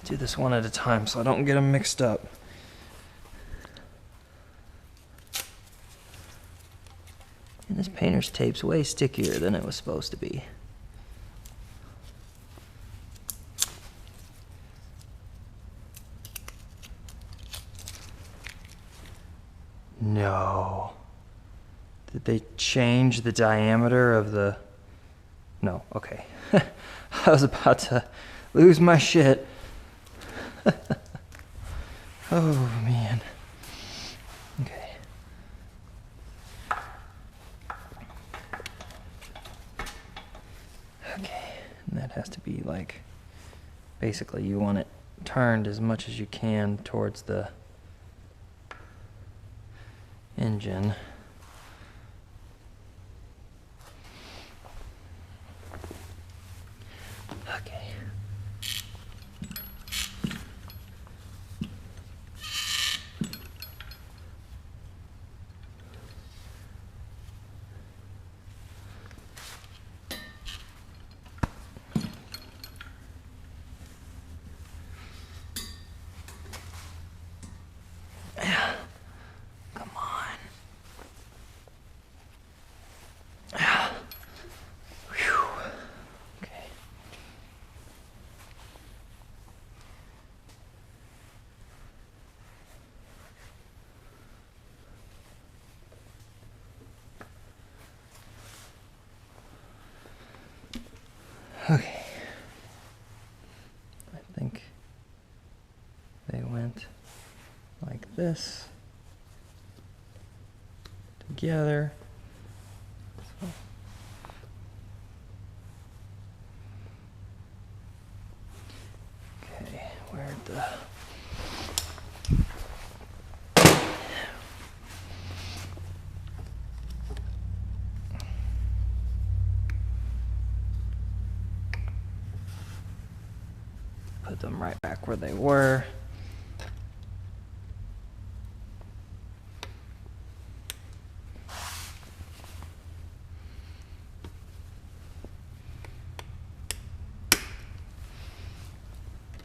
Do this one at a time so I don't get them mixed up. And this painter's tape's way stickier than it was supposed to be. No. Did they change the diameter of the... No, okay. I was about to lose my shit. Oh, man. Okay. Okay. And that has to be like... Basically, you want it turned as much as you can towards the engine. Okay. this together. Okay, where'd the... Put them right back where they were.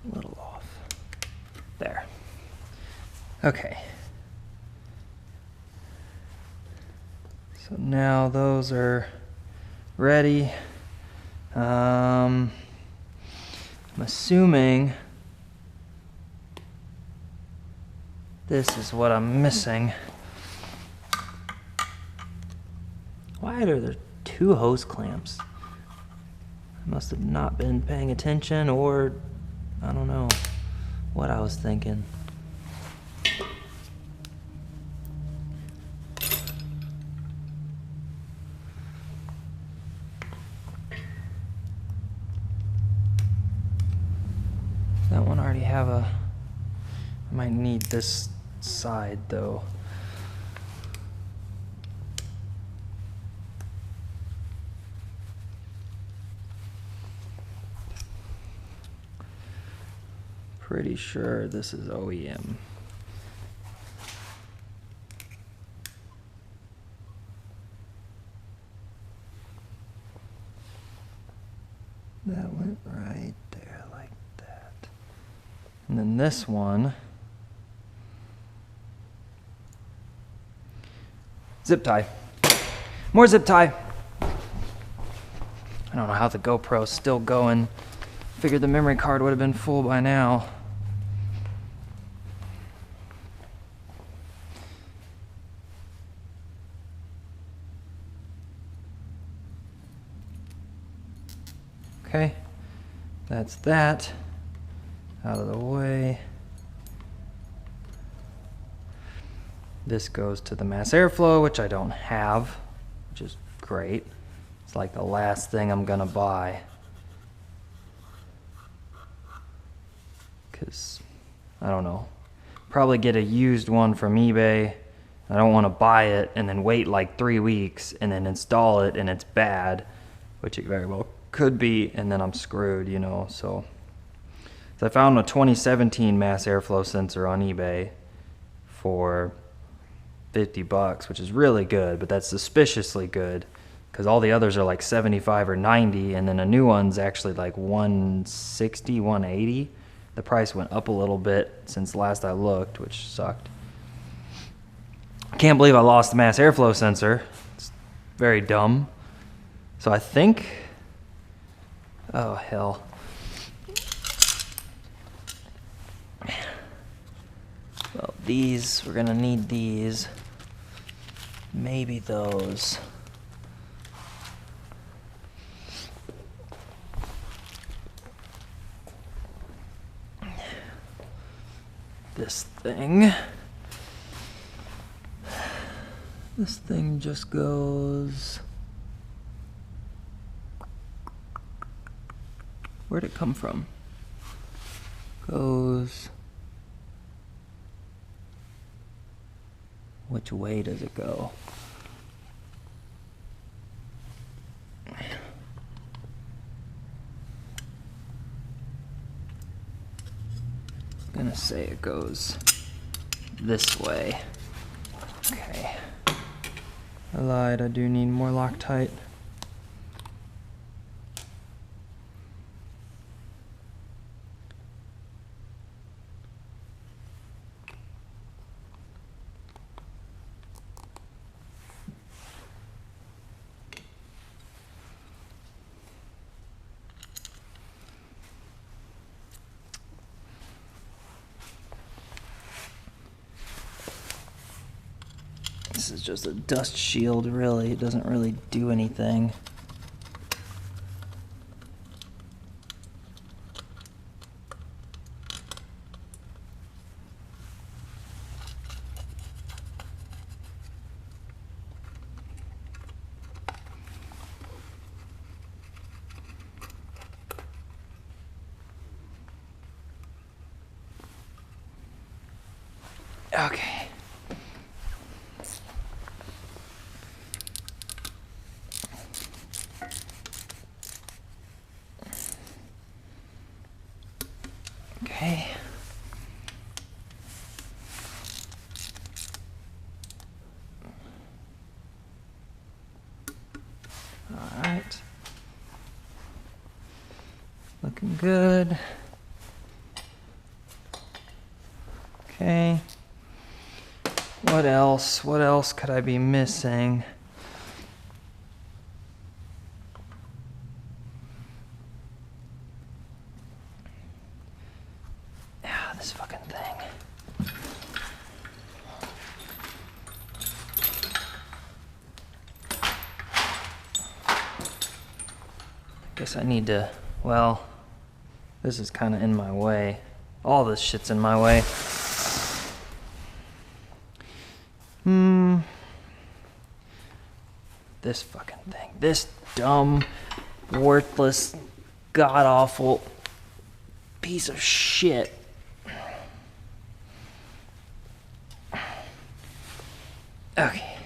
A little off. There. Okay. So now those are ready. I'm assuming this is what I'm missing. Why are there 2 hose clamps? I must have not been paying attention, or I don't know what I was thinking. That one already have a... I might need this side though. Pretty sure this is OEM. That went right there like that. And then this one, zip tie. More zip tie. I don't know how the GoPro's still going. Figured the memory card would have been full by now. Okay, that's that out of the way. This goes to the mass airflow, which I don't have, which is great. It's like the last thing I'm gonna buy. Cause, I don't know, probably get a used one from eBay. I don't wanna buy it and then wait like 3 weeks and then install it and it's bad, which it very well could be, and then I'm screwed, you know. So I found a 2017 mass airflow sensor on eBay for $50, which is really good, but that's suspiciously good because all the others are like 75 or 90, and then a new one's actually like 160, 180. The price went up a little bit since last I looked, which sucked. I can't believe I lost the mass airflow sensor. It's very dumb. So I think, oh hell. Well, these, we're gonna need these. Maybe those. This thing. This thing just goes... Where'd it come from? Goes... Which way does it go? I'm gonna say it goes this way. Okay. I lied, I do need more Loctite. This is just a dust shield, really. It doesn't really do anything. Okay. Okay. All right. Looking good. Okay. What else? What else could I be missing? Ah, this fucking thing. Guess I need to, well, this is kind of in my way. All this shit's in my way. This fucking thing. This dumb, worthless, god-awful piece of shit. Okay.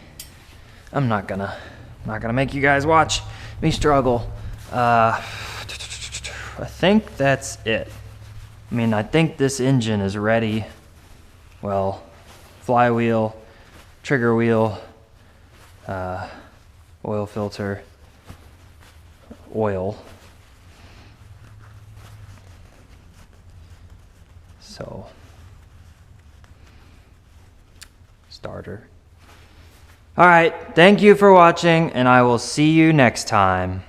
I'm not gonna make you guys watch me struggle. I think that's it. I mean, I think this engine is ready. Well, flywheel, trigger wheel, oil filter, oil. So, starter. All right, thank you for watching, and I will see you next time.